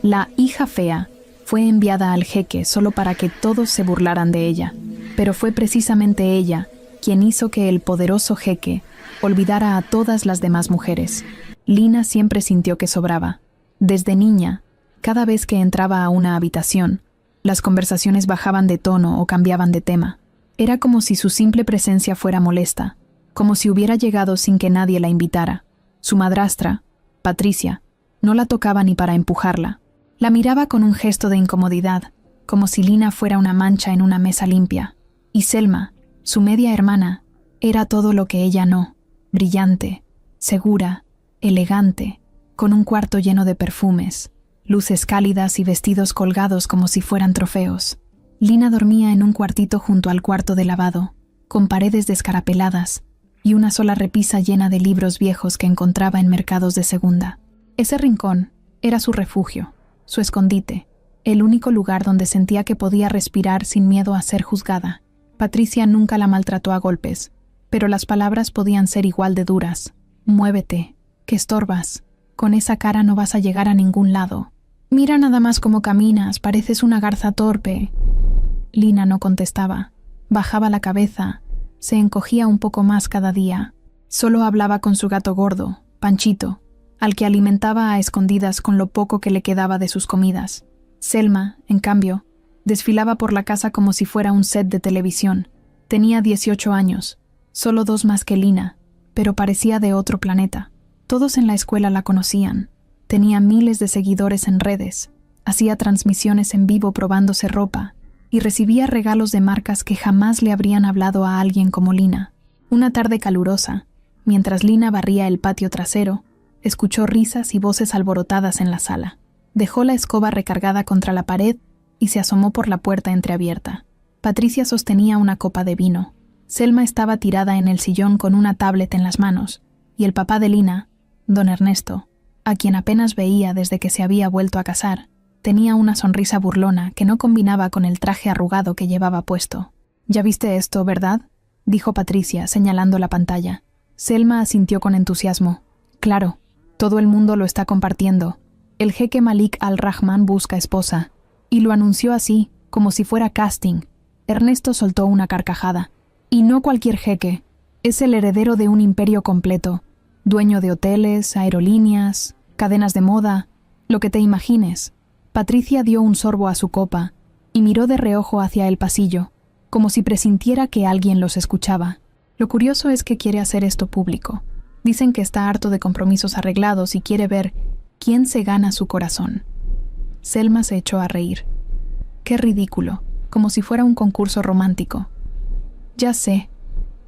La hija fea fue enviada al jeque solo para que todos se burlaran de ella, pero fue precisamente ella quien hizo que el poderoso jeque olvidara a todas las demás mujeres. Lina siempre sintió que sobraba. Desde niña, cada vez que entraba a una habitación, las conversaciones bajaban de tono o cambiaban de tema. Era como si su simple presencia fuera molesta, como si hubiera llegado sin que nadie la invitara. Su madrastra, Patricia, no la tocaba ni para empujarla. La miraba con un gesto de incomodidad, como si Lina fuera una mancha en una mesa limpia. Y Selma, su media hermana, era todo lo que ella no: brillante, segura, elegante, con un cuarto lleno de perfumes, luces cálidas y vestidos colgados como si fueran trofeos. Lina dormía en un cuartito junto al cuarto de lavado, con paredes descarapeladas y una sola repisa llena de libros viejos que encontraba en mercados de segunda. Ese rincón era su refugio, su escondite, el único lugar donde sentía que podía respirar sin miedo a ser juzgada. Patricia nunca la maltrató a golpes, pero las palabras podían ser igual de duras. «Muévete, que estorbas. Con esa cara no vas a llegar a ningún lado. Mira nada más cómo caminas, pareces una garza torpe». Lina no contestaba. Bajaba la cabeza, se encogía un poco más cada día. Solo hablaba con su gato gordo, Panchito, al que alimentaba a escondidas con lo poco que le quedaba de sus comidas. Selma, en cambio, desfilaba por la casa como si fuera un set de televisión. Tenía 18 años, solo 2 más que Lina, pero parecía de otro planeta. Todos en la escuela la conocían. Tenía miles de seguidores en redes, hacía transmisiones en vivo probándose ropa y recibía regalos de marcas que jamás le habrían hablado a alguien como Lina. Una tarde calurosa, mientras Lina barría el patio trasero, escuchó risas y voces alborotadas en la sala. Dejó la escoba recargada contra la pared y se asomó por la puerta entreabierta. Patricia sostenía una copa de vino. Selma estaba tirada en el sillón con una tablet en las manos, y el papá de Lina, don Ernesto, a quien apenas veía desde que se había vuelto a casar, tenía una sonrisa burlona que no combinaba con el traje arrugado que llevaba puesto. «¿Ya viste esto, verdad?», dijo Patricia, señalando la pantalla. Selma asintió con entusiasmo. «Claro, todo el mundo lo está compartiendo. El jeque Malik al-Rahman busca esposa». Y lo anunció así, como si fuera casting. Ernesto soltó una carcajada. «Y no cualquier jeque. Es el heredero de un imperio completo. Dueño de hoteles, aerolíneas, cadenas de moda, lo que te imagines». Patricia dio un sorbo a su copa y miró de reojo hacia el pasillo, como si presintiera que alguien los escuchaba. Lo curioso es que quiere hacer esto público. Dicen que está harto de compromisos arreglados y quiere ver quién se gana su corazón. Selma se echó a reír. «Qué ridículo, como si fuera un concurso romántico». «Ya sé»,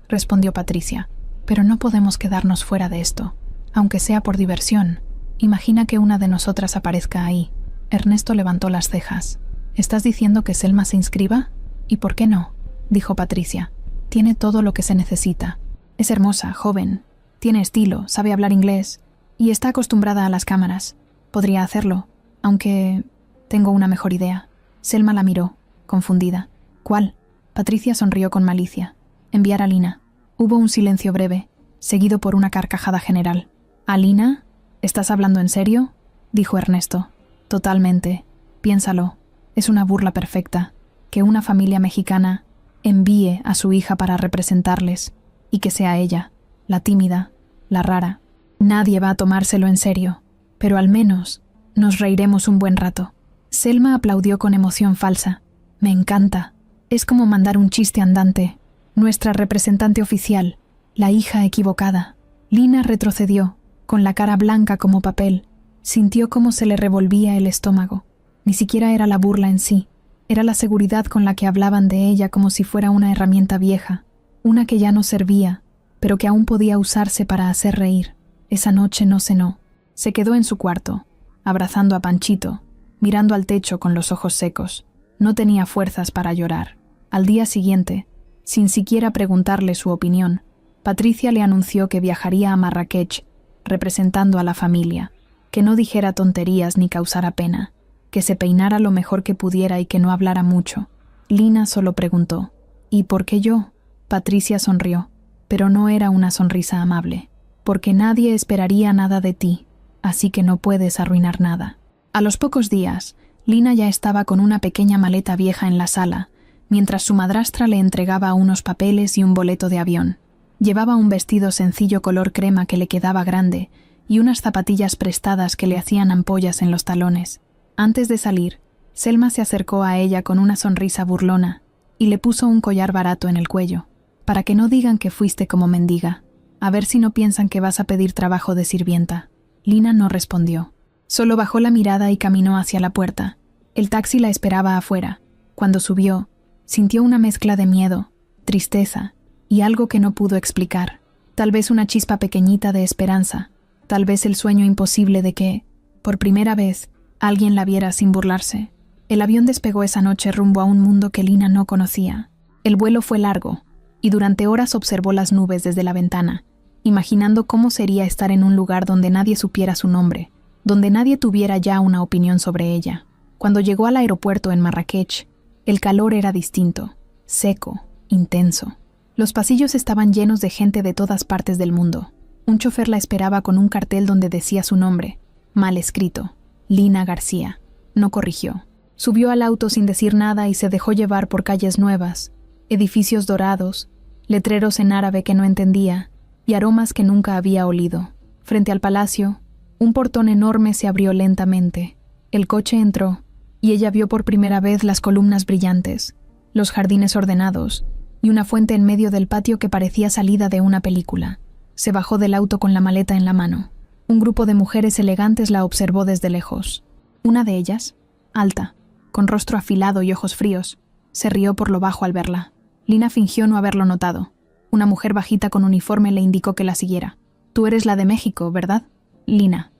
respondió Patricia, «pero no podemos quedarnos fuera de esto, aunque sea por diversión. Imagina que una de nosotras aparezca ahí». Ernesto levantó las cejas. «¿Estás diciendo que Selma se inscriba? ¿Y por qué no?», dijo Patricia. «Tiene todo lo que se necesita. Es hermosa, joven, tiene estilo, sabe hablar inglés y está acostumbrada a las cámaras. Podría hacerlo, aunque tengo una mejor idea». Selma la miró, confundida. «¿Cuál?». Patricia sonrió con malicia. «Enviar a Lina». Hubo un silencio breve, seguido por una carcajada general. «¿A Lina? ¿Estás hablando en serio?», dijo Ernesto. «Totalmente. Piénsalo. Es una burla perfecta. Que una familia mexicana envíe a su hija para representarles, y que sea ella, la tímida, la rara. Nadie va a tomárselo en serio, pero al menos nos reiremos un buen rato». Selma aplaudió con emoción falsa. «Me encanta. Es como mandar un chiste andante. Nuestra representante oficial, la hija equivocada». Lina retrocedió, con la cara blanca como papel. Sintió cómo se le revolvía el estómago. Ni siquiera era la burla en sí. Era la seguridad con la que hablaban de ella como si fuera una herramienta vieja, una que ya no servía, pero que aún podía usarse para hacer reír. Esa noche no cenó. Se quedó en su cuarto, abrazando a Panchito, mirando al techo con los ojos secos. No tenía fuerzas para llorar. Al día siguiente, sin siquiera preguntarle su opinión, Patricia le anunció que viajaría a Marrakech, representando a la familia, que no dijera tonterías ni causara pena, que se peinara lo mejor que pudiera y que no hablara mucho. Lina solo preguntó: «¿Y por qué yo?». Patricia sonrió, pero no era una sonrisa amable. «Porque nadie esperaría nada de ti, así que no puedes arruinar nada». A los pocos días, Lina ya estaba con una pequeña maleta vieja en la sala, mientras su madrastra le entregaba unos papeles y un boleto de avión. Llevaba un vestido sencillo color crema que le quedaba grande y unas zapatillas prestadas que le hacían ampollas en los talones. Antes de salir, Selma se acercó a ella con una sonrisa burlona y le puso un collar barato en el cuello, para que no digan que fuiste como mendiga. A ver si no piensan que vas a pedir trabajo de sirvienta. Lina no respondió. Solo bajó la mirada y caminó hacia la puerta. El taxi la esperaba afuera. Cuando subió, sintió una mezcla de miedo, tristeza y algo que no pudo explicar. Tal vez una chispa pequeñita de esperanza. Tal vez el sueño imposible de que, por primera vez, alguien la viera sin burlarse. El avión despegó esa noche rumbo a un mundo que Lina no conocía. El vuelo fue largo, y durante horas observó las nubes desde la ventana, imaginando cómo sería estar en un lugar donde nadie supiera su nombre, donde nadie tuviera ya una opinión sobre ella. Cuando llegó al aeropuerto en Marrakech, el calor era distinto, seco, intenso. Los pasillos estaban llenos de gente de todas partes del mundo. Un chofer la esperaba con un cartel donde decía su nombre, mal escrito, Lina García. No corrigió. Subió al auto sin decir nada y se dejó llevar por calles nuevas, edificios dorados, letreros en árabe que no entendía y aromas que nunca había olido. Frente al palacio, un portón enorme se abrió lentamente. El coche entró y ella vio por primera vez las columnas brillantes, los jardines ordenados y una fuente en medio del patio que parecía salida de una película. Se bajó del auto con la maleta en la mano. Un grupo de mujeres elegantes la observó desde lejos. Una de ellas, alta, con rostro afilado y ojos fríos, se rió por lo bajo al verla. Lina fingió no haberlo notado. Una mujer bajita con uniforme le indicó que la siguiera. «Tú eres la de México, ¿verdad?» Lina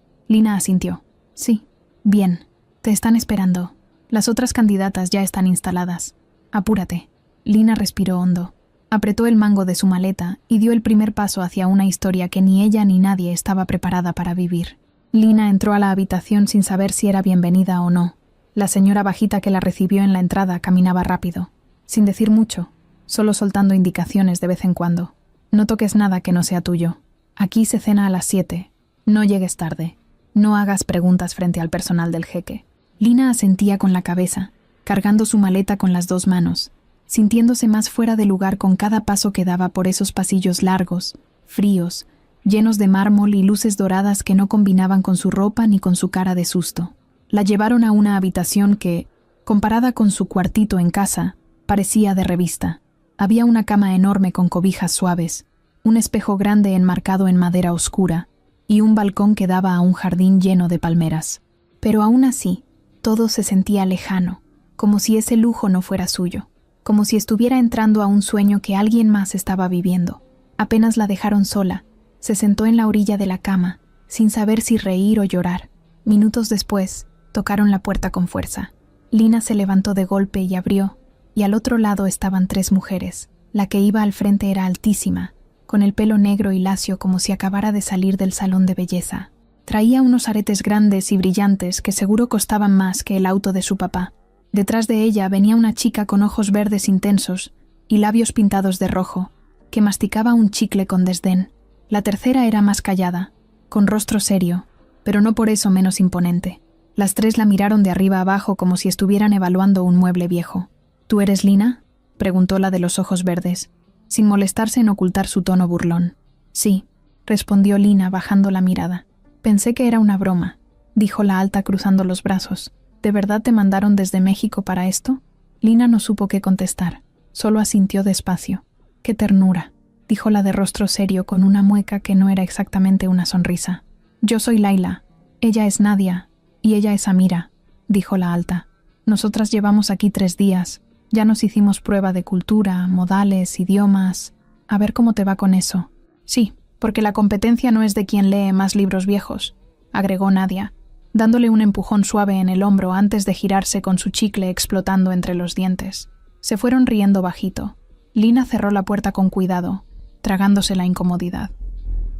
asintió. «Sí. Bien. Te están esperando. Las otras candidatas ya están instaladas. Apúrate». Lina respiró hondo. Apretó el mango de su maleta y dio el primer paso hacia una historia que ni ella ni nadie estaba preparada para vivir. Lina entró a la habitación sin saber si era bienvenida o no. La señora bajita que la recibió en la entrada caminaba rápido, sin decir mucho, solo soltando indicaciones de vez en cuando. «No toques nada que no sea tuyo. Aquí se cena a las 7. No llegues tarde. No hagas preguntas frente al personal del jeque». Lina asentía con la cabeza, cargando su maleta con las dos manos, sintiéndose más fuera de lugar con cada paso que daba por esos pasillos largos, fríos, llenos de mármol y luces doradas que no combinaban con su ropa ni con su cara de susto. La llevaron a una habitación que, comparada con su cuartito en casa, parecía de revista. Había una cama enorme con cobijas suaves, un espejo grande enmarcado en madera oscura y un balcón que daba a un jardín lleno de palmeras. Pero aún así, todo se sentía lejano, como si ese lujo no fuera suyo, como si estuviera entrando a un sueño que alguien más estaba viviendo. Apenas la dejaron sola, se sentó en la orilla de la cama, sin saber si reír o llorar. Minutos después, tocaron la puerta con fuerza. Lina se levantó de golpe y abrió, y al otro lado estaban 3 mujeres. La que iba al frente era altísima, con el pelo negro y lacio como si acabara de salir del salón de belleza. Traía unos aretes grandes y brillantes que seguro costaban más que el auto de su papá. Detrás de ella venía una chica con ojos verdes intensos y labios pintados de rojo, que masticaba un chicle con desdén. La tercera era más callada, con rostro serio, pero no por eso menos imponente. Las 3 la miraron de arriba abajo como si estuvieran evaluando un mueble viejo. «¿Tú eres Lina?», preguntó la de los ojos verdes, sin molestarse en ocultar su tono burlón. «Sí», respondió Lina bajando la mirada. «Pensé que era una broma», dijo la alta cruzando los brazos. «¿De verdad te mandaron desde México para esto?». Lina no supo qué contestar, solo asintió despacio. «Qué ternura», dijo la de rostro serio con una mueca que no era exactamente una sonrisa. «Yo soy Laila, ella es Nadia, y ella es Amira», dijo la alta. «Nosotras llevamos aquí 3 días. Ya nos hicimos prueba de cultura, modales, idiomas. A ver cómo te va con eso». «Sí, porque la competencia no es de quien lee más libros viejos», agregó Nadia, dándole un empujón suave en el hombro antes de girarse con su chicle explotando entre los dientes. Se fueron riendo bajito. Lina cerró la puerta con cuidado, tragándose la incomodidad.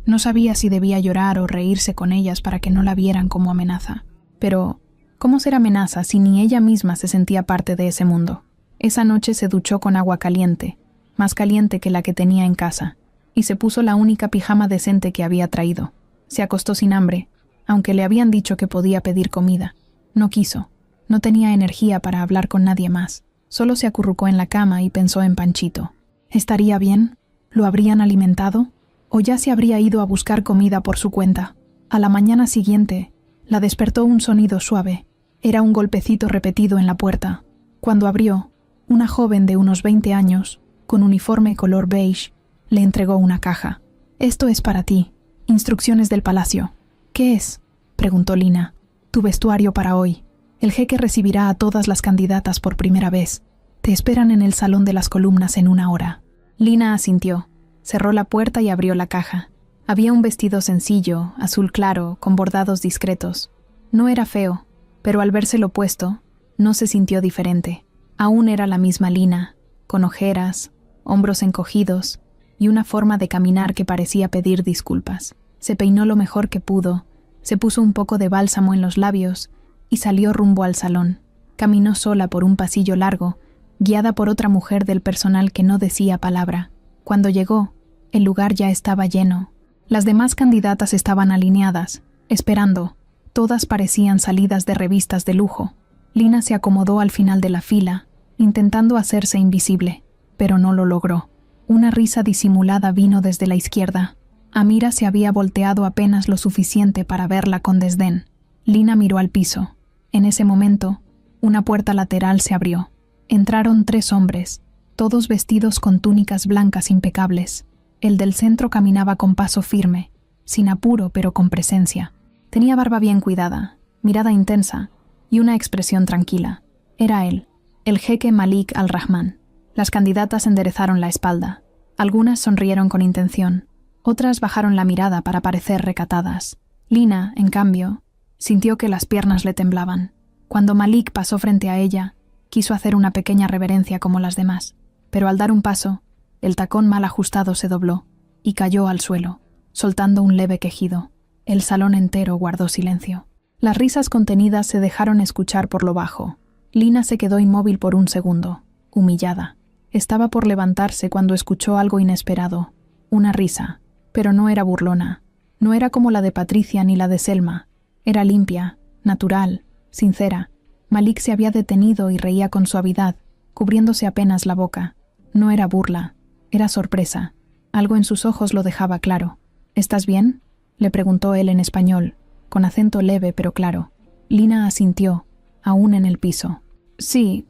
No sabía si debía llorar o reírse con ellas para que no la vieran como amenaza. Pero, ¿cómo ser amenaza si ni ella misma se sentía parte de ese mundo? Esa noche se duchó con agua caliente, más caliente que la que tenía en casa, y se puso la única pijama decente que había traído. Se acostó sin hambre, aunque le habían dicho que podía pedir comida. No quiso. No tenía energía para hablar con nadie más. Solo se acurrucó en la cama y pensó en Panchito. ¿Estaría bien? ¿Lo habrían alimentado? ¿O ya se habría ido a buscar comida por su cuenta? A la mañana siguiente, la despertó un sonido suave. Era un golpecito repetido en la puerta. Cuando abrió, una joven de unos 20 años, con uniforme color beige, le entregó una caja. «Esto es para ti. Instrucciones del palacio». «¿Qué es?», preguntó Lina. «Tu vestuario para hoy. El jeque recibirá a todas las candidatas por primera vez. Te esperan en el salón de las columnas en 1 hora». Lina asintió. Cerró la puerta y abrió la caja. Había un vestido sencillo, azul claro, con bordados discretos. No era feo, pero al vérselo puesto, no se sintió diferente. Aún era la misma Lina, con ojeras, hombros encogidos y una forma de caminar que parecía pedir disculpas. Se peinó lo mejor que pudo, se puso un poco de bálsamo en los labios y salió rumbo al salón. Caminó sola por un pasillo largo, guiada por otra mujer del personal que no decía palabra. Cuando llegó, el lugar ya estaba lleno. Las demás candidatas estaban alineadas, esperando. Todas parecían salidas de revistas de lujo. Lina se acomodó al final de la fila, intentando hacerse invisible, pero no lo logró. Una risa disimulada vino desde la izquierda. Amira se había volteado apenas lo suficiente para verla con desdén. Lina miró al piso. En ese momento, una puerta lateral se abrió. Entraron 3 hombres, todos vestidos con túnicas blancas impecables. El del centro caminaba con paso firme, sin apuro pero con presencia. Tenía barba bien cuidada, mirada intensa y una expresión tranquila. Era él, el jeque Malik al-Rahman. Las candidatas enderezaron la espalda. Algunas sonrieron con intención, otras bajaron la mirada para parecer recatadas. Lina, en cambio, sintió que las piernas le temblaban. Cuando Malik pasó frente a ella, quiso hacer una pequeña reverencia como las demás, pero al dar un paso, el tacón mal ajustado se dobló y cayó al suelo, soltando un leve quejido. El salón entero guardó silencio. Las risas contenidas se dejaron escuchar por lo bajo. Lina se quedó inmóvil por un segundo, humillada. Estaba por levantarse cuando escuchó algo inesperado. Una risa, pero no era burlona. No era como la de Patricia ni la de Selma. Era limpia, natural, sincera. Malik se había detenido y reía con suavidad, cubriéndose apenas la boca. No era burla, era sorpresa. Algo en sus ojos lo dejaba claro. «¿Estás bien?», le preguntó él en español, con acento leve pero claro. Lina asintió, aún en el piso. Sí,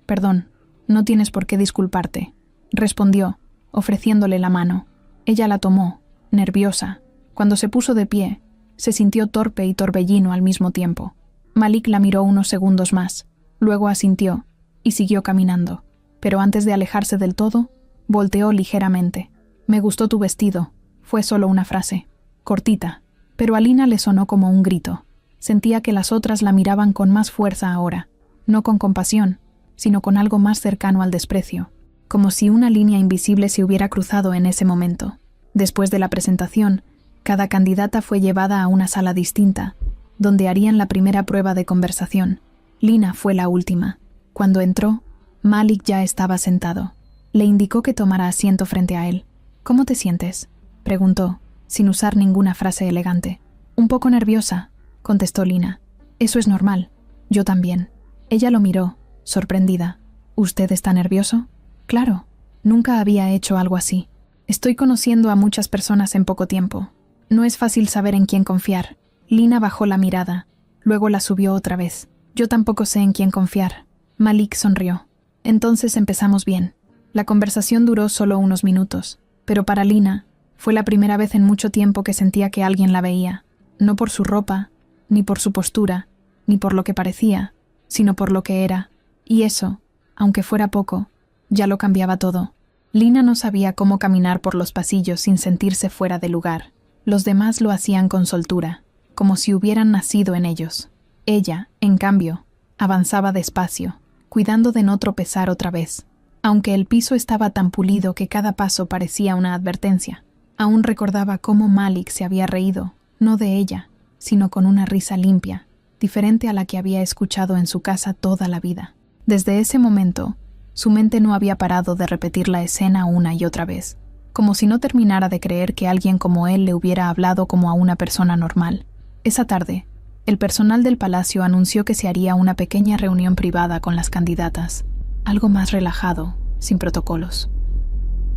perdón, no tienes por qué disculparte», respondió, ofreciéndole la mano. Ella la tomó, nerviosa. Cuando se puso de pie, se sintió torpe y torbellino al mismo tiempo. Malik la miró unos segundos más, luego asintió y siguió caminando. Pero antes de alejarse del todo, volteó ligeramente. «Me gustó tu vestido», fue solo una frase, cortita, pero a Lina le sonó como un grito. Sentía que las otras la miraban con más fuerza ahora, no con compasión, sino con algo más cercano al desprecio, como si una línea invisible se hubiera cruzado en ese momento. Después de la presentación, cada candidata fue llevada a una sala distinta, donde harían la primera prueba de conversación. Lina fue la última. Cuando entró, Malik ya estaba sentado. Le indicó que tomara asiento frente a él. «¿Cómo te sientes?», preguntó, sin usar ninguna frase elegante. «Un poco nerviosa», contestó Lina. «Eso es normal. Yo también». Ella lo miró, sorprendida. «¿Usted está nervioso?». «Claro. Nunca había hecho algo así. Estoy conociendo a muchas personas en poco tiempo. No es fácil saber en quién confiar». Lina bajó la mirada, luego la subió otra vez. «Yo tampoco sé en quién confiar». Malik sonrió. «Entonces empezamos bien». La conversación duró solo unos minutos, pero para Lina fue la primera vez en mucho tiempo que sentía que alguien la veía, no por su ropa, ni por su postura, ni por lo que parecía, sino por lo que era. Y eso, aunque fuera poco, ya lo cambiaba todo. Lina no sabía cómo caminar por los pasillos sin sentirse fuera de lugar. Los demás lo hacían con soltura, como si hubieran nacido en ellos. Ella, en cambio, avanzaba despacio, cuidando de no tropezar otra vez, aunque el piso estaba tan pulido que cada paso parecía una advertencia. Aún recordaba cómo Malik se había reído, no de ella, sino con una risa limpia, diferente a la que había escuchado en su casa toda la vida. Desde ese momento, su mente no había parado de repetir la escena una y otra vez, como si no terminara de creer que alguien como él le hubiera hablado como a una persona normal. Esa tarde, El personal del palacio anunció que se haría una pequeña reunión privada con las candidatas, algo más relajado, sin protocolos.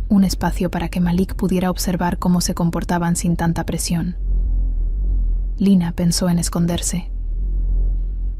Un espacio para que Malik pudiera observar cómo se comportaban sin tanta presión. Lina pensó en esconderse.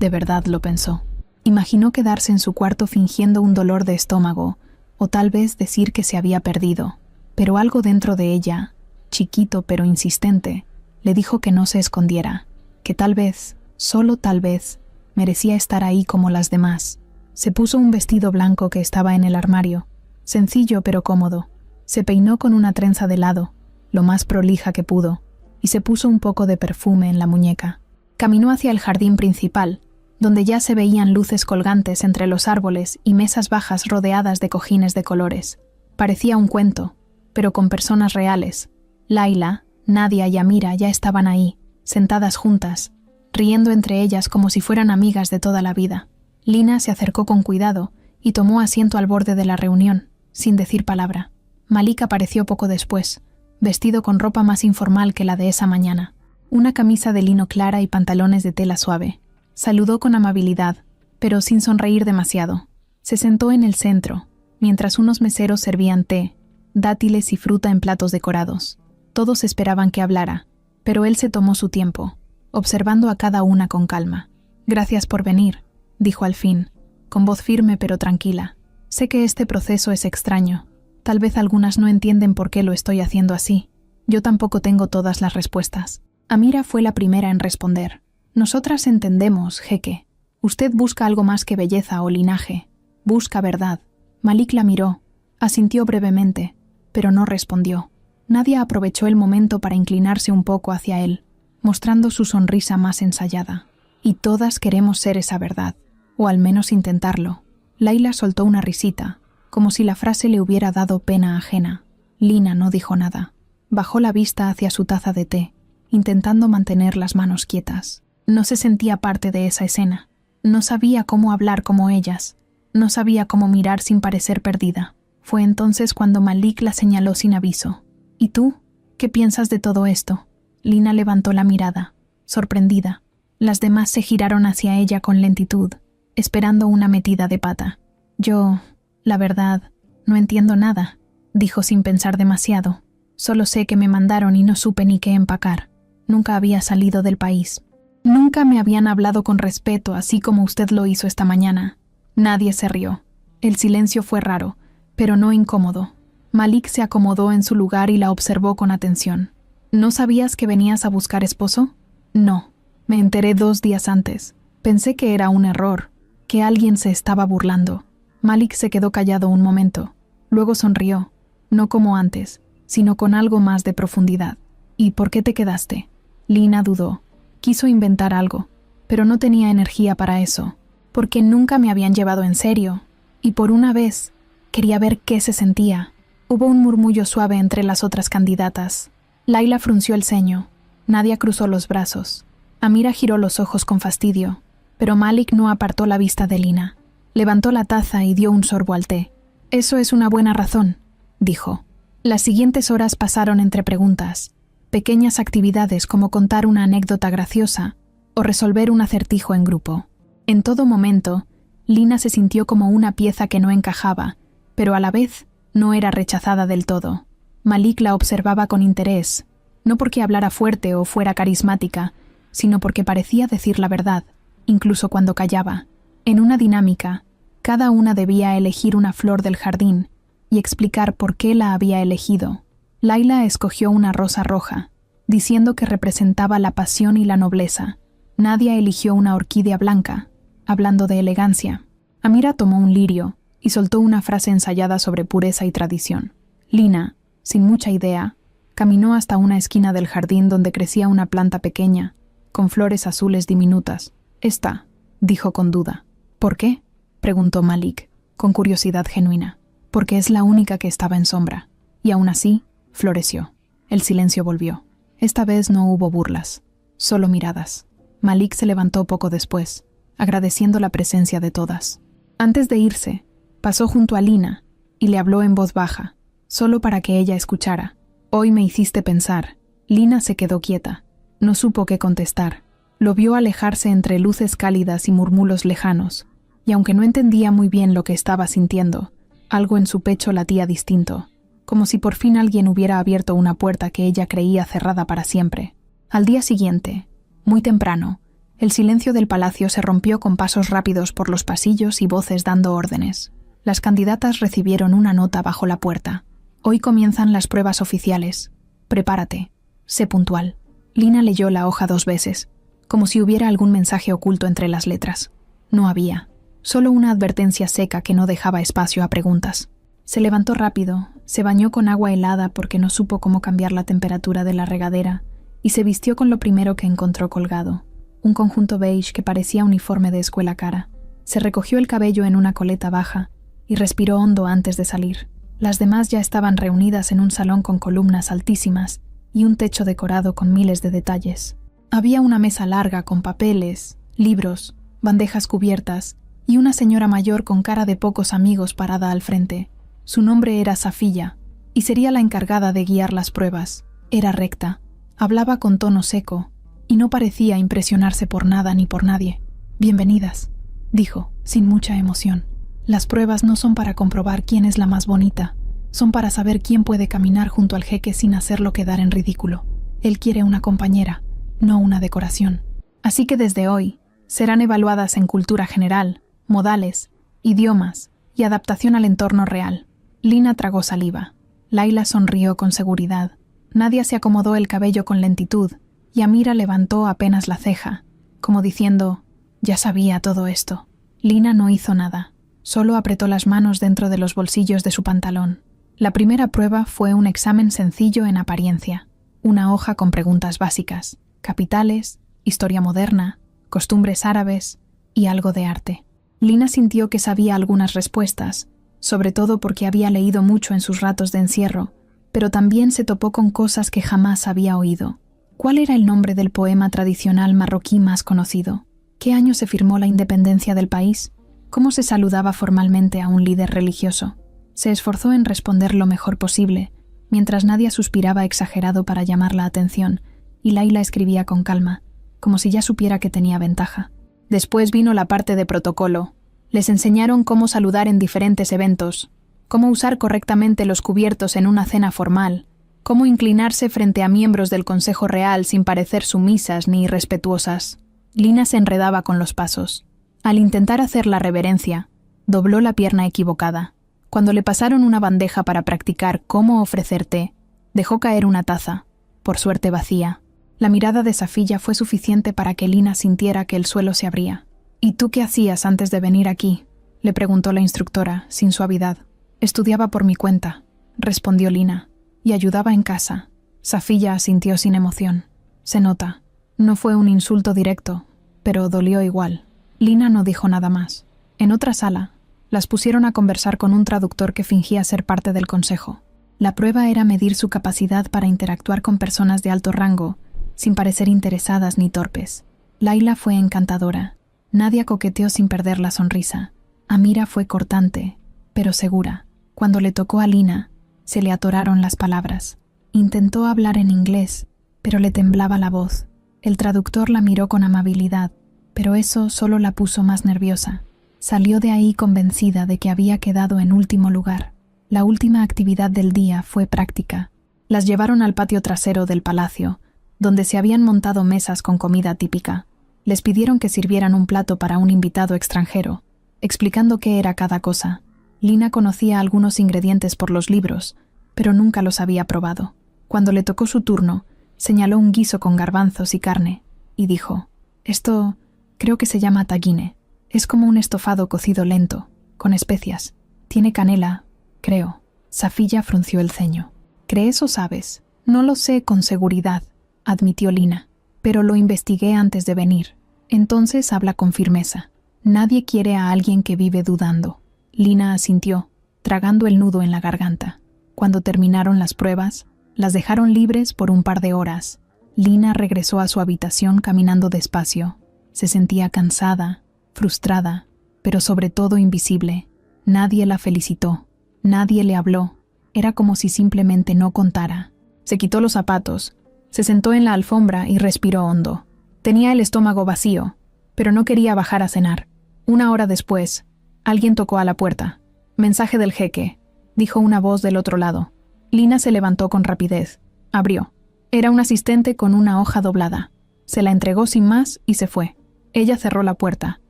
De verdad lo pensó. Imaginó quedarse en su cuarto fingiendo un dolor de estómago, o tal vez decir que se había perdido, pero algo dentro de ella, chiquito pero insistente, le dijo que no se escondiera, que tal vez, solo tal vez, merecía estar ahí como las demás. Se puso un vestido blanco que estaba en el armario, sencillo pero cómodo. Se peinó con una trenza de lado, lo más prolija que pudo, y se puso un poco de perfume en la muñeca. Caminó hacia el jardín principal, donde ya se veían luces colgantes entre los árboles y mesas bajas rodeadas de cojines de colores. Parecía un cuento, pero con personas reales. Laila, Nadia y Amira ya estaban ahí, sentadas juntas, riendo entre ellas como si fueran amigas de toda la vida. Lina se acercó con cuidado y tomó asiento al borde de la reunión, sin decir palabra. Malik apareció poco después, vestido con ropa más informal que la de esa mañana. Una camisa de lino clara y pantalones de tela suave. Saludó con amabilidad, pero sin sonreír demasiado. Se sentó en el centro, mientras unos meseros servían té, dátiles y fruta en platos decorados. Todos esperaban que hablara, pero él se tomó su tiempo, observando a cada una con calma. «Gracias por venir», dijo al fin, con voz firme pero tranquila. «Sé que este proceso es extraño. Tal vez algunas no entienden por qué lo estoy haciendo así. Yo tampoco tengo todas las respuestas». Amira fue la primera en responder. «Nosotras entendemos, jeque. Usted busca algo más que belleza o linaje. Busca verdad». Malik la miró, asintió brevemente, pero no respondió. Nadia aprovechó el momento para inclinarse un poco hacia él, mostrando su sonrisa más ensayada. «Y todas queremos ser esa verdad, o al menos intentarlo». Laila soltó una risita, como si la frase le hubiera dado pena ajena. Lina no dijo nada. Bajó la vista hacia su taza de té, intentando mantener las manos quietas. No se sentía parte de esa escena. No sabía cómo hablar como ellas. No sabía cómo mirar sin parecer perdida. Fue entonces cuando Malik la señaló sin aviso. «¿Y tú? ¿Qué piensas de todo esto?» Lina levantó la mirada, sorprendida. Las demás se giraron hacia ella con lentitud, esperando una metida de pata. «Yo, la verdad, no entiendo nada», dijo sin pensar demasiado. «Solo sé que me mandaron y no supe ni qué empacar. Nunca había salido del país. Nunca me habían hablado con respeto así como usted lo hizo esta mañana». Nadie se rió. El silencio fue raro, pero no incómodo. Malik se acomodó en su lugar y la observó con atención. «¿No sabías que venías a buscar esposo?» «No. Me enteré 2 días antes. Pensé que era un error, que alguien se estaba burlando». Malik se quedó callado un momento. Luego sonrió, no como antes, sino con algo más de profundidad. «¿Y por qué te quedaste?» Lina dudó. Quiso inventar algo, pero no tenía energía para eso, porque nunca me habían llevado en serio, y por una vez quería ver qué se sentía. Hubo un murmullo suave entre las otras candidatas. Laila frunció el ceño. Nadia cruzó los brazos. Amira giró los ojos con fastidio, pero Malik no apartó la vista de Lina. Levantó la taza y dio un sorbo al té. «Eso es una buena razón», dijo. Las siguientes horas pasaron entre preguntas, pequeñas actividades como contar una anécdota graciosa o resolver un acertijo en grupo. En todo momento, Lina se sintió como una pieza que no encajaba, pero a la vez no era rechazada del todo. Malik la observaba con interés, no porque hablara fuerte o fuera carismática, sino porque parecía decir la verdad, incluso cuando callaba. En una dinámica, cada una debía elegir una flor del jardín y explicar por qué la había elegido. Laila escogió una rosa roja, diciendo que representaba la pasión y la nobleza. Nadia eligió una orquídea blanca, hablando de elegancia. Amira tomó un lirio y soltó una frase ensayada sobre pureza y tradición. Lina, sin mucha idea, caminó hasta una esquina del jardín donde crecía una planta pequeña, con flores azules diminutas. «Esta», dijo con duda. «¿Por qué?», preguntó Malik, con curiosidad genuina. «Porque es la única que estaba en sombra». Y aún así, floreció. El silencio volvió. Esta vez no hubo burlas, solo miradas. Malik se levantó poco después, agradeciendo la presencia de todas. Antes de irse, pasó junto a Lina y le habló en voz baja, solo para que ella escuchara. «Hoy me hiciste pensar». Lina se quedó quieta. No supo qué contestar. Lo vio alejarse entre luces cálidas y murmullos lejanos, y aunque no entendía muy bien lo que estaba sintiendo, algo en su pecho latía distinto, como si por fin alguien hubiera abierto una puerta que ella creía cerrada para siempre. Al día siguiente, muy temprano, el silencio del palacio se rompió con pasos rápidos por los pasillos y voces dando órdenes. Las candidatas recibieron una nota bajo la puerta. Hoy comienzan las pruebas oficiales. Prepárate. Sé puntual. Lina leyó la hoja 2 veces, como si hubiera algún mensaje oculto entre las letras. No había. Solo una advertencia seca que no dejaba espacio a preguntas. Se levantó rápido, se bañó con agua helada porque no supo cómo cambiar la temperatura de la regadera, y se vistió con lo primero que encontró colgado, un conjunto beige que parecía uniforme de escuela cara. Se recogió el cabello en una coleta baja y respiró hondo antes de salir. Las demás ya estaban reunidas en un salón con columnas altísimas y un techo decorado con miles de detalles. Había una mesa larga con papeles, libros, bandejas cubiertas y una señora mayor con cara de pocos amigos parada al frente. Su nombre era Safiya y sería la encargada de guiar las pruebas. Era recta, hablaba con tono seco y no parecía impresionarse por nada ni por nadie. «Bienvenidas», dijo, sin mucha emoción. «Las pruebas no son para comprobar quién es la más bonita, son para saber quién puede caminar junto al jeque sin hacerlo quedar en ridículo. Él quiere una compañera, no una decoración. Así que desde hoy serán evaluadas en cultura general, modales, idiomas y adaptación al entorno real». Lina tragó saliva. Laila sonrió con seguridad. Nadia se acomodó el cabello con lentitud y Amira levantó apenas la ceja, como diciendo, «Ya sabía todo esto». Lina no hizo nada, solo apretó las manos dentro de los bolsillos de su pantalón. La primera prueba fue un examen sencillo en apariencia, una hoja con preguntas básicas, capitales, historia moderna, costumbres árabes y algo de arte. Lina sintió que sabía algunas respuestas, sobre todo porque había leído mucho en sus ratos de encierro, pero también se topó con cosas que jamás había oído. ¿Cuál era el nombre del poema tradicional marroquí más conocido? ¿Qué año se firmó la independencia del país? ¿Cómo se saludaba formalmente a un líder religioso? Se esforzó en responder lo mejor posible, mientras Nadia suspiraba exagerado para llamar la atención, y Laila escribía con calma, como si ya supiera que tenía ventaja. Después vino la parte de protocolo. Les enseñaron cómo saludar en diferentes eventos, cómo usar correctamente los cubiertos en una cena formal, cómo inclinarse frente a miembros del Consejo Real sin parecer sumisas ni irrespetuosas. Lina se enredaba con los pasos. Al intentar hacer la reverencia, dobló la pierna equivocada. Cuando le pasaron una bandeja para practicar cómo ofrecer té, dejó caer una taza, por suerte vacía. La mirada de Safiya fue suficiente para que Lina sintiera que el suelo se abría. «¿Y tú qué hacías antes de venir aquí?», le preguntó la instructora, sin suavidad. «Estudiaba por mi cuenta», respondió Lina, «y ayudaba en casa». Safiya asintió sin emoción. «Se nota». No fue un insulto directo, pero dolió igual. Lina no dijo nada más. En otra sala, las pusieron a conversar con un traductor que fingía ser parte del consejo. La prueba era medir su capacidad para interactuar con personas de alto rango, sin parecer interesadas ni torpes. Laila fue encantadora. Nadia coqueteó sin perder la sonrisa. Amira fue cortante, pero segura. Cuando le tocó a Lina, se le atoraron las palabras. Intentó hablar en inglés, pero le temblaba la voz. El traductor la miró con amabilidad, pero eso solo la puso más nerviosa. Salió de ahí convencida de que había quedado en último lugar. La última actividad del día fue práctica. Las llevaron al patio trasero del palacio, donde se habían montado mesas con comida típica. Les pidieron que sirvieran un plato para un invitado extranjero, explicando qué era cada cosa. Lina conocía algunos ingredientes por los libros, pero nunca los había probado. Cuando le tocó su turno, señaló un guiso con garbanzos y carne, y dijo, «Esto creo que se llama tagine. Es como un estofado cocido lento, con especias. Tiene canela, creo». Safiya frunció el ceño. «¿Crees o sabes?» «No lo sé con seguridad», admitió Lina, «pero lo investigué antes de venir». Entonces habla con firmeza. «Nadie quiere a alguien que vive dudando». Lina asintió, tragando el nudo en la garganta. Cuando terminaron las pruebas, las dejaron libres por un par de horas. Lina regresó a su habitación caminando despacio. Se sentía cansada, frustrada, pero sobre todo invisible. Nadie la felicitó, nadie le habló. Era como si simplemente no contara. Se quitó los zapatos, se sentó en la alfombra y respiró hondo. Tenía el estómago vacío, pero no quería bajar a cenar. 1 hora después, alguien tocó a la puerta. «Mensaje del jeque», dijo una voz del otro lado. Lina se levantó con rapidez. Abrió. Era un asistente con una hoja doblada. Se la entregó sin más y se fue. Ella cerró la puerta,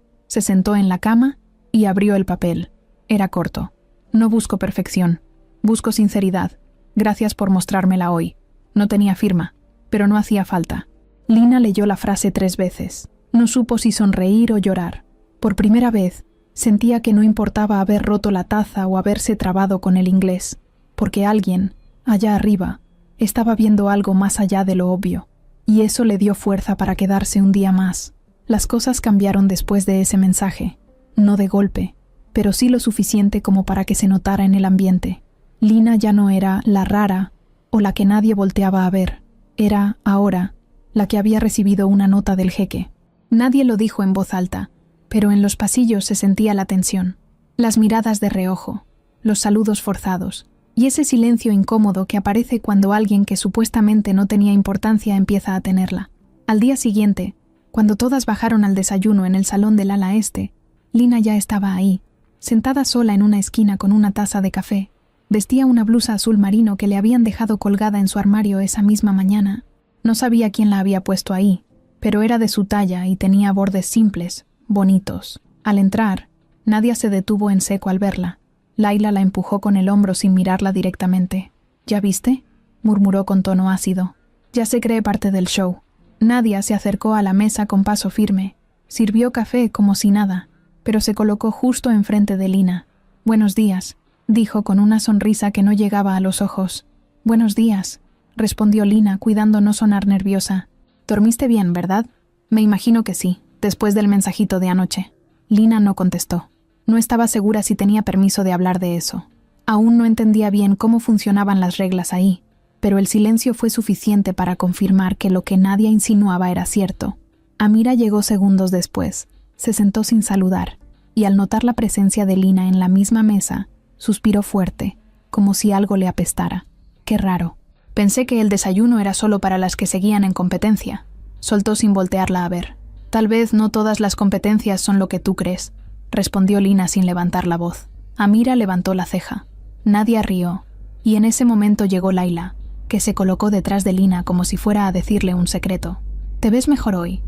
se sentó en la cama y abrió el papel. Era corto. «No busco perfección. Busco sinceridad. Gracias por mostrármela hoy». No tenía firma, pero no hacía falta. Lina leyó la frase 3 veces. No supo si sonreír o llorar. Por primera vez, sentía que no importaba haber roto la taza o haberse trabado con el inglés, porque alguien, allá arriba, estaba viendo algo más allá de lo obvio, y eso le dio fuerza para quedarse un día más. Las cosas cambiaron después de ese mensaje, no de golpe, pero sí lo suficiente como para que se notara en el ambiente. Lina ya no era la rara o la que nadie volteaba a ver, era, ahora, la que había recibido una nota del jeque. Nadie lo dijo en voz alta, pero en los pasillos se sentía la tensión, las miradas de reojo, los saludos forzados, y ese silencio incómodo que aparece cuando alguien que supuestamente no tenía importancia empieza a tenerla. Al día siguiente, cuando todas bajaron al desayuno en el salón del ala este, Lina ya estaba ahí, sentada sola en una esquina con una taza de café. Vestía una blusa azul marino que le habían dejado colgada en su armario esa misma mañana. No sabía quién la había puesto ahí, pero era de su talla y tenía bordes simples, bonitos. Al entrar, Nadia se detuvo en seco al verla. Laila la empujó con el hombro sin mirarla directamente. «¿Ya viste?», murmuró con tono ácido. «Ya se cree parte del show». Nadia se acercó a la mesa con paso firme. Sirvió café como si nada, pero se colocó justo enfrente de Lina. «Buenos días», dijo con una sonrisa que no llegaba a los ojos. «Buenos días», respondió Lina, cuidando no sonar nerviosa. «¿Dormiste bien, verdad?» «Me imagino que sí, después del mensajito de anoche». Lina no contestó. No estaba segura si tenía permiso de hablar de eso. Aún no entendía bien cómo funcionaban las reglas ahí, pero el silencio fue suficiente para confirmar que lo que Nadia insinuaba era cierto. Amira llegó segundos después, se sentó sin saludar, y al notar la presencia de Lina en la misma mesa, suspiró fuerte, como si algo le apestara. «Qué raro. Pensé que el desayuno era solo para las que seguían en competencia», soltó sin voltearla a ver. «Tal vez no todas las competencias son lo que tú crees», respondió Lina sin levantar la voz. Amira levantó la ceja. Nadia rió, y en ese momento llegó Laila, que se colocó detrás de Lina como si fuera a decirle un secreto. «¿Te ves mejor hoy?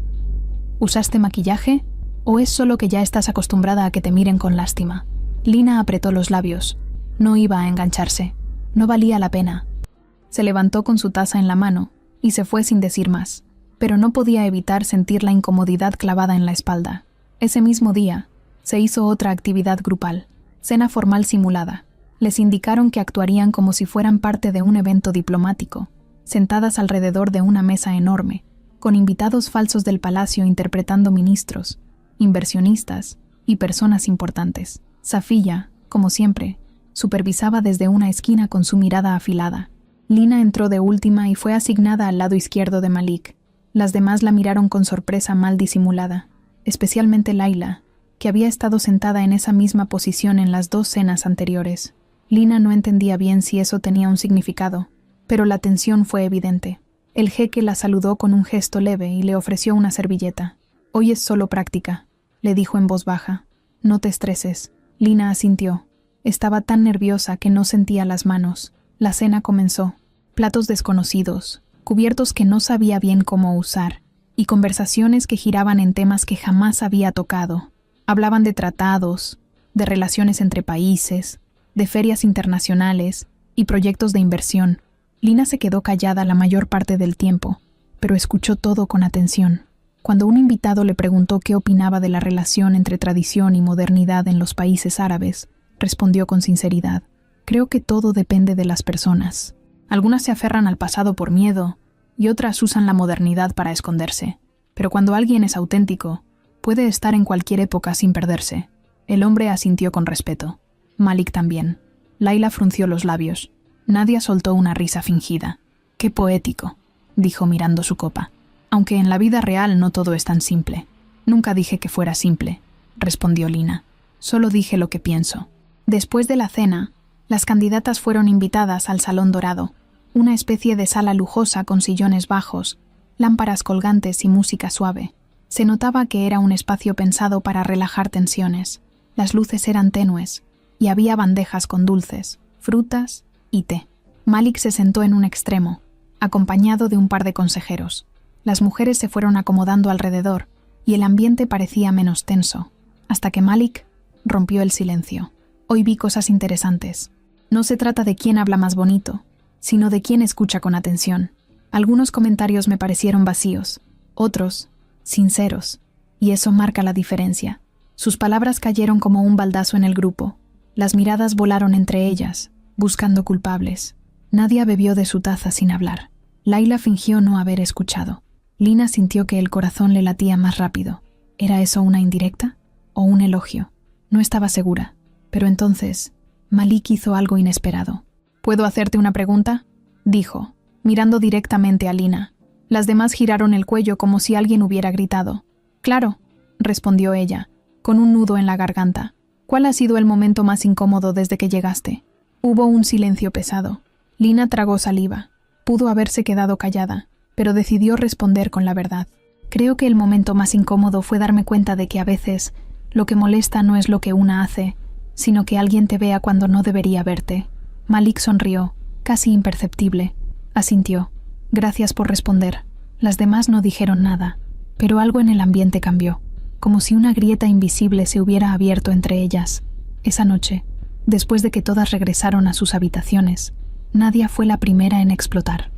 ¿Usaste maquillaje? ¿O es solo que ya estás acostumbrada a que te miren con lástima?» Lina apretó los labios. No iba a engancharse. No valía la pena. Se levantó con su taza en la mano y se fue sin decir más, pero no podía evitar sentir la incomodidad clavada en la espalda. Ese mismo día, se hizo otra actividad grupal, cena formal simulada. Les indicaron que actuarían como si fueran parte de un evento diplomático, sentadas alrededor de una mesa enorme, con invitados falsos del palacio interpretando ministros, inversionistas y personas importantes. Safiya, como siempre, supervisaba desde una esquina con su mirada afilada. Lina entró de última y fue asignada al lado izquierdo de Malik. Las demás la miraron con sorpresa mal disimulada, especialmente Laila, que había estado sentada en esa misma posición en las 2 cenas anteriores. Lina no entendía bien si eso tenía un significado, pero la tensión fue evidente. El jeque la saludó con un gesto leve y le ofreció una servilleta. «Hoy es solo práctica», le dijo en voz baja. «No te estreses». Lina asintió. Estaba tan nerviosa que no sentía las manos. La cena comenzó. Platos desconocidos, cubiertos que no sabía bien cómo usar, y conversaciones que giraban en temas que jamás había tocado. Hablaban de tratados, de relaciones entre países, de ferias internacionales y proyectos de inversión. Lina se quedó callada la mayor parte del tiempo, pero escuchó todo con atención. Cuando un invitado le preguntó qué opinaba de la relación entre tradición y modernidad en los países árabes, respondió con sinceridad: «Creo que todo depende de las personas. Algunas se aferran al pasado por miedo y otras usan la modernidad para esconderse. Pero cuando alguien es auténtico, puede estar en cualquier época sin perderse». El hombre asintió con respeto. Malik también. Laila frunció los labios. Nadia soltó una risa fingida. «Qué poético», dijo mirando su copa. «Aunque en la vida real no todo es tan simple». «Nunca dije que fuera simple», respondió Lina. «Solo dije lo que pienso». Después de la cena, las candidatas fueron invitadas al Salón Dorado, una especie de sala lujosa con sillones bajos, lámparas colgantes y música suave. Se notaba que era un espacio pensado para relajar tensiones. Las luces eran tenues y había bandejas con dulces, frutas y té. Malik se sentó en un extremo, acompañado de un par de consejeros. Las mujeres se fueron acomodando alrededor y el ambiente parecía menos tenso, hasta que Malik rompió el silencio. Hoy vi cosas interesantes. No se trata de quién habla más bonito, sino de quién escucha con atención. Algunos comentarios me parecieron vacíos, otros sinceros, y eso marca la diferencia. Sus palabras cayeron como un baldazo en el grupo. Las miradas volaron entre ellas, buscando culpables. Nadie bebió de su taza sin hablar. Layla fingió no haber escuchado. Lina sintió que el corazón le latía más rápido. ¿Era eso una indirecta o un elogio? No estaba segura, pero entonces Malik hizo algo inesperado. ¿Puedo hacerte una pregunta?, dijo, mirando directamente a Lina. Las demás giraron el cuello como si alguien hubiera gritado. «Claro», respondió ella, con un nudo en la garganta. «¿Cuál ha sido el momento más incómodo desde que llegaste?» Hubo un silencio pesado. Lina tragó saliva. Pudo haberse quedado callada, pero decidió responder con la verdad. «Creo que el momento más incómodo fue darme cuenta de que a veces lo que molesta no es lo que una hace, sino que alguien te vea cuando no debería verte». Malik sonrió, casi imperceptible. Asintió. «Gracias por responder». Las demás no dijeron nada, pero algo en el ambiente cambió, como si una grieta invisible se hubiera abierto entre ellas. Esa noche, después de que todas regresaron a sus habitaciones, Nadia fue la primera en explotar.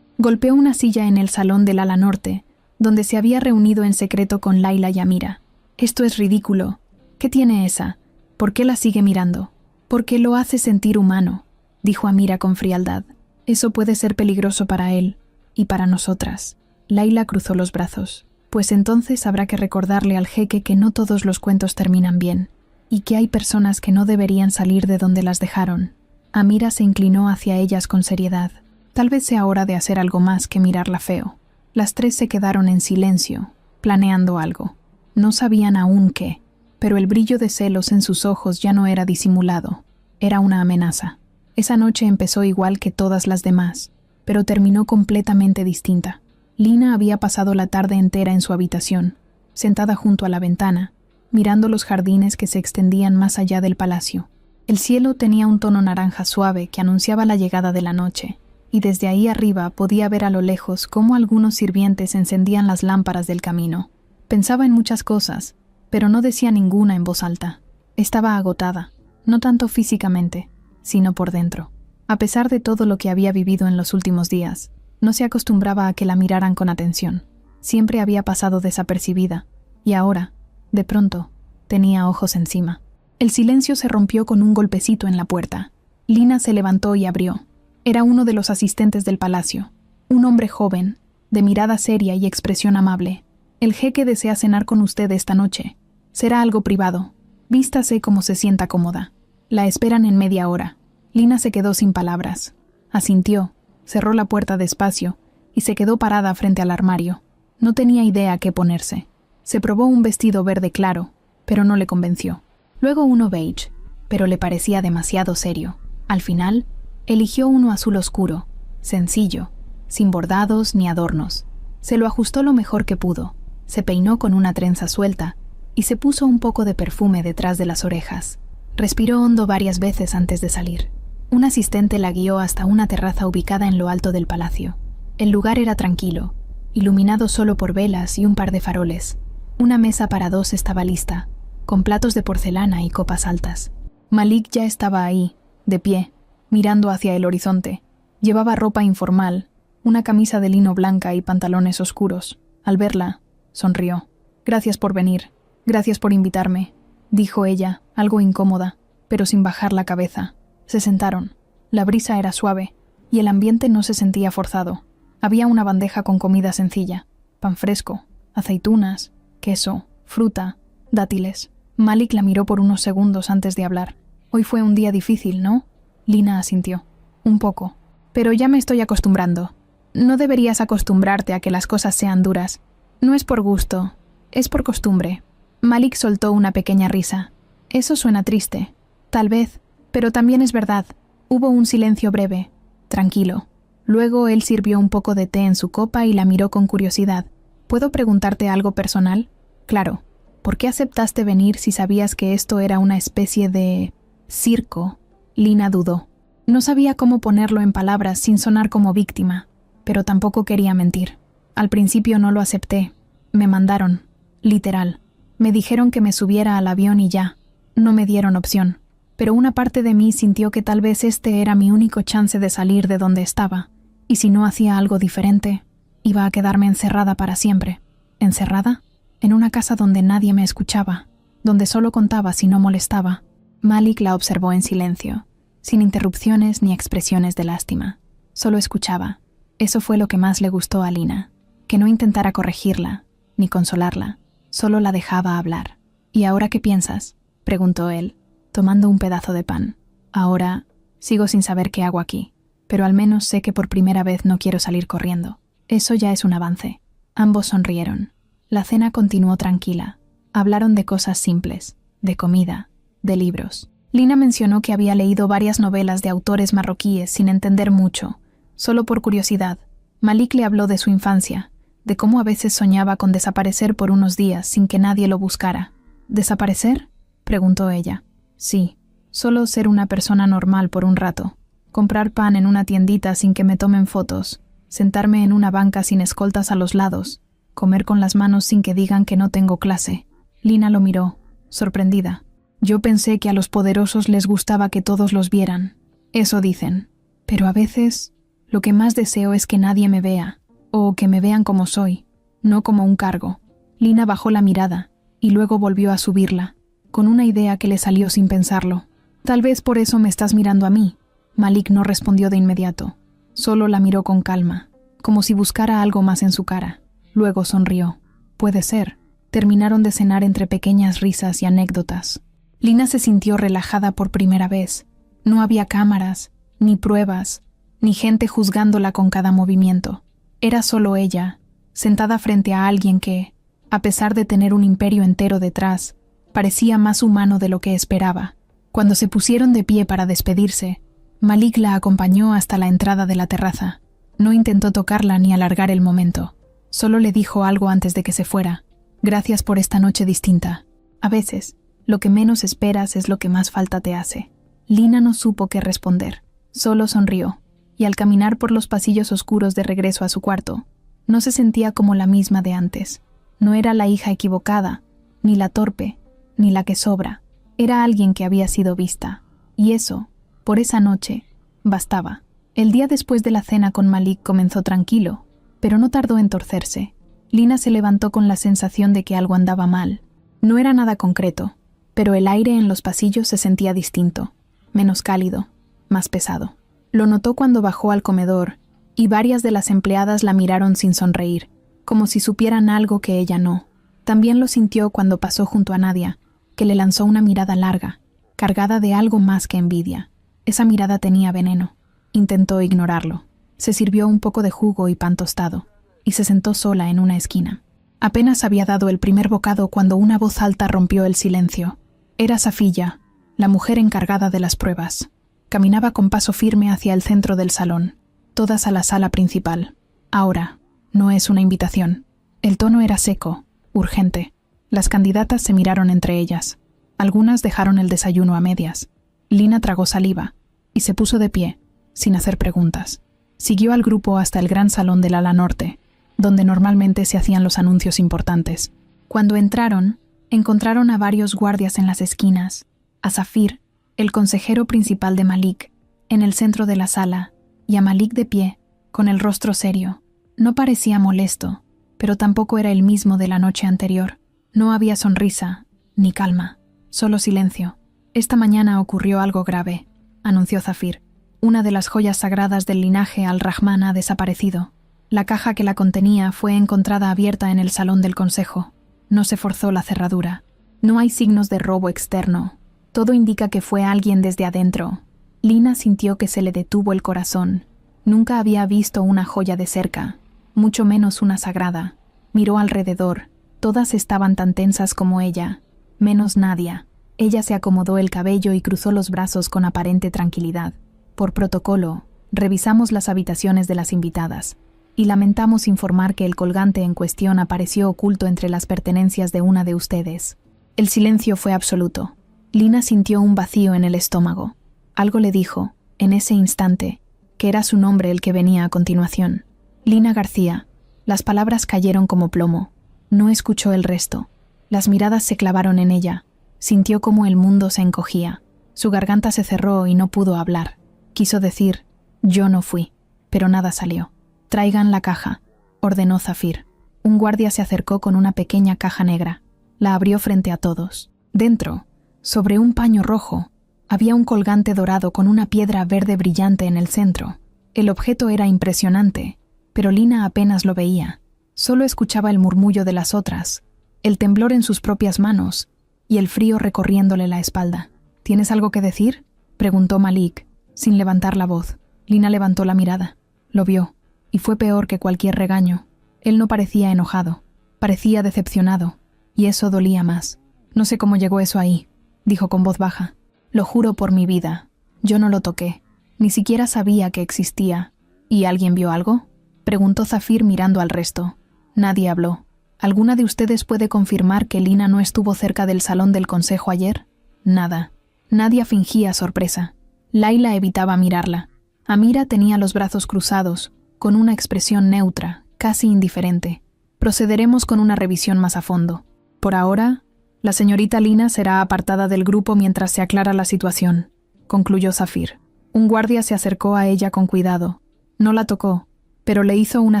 Golpeó una silla en el salón del ala norte, donde se había reunido en secreto con Layla y Amira. «Esto es ridículo. ¿Qué tiene esa? ¿Por qué la sigue mirando?» «Porque lo hace sentir humano», dijo Amira con frialdad. «Eso puede ser peligroso para él y para nosotras». Layla cruzó los brazos. «Pues entonces habrá que recordarle al jeque que no todos los cuentos terminan bien, y que hay personas que no deberían salir de donde las dejaron». Amira se inclinó hacia ellas con seriedad. «Tal vez sea hora de hacer algo más que mirarla feo». Las tres se quedaron en silencio, planeando algo. No sabían aún qué, pero el brillo de celos en sus ojos ya no era disimulado. Era una amenaza. Esa noche empezó igual que todas las demás, pero terminó completamente distinta. Lina había pasado la tarde entera en su habitación, sentada junto a la ventana, mirando los jardines que se extendían más allá del palacio. El cielo tenía un tono naranja suave que anunciaba la llegada de la noche, y desde ahí arriba podía ver a lo lejos cómo algunos sirvientes encendían las lámparas del camino. Pensaba en muchas cosas, pero no decía ninguna en voz alta. Estaba agotada, no tanto físicamente, sino por dentro. A pesar de todo lo que había vivido en los últimos días, no se acostumbraba a que la miraran con atención. Siempre había pasado desapercibida, y ahora, de pronto, tenía ojos encima. El silencio se rompió con un golpecito en la puerta. Lina se levantó y abrió. Era uno de los asistentes del palacio, un hombre joven, de mirada seria y expresión amable. «El jeque desea cenar con usted esta noche. Será algo privado. Vístase como se sienta cómoda. La esperan en media hora». Lina se quedó sin palabras. Asintió, cerró la puerta despacio y se quedó parada frente al armario. No tenía idea qué ponerse. Se probó un vestido verde claro, pero no le convenció. Luego uno beige, pero le parecía demasiado serio. Al final, eligió uno azul oscuro, sencillo, sin bordados ni adornos. Se lo ajustó lo mejor que pudo, se peinó con una trenza suelta y se puso un poco de perfume detrás de las orejas. Respiró hondo varias veces antes de salir. Un asistente la guió hasta una terraza ubicada en lo alto del palacio. El lugar era tranquilo, iluminado solo por velas y un par de faroles. Una mesa para dos estaba lista, con platos de porcelana y copas altas. Malik ya estaba ahí, de pie, mirando hacia el horizonte. Llevaba ropa informal, una camisa de lino blanca y pantalones oscuros. Al verla, sonrió. «Gracias por venir. Gracias por invitarme», dijo ella, algo incómoda, pero sin bajar la cabeza. Se sentaron. La brisa era suave, y el ambiente no se sentía forzado. Había una bandeja con comida sencilla, pan fresco, aceitunas, queso, fruta, dátiles. Malik la miró por unos segundos antes de hablar. «Hoy fue un día difícil, ¿no?» Lina asintió. «Un poco. Pero ya me estoy acostumbrando». «No deberías acostumbrarte a que las cosas sean duras. No es por gusto, es por costumbre». Malik soltó una pequeña risa. «Eso suena triste. Tal vez, pero también es verdad». Hubo un silencio breve, tranquilo. Luego él sirvió un poco de té en su copa y la miró con curiosidad. ¿Puedo preguntarte algo personal? Claro. ¿Por qué aceptaste venir si sabías que esto era una especie de circo? Lina dudó. No sabía cómo ponerlo en palabras sin sonar como víctima, pero tampoco quería mentir. Al principio no lo acepté. Me mandaron, literal. Me dijeron que me subiera al avión y ya. No me dieron opción. Pero una parte de mí sintió que tal vez este era mi único chance de salir de donde estaba. Y si no hacía algo diferente, iba a quedarme encerrada para siempre. ¿Encerrada? En una casa donde nadie me escuchaba, donde solo contaba si no molestaba. Malik la observó en silencio, sin interrupciones ni expresiones de lástima. Solo escuchaba. Eso fue lo que más le gustó a Lina, que no intentara corregirla, ni consolarla, solo la dejaba hablar. ¿Y ahora qué piensas?, preguntó él, tomando un pedazo de pan. Ahora, sigo sin saber qué hago aquí, pero al menos sé que por primera vez no quiero salir corriendo. Eso ya es un avance. Ambos sonrieron. La cena continuó tranquila. Hablaron de cosas simples, de comida, de libros. Lina mencionó que había leído varias novelas de autores marroquíes sin entender mucho, solo por curiosidad. Malik le habló de su infancia, de cómo a veces soñaba con desaparecer por unos días sin que nadie lo buscara. ¿Desaparecer?, preguntó ella. Sí, solo ser una persona normal por un rato. Comprar pan en una tiendita sin que me tomen fotos, sentarme en una banca sin escoltas a los lados, comer con las manos sin que digan que no tengo clase. Lina lo miró, sorprendida. Yo pensé que a los poderosos les gustaba que todos los vieran. Eso dicen. Pero a veces, lo que más deseo es que nadie me vea, o que me vean como soy, no como un cargo. Lina bajó la mirada, y luego volvió a subirla, con una idea que le salió sin pensarlo. Tal vez por eso me estás mirando a mí. Malik no respondió de inmediato. Solo la miró con calma, como si buscara algo más en su cara. Luego sonrió. Puede ser. Terminaron de cenar entre pequeñas risas y anécdotas. Lina se sintió relajada por primera vez. No había cámaras, ni pruebas, ni gente juzgándola con cada movimiento. Era solo ella, sentada frente a alguien que, a pesar de tener un imperio entero detrás, parecía más humano de lo que esperaba. Cuando se pusieron de pie para despedirse, Malik la acompañó hasta la entrada de la terraza. No intentó tocarla ni alargar el momento. Solo le dijo algo antes de que se fuera. Gracias por esta noche distinta. A veces, lo que menos esperas es lo que más falta te hace. Lina no supo qué responder. Solo sonrió, y al caminar por los pasillos oscuros de regreso a su cuarto, no se sentía como la misma de antes. No era la hija equivocada, ni la torpe, ni la que sobra. Era alguien que había sido vista. Y eso, por esa noche, bastaba. El día después de la cena con Malik comenzó tranquilo, pero no tardó en torcerse. Lina se levantó con la sensación de que algo andaba mal. No era nada concreto, pero el aire en los pasillos se sentía distinto, menos cálido, más pesado. Lo notó cuando bajó al comedor, y varias de las empleadas la miraron sin sonreír, como si supieran algo que ella no. También lo sintió cuando pasó junto a Nadia, que le lanzó una mirada larga, cargada de algo más que envidia. Esa mirada tenía veneno. Intentó ignorarlo. Se sirvió un poco de jugo y pan tostado, y se sentó sola en una esquina. Apenas había dado el primer bocado cuando una voz alta rompió el silencio. Era Safiya, la mujer encargada de las pruebas. Caminaba con paso firme hacia el centro del salón, todas a la sala principal. Ahora, no es una invitación. El tono era seco, urgente. Las candidatas se miraron entre ellas. Algunas dejaron el desayuno a medias. Lina tragó saliva y se puso de pie, sin hacer preguntas. Siguió al grupo hasta el gran salón del ala norte, donde normalmente se hacían los anuncios importantes. Cuando entraron, encontraron a varios guardias en las esquinas, a Zafir, el consejero principal de Malik, en el centro de la sala, y a Malik de pie, con el rostro serio. No parecía molesto, pero tampoco era el mismo de la noche anterior. No había sonrisa, ni calma, solo silencio. Esta mañana ocurrió algo grave, anunció Zafir. Una de las joyas sagradas del linaje al-Rahman ha desaparecido. La caja que la contenía fue encontrada abierta en el salón del consejo. No se forzó la cerradura. No hay signos de robo externo. Todo indica que fue alguien desde adentro. Lina sintió que se le detuvo el corazón. Nunca había visto una joya de cerca, mucho menos una sagrada. Miró alrededor. Todas estaban tan tensas como ella, menos Nadia. Ella se acomodó el cabello y cruzó los brazos con aparente tranquilidad. Por protocolo, Revisamos las habitaciones de las invitadas y lamentamos informar que el colgante en cuestión apareció oculto entre las pertenencias de una de ustedes. El silencio fue absoluto. Lina sintió un vacío en el estómago. Algo le dijo, en ese instante, que era su nombre el que venía a continuación. Lina García. Las palabras cayeron como plomo. No escuchó el resto. Las miradas se clavaron en ella. Sintió como el mundo se encogía. Su garganta se cerró y no pudo hablar. Quiso decir, yo no fui, pero nada salió. Traigan la caja, ordenó Zafir. Un guardia se acercó con una pequeña caja negra. La abrió frente a todos. Dentro, sobre un paño rojo, había un colgante dorado con una piedra verde brillante en el centro. El objeto era impresionante, pero Lina apenas lo veía. Solo escuchaba el murmullo de las otras, el temblor en sus propias manos y el frío recorriéndole la espalda. ¿Tienes algo que decir?, preguntó Malik, sin levantar la voz. Lina levantó la mirada. Lo vio, y fue peor que cualquier regaño. Él no parecía enojado, parecía decepcionado, y eso dolía más. No sé cómo llegó eso ahí, dijo con voz baja. Lo juro por mi vida, yo no lo toqué, ni siquiera sabía que existía. ¿Y alguien vio algo?, preguntó Zafir mirando al resto. Nadie habló. ¿Alguna de ustedes puede confirmar que Lina no estuvo cerca del salón del consejo ayer? Nada. Nadie fingía sorpresa. Laila evitaba mirarla. Amira tenía los brazos cruzados, con una expresión neutra, casi indiferente. Procederemos con una revisión más a fondo. Por ahora, la señorita Lina será apartada del grupo mientras se aclara la situación, concluyó Zafir. Un guardia se acercó a ella con cuidado. No la tocó, pero le hizo una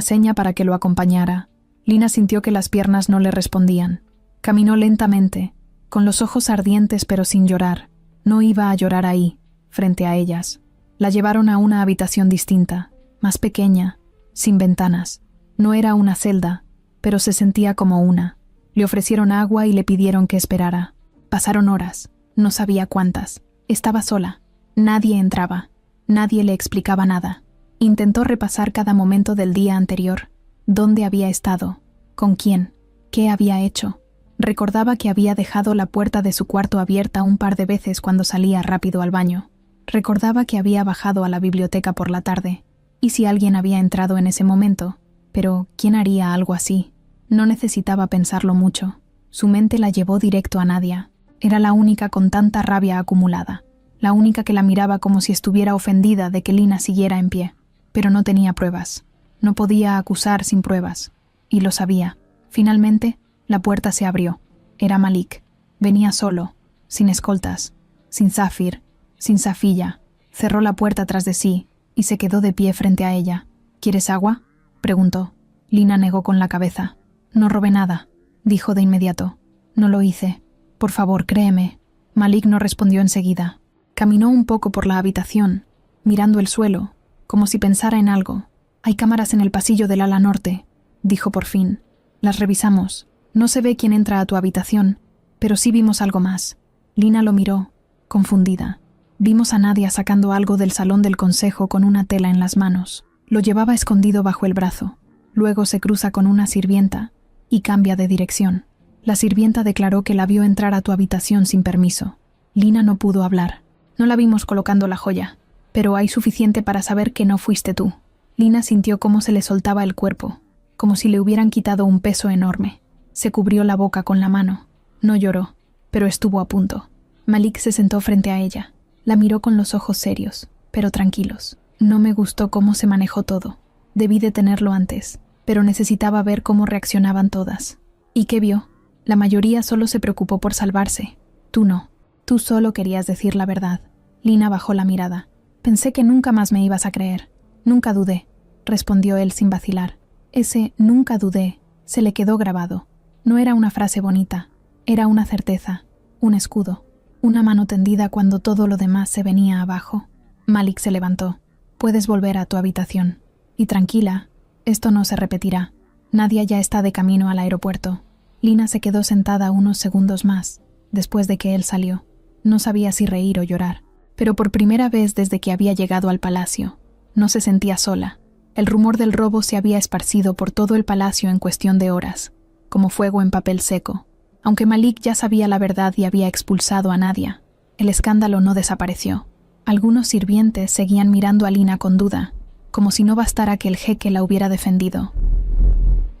seña para que lo acompañara. Lina sintió que las piernas no le respondían. Caminó lentamente, con los ojos ardientes pero sin llorar. No iba a llorar ahí, frente a ellas. La llevaron a una habitación distinta, más pequeña, sin ventanas. No era una celda, pero se sentía como una. Le ofrecieron agua y le pidieron que esperara. Pasaron horas, no sabía cuántas. Estaba sola. Nadie entraba. Nadie le explicaba nada. Intentó repasar cada momento del día anterior. ¿Dónde había estado? ¿Con quién? ¿Qué había hecho? Recordaba que había dejado la puerta de su cuarto abierta un par de veces cuando salía rápido al baño. Recordaba que había bajado a la biblioteca por la tarde. ¿Y si alguien había entrado en ese momento? Pero, ¿quién haría algo así? No necesitaba pensarlo mucho. Su mente la llevó directo a Nadia. Era la única con tanta rabia acumulada. La única que la miraba como si estuviera ofendida de que Lina siguiera en pie. Pero no tenía pruebas. No podía acusar sin pruebas. Y lo sabía. Finalmente, la puerta se abrió. Era Malik. Venía solo, sin escoltas, sin Zafir, sin Safiya. Cerró la puerta tras de sí y se quedó de pie frente a ella. ¿Quieres agua?, preguntó. Lina negó con la cabeza. No robé nada, dijo de inmediato. No lo hice. Por favor, créeme. Malik no respondió enseguida. Caminó un poco por la habitación, mirando el suelo, como si pensara en algo. Hay cámaras en el pasillo del ala norte, dijo por fin. Las revisamos. No se ve quién entra a tu habitación, pero sí vimos algo más. Lina lo miró, confundida. Vimos a Nadia sacando algo del salón del consejo con una tela en las manos. Lo llevaba escondido bajo el brazo. Luego se cruza con una sirvienta y cambia de dirección. La sirvienta declaró que la vio entrar a tu habitación sin permiso. Lina no pudo hablar. No la vimos colocando la joya, pero hay suficiente para saber que no fuiste tú. Lina sintió cómo se le soltaba el cuerpo, como si le hubieran quitado un peso enorme. Se cubrió la boca con la mano. No lloró, pero estuvo a punto. Malik se sentó frente a ella. La miró con los ojos serios, pero tranquilos. No me gustó cómo se manejó todo. Debí detenerlo antes, pero necesitaba ver cómo reaccionaban todas. ¿Y qué vio? La mayoría solo se preocupó por salvarse. Tú no. Tú solo querías decir la verdad. Lina bajó la mirada. Pensé que nunca más me ibas a creer. Nunca dudé, respondió él sin vacilar. Ese nunca dudé se le quedó grabado. No era una frase bonita, era una certeza, un escudo, una mano tendida cuando todo lo demás se venía abajo. Malik se levantó. Puedes volver a tu habitación. Y tranquila, esto no se repetirá. Nadia ya está de camino al aeropuerto. Lina se quedó sentada unos segundos más, después de que él salió. No sabía si reír o llorar, pero por primera vez desde que había llegado al palacio, no se sentía sola. El rumor del robo se había esparcido por todo el palacio en cuestión de horas, como fuego en papel seco. Aunque Malik ya sabía la verdad y había expulsado a Nadia, el escándalo no desapareció. Algunos sirvientes seguían mirando a Lina con duda, como si no bastara que el jeque la hubiera defendido.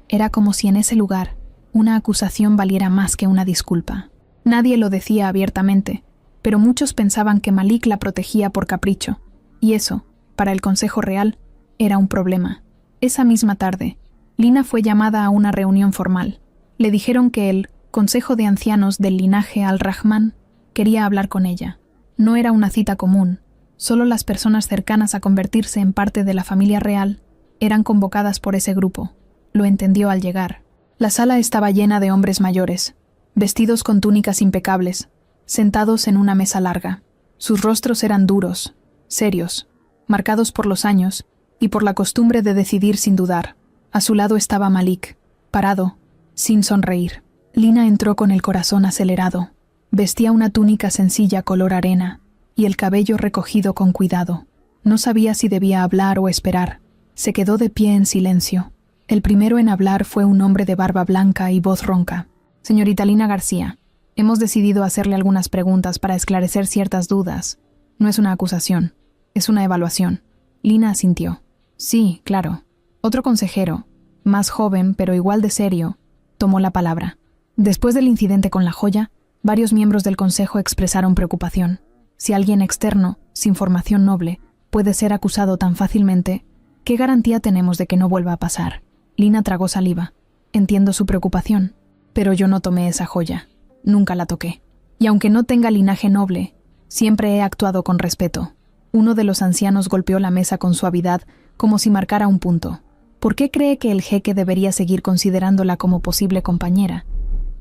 Era como si en ese lugar una acusación valiera más que una disculpa. Nadie lo decía abiertamente, pero muchos pensaban que Malik la protegía por capricho, y eso, para el Consejo Real, era un problema. Esa misma tarde, Lina fue llamada a una reunión formal. Le dijeron que el Consejo de Ancianos del linaje Al-Rahman quería hablar con ella. No era una cita común, solo las personas cercanas a convertirse en parte de la familia real eran convocadas por ese grupo. Lo entendió al llegar. La sala estaba llena de hombres mayores, vestidos con túnicas impecables, sentados en una mesa larga. Sus rostros eran duros, serios, marcados por los años y por la costumbre de decidir sin dudar. A su lado estaba Malik, parado, sin sonreír. Lina entró con el corazón acelerado. Vestía una túnica sencilla color arena y el cabello recogido con cuidado. No sabía si debía hablar o esperar. Se quedó de pie en silencio. El primero en hablar fue un hombre de barba blanca y voz ronca. «Señorita Lina García, hemos decidido hacerle algunas preguntas para esclarecer ciertas dudas. No es una acusación, es una evaluación». Lina asintió. «Sí, claro». Otro consejero, más joven pero igual de serio, tomó la palabra. Después del incidente con la joya, varios miembros del consejo expresaron preocupación. Si alguien externo, sin formación noble, puede ser acusado tan fácilmente, ¿qué garantía tenemos de que no vuelva a pasar? Lina tragó saliva. Entiendo su preocupación, pero yo no tomé esa joya. Nunca la toqué. Y aunque no tenga linaje noble, siempre he actuado con respeto. Uno de los ancianos golpeó la mesa con suavidad, como si marcara un punto. ¿Por qué cree que el jeque debería seguir considerándola como posible compañera,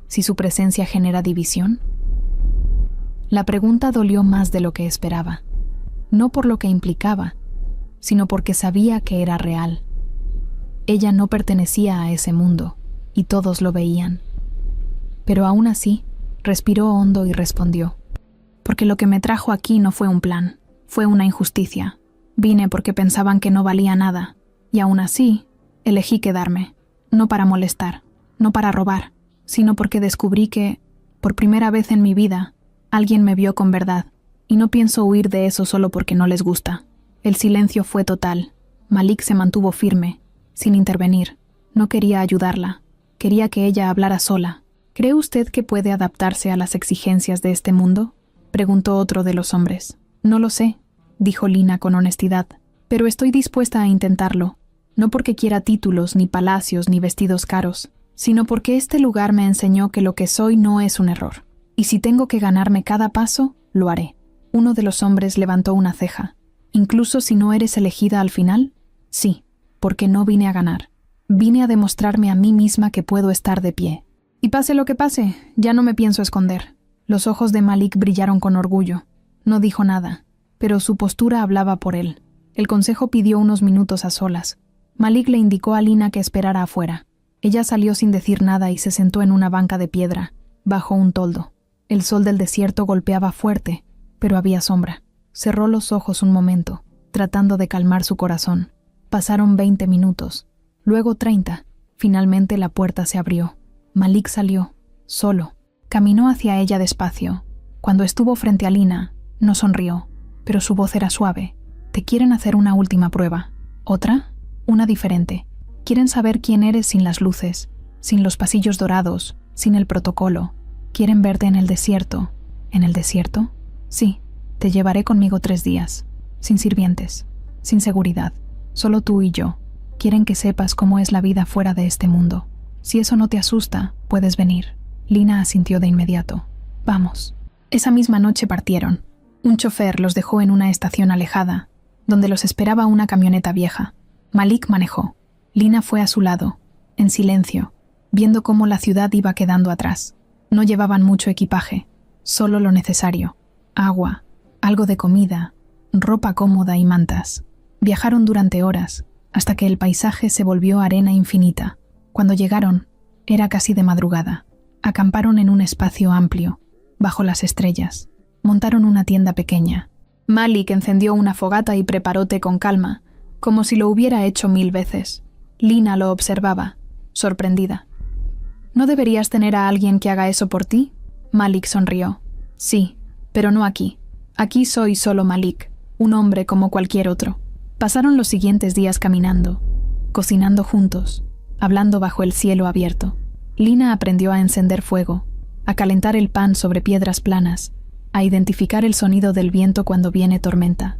si su presencia genera división? La pregunta dolió más de lo que esperaba. No por lo que implicaba, sino porque sabía que era real. Ella no pertenecía a ese mundo, y todos lo veían. Pero aún así, respiró hondo y respondió. Porque lo que me trajo aquí no fue un plan, fue una injusticia. Vine porque pensaban que no valía nada, y aún así, elegí quedarme. No para molestar, no para robar, sino porque descubrí que, por primera vez en mi vida, alguien me vio con verdad, y no pienso huir de eso solo porque no les gusta. El silencio fue total. Malik se mantuvo firme, sin intervenir. No quería ayudarla. Quería que ella hablara sola. ¿Cree usted que puede adaptarse a las exigencias de este mundo?, preguntó otro de los hombres. No lo sé, dijo Lina con honestidad, pero estoy dispuesta a intentarlo. No porque quiera títulos, ni palacios, ni vestidos caros, sino porque este lugar me enseñó que lo que soy no es un error. Y si tengo que ganarme cada paso, lo haré. Uno de los hombres levantó una ceja. ¿Incluso si no eres elegida al final? Sí, porque no vine a ganar. Vine a demostrarme a mí misma que puedo estar de pie. Y pase lo que pase, ya no me pienso esconder. Los ojos de Malik brillaron con orgullo. No dijo nada, pero su postura hablaba por él. El consejo pidió unos minutos a solas. Malik le indicó a Lina que esperara afuera. Ella salió sin decir nada y se sentó en una banca de piedra, bajo un toldo. El sol del desierto golpeaba fuerte, pero había sombra. Cerró los ojos un momento, tratando de calmar su corazón. Pasaron 20 minutos, luego 30. Finalmente la puerta se abrió. Malik salió, solo. Caminó hacia ella despacio. Cuando estuvo frente a Lina, no sonrió, pero su voz era suave. «Te quieren hacer una última prueba. ¿Otra? Una diferente. Quieren saber quién eres sin las luces, sin los pasillos dorados, sin el protocolo. Quieren verte en el desierto». ¿En el desierto? Sí. Te llevaré conmigo 3 días, sin sirvientes, sin seguridad, solo tú y yo. Quieren que sepas cómo es la vida fuera de este mundo. Si eso no te asusta, puedes venir. Lina asintió de inmediato. Vamos. Esa misma noche partieron. Un chofer los dejó en una estación alejada, donde los esperaba una camioneta vieja. Malik manejó. Lina fue a su lado, en silencio, viendo cómo la ciudad iba quedando atrás. No llevaban mucho equipaje, solo lo necesario. Agua, algo de comida, ropa cómoda y mantas. Viajaron durante horas, hasta que el paisaje se volvió arena infinita. Cuando llegaron, era casi de madrugada. Acamparon en un espacio amplio, bajo las estrellas. Montaron una tienda pequeña. Malik encendió una fogata y preparó té con calma, como si lo hubiera hecho 1000 veces. Lina lo observaba, sorprendida. ¿No deberías tener a alguien que haga eso por ti? Malik sonrió. Sí, pero no aquí. Aquí soy solo Malik. un hombre como cualquier otro. Pasaron los siguientes días caminando, cocinando juntos, hablando bajo el cielo abierto. Lina aprendió a encender fuego, a calentar el pan sobre piedras planas, a identificar el sonido del viento cuando viene tormenta.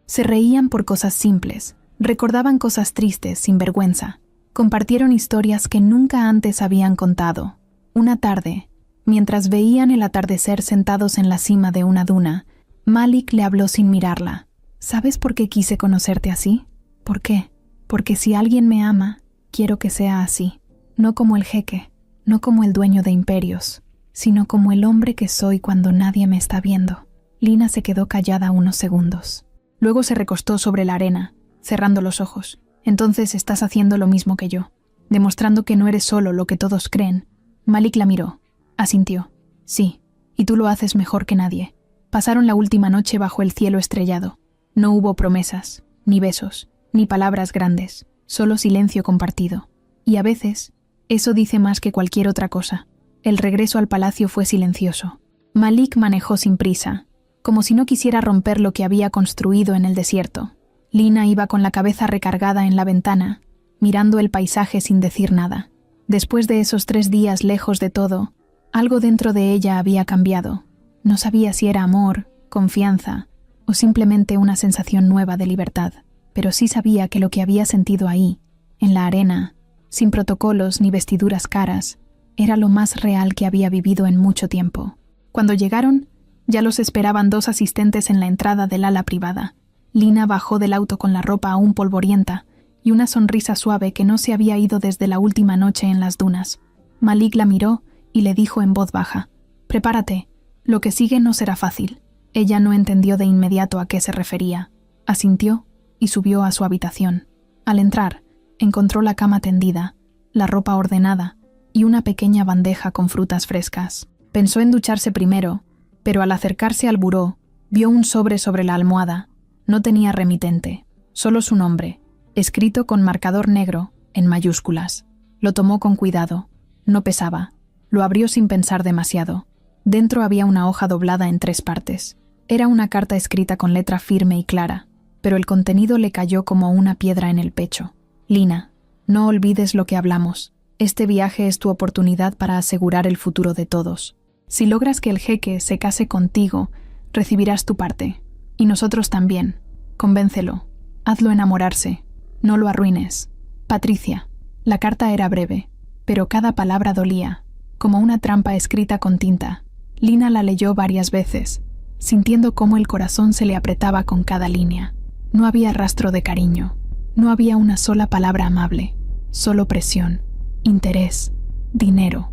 Se reían por cosas simples, recordaban cosas tristes sin vergüenza, compartieron historias que nunca antes habían contado. Una tarde, mientras veían el atardecer sentados en la cima de una duna, Malik le habló sin mirarla. ¿Sabes por qué quise conocerte así? ¿Por qué? Porque si alguien me ama, quiero que sea así, no como el jeque, no como el dueño de imperios, sino como el hombre que soy cuando nadie me está viendo. Lina se quedó callada unos segundos. Luego se recostó sobre la arena, cerrando los ojos. Entonces estás haciendo lo mismo que yo, demostrando que no eres solo lo que todos creen. Malik la miró. Asintió. Sí, y tú lo haces mejor que nadie. Pasaron la última noche bajo el cielo estrellado. No hubo promesas, ni besos, ni palabras grandes, solo silencio compartido. Y a veces, eso dice más que cualquier otra cosa. El regreso al palacio fue silencioso. Malik manejó sin prisa, como si no quisiera romper lo que había construido en el desierto. Lina iba con la cabeza recargada en la ventana, mirando el paisaje sin decir nada. Después de esos 3 días lejos de todo, algo dentro de ella había cambiado. No sabía si era amor, confianza o simplemente una sensación nueva de libertad, pero sí sabía que lo que había sentido ahí, en la arena, sin protocolos ni vestiduras caras, era lo más real que había vivido en mucho tiempo. Cuando llegaron, ya los esperaban 2 asistentes en la entrada del ala privada. Lina bajó del auto con la ropa aún polvorienta y una sonrisa suave que no se había ido desde la última noche en las dunas. Malik la miró y le dijo en voz baja: «Prepárate, lo que sigue no será fácil». Ella no entendió de inmediato a qué se refería. Asintió y subió a su habitación. Al entrar, encontró la cama tendida, la ropa ordenada y una pequeña bandeja con frutas frescas. Pensó en ducharse primero, pero al acercarse al buró, vio un sobre la almohada. No tenía remitente, solo su nombre, escrito con marcador negro, en mayúsculas. Lo tomó con cuidado. No pesaba. Lo abrió sin pensar demasiado. Dentro había una hoja doblada en 3 partes. Era una carta escrita con letra firme y clara, pero el contenido le cayó como una piedra en el pecho. «Lina, no olvides lo que hablamos. Este viaje es tu oportunidad para asegurar el futuro de todos. Si logras que el jeque se case contigo, recibirás tu parte. Y nosotros también. Convéncelo. Hazlo enamorarse. No lo arruines. Patricia». La carta era breve, pero cada palabra dolía, como una trampa escrita con tinta. Lina la leyó varias veces, sintiendo cómo el corazón se le apretaba con cada línea. No había rastro de cariño. No había una sola palabra amable. Solo presión, interés, dinero.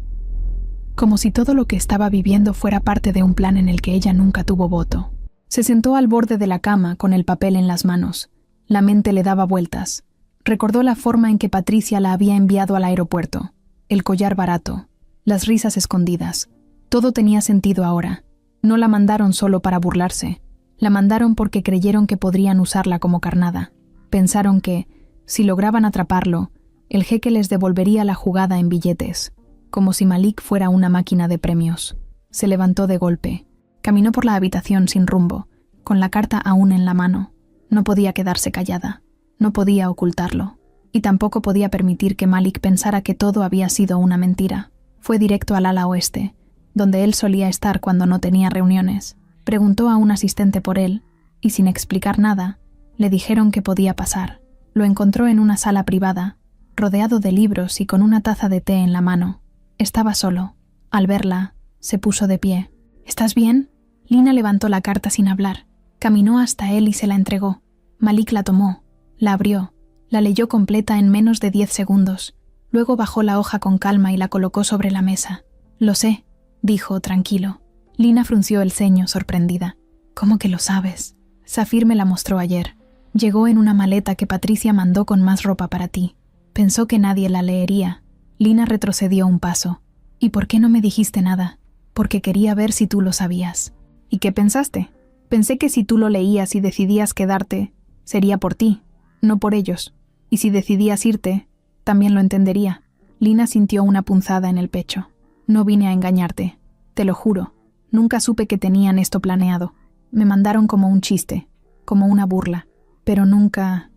Como si todo lo que estaba viviendo fuera parte de un plan en el que ella nunca tuvo voto. Se sentó al borde de la cama con el papel en las manos. La mente le daba vueltas. Recordó la forma en que Patricia la había enviado al aeropuerto. El collar barato. Las risas escondidas. Todo tenía sentido ahora. No la mandaron solo para burlarse. La mandaron porque creyeron que podrían usarla como carnada. Pensaron que, si lograban atraparlo, el jeque les devolvería la jugada en billetes, como si Malik fuera una máquina de premios. Se levantó de golpe. Caminó por la habitación sin rumbo, con la carta aún en la mano. No podía quedarse callada. No podía ocultarlo. Y tampoco podía permitir que Malik pensara que todo había sido una mentira. Fue directo al ala oeste, donde él solía estar cuando no tenía reuniones. Preguntó a un asistente por él, y sin explicar nada, le dijeron que podía pasar. Lo encontró en una sala privada, rodeado de libros y con una taza de té en la mano. Estaba solo. Al verla, se puso de pie. «¿Estás bien?» Lina levantó la carta sin hablar. Caminó hasta él y se la entregó. Malik la tomó, la abrió, la leyó completa en menos de 10 segundos. Luego bajó la hoja con calma y la colocó sobre la mesa. «Lo sé», dijo, tranquilo. Lina frunció el ceño, sorprendida. «¿Cómo que lo sabes?» «Zafir me la mostró ayer. Llegó en una maleta que Patricia mandó con más ropa para ti. Pensó que nadie la leería». Lina retrocedió un paso. «¿Y por qué no me dijiste nada?» «Porque quería ver si tú lo sabías». «¿Y qué pensaste?» «Pensé que si tú lo leías y decidías quedarte, sería por ti, no por ellos. Y si decidías irte, también lo entendería». Lina sintió una punzada en el pecho. «No vine a engañarte. Te lo juro. Nunca supe que tenían esto planeado. Me mandaron como un chiste. como una burla, pero nunca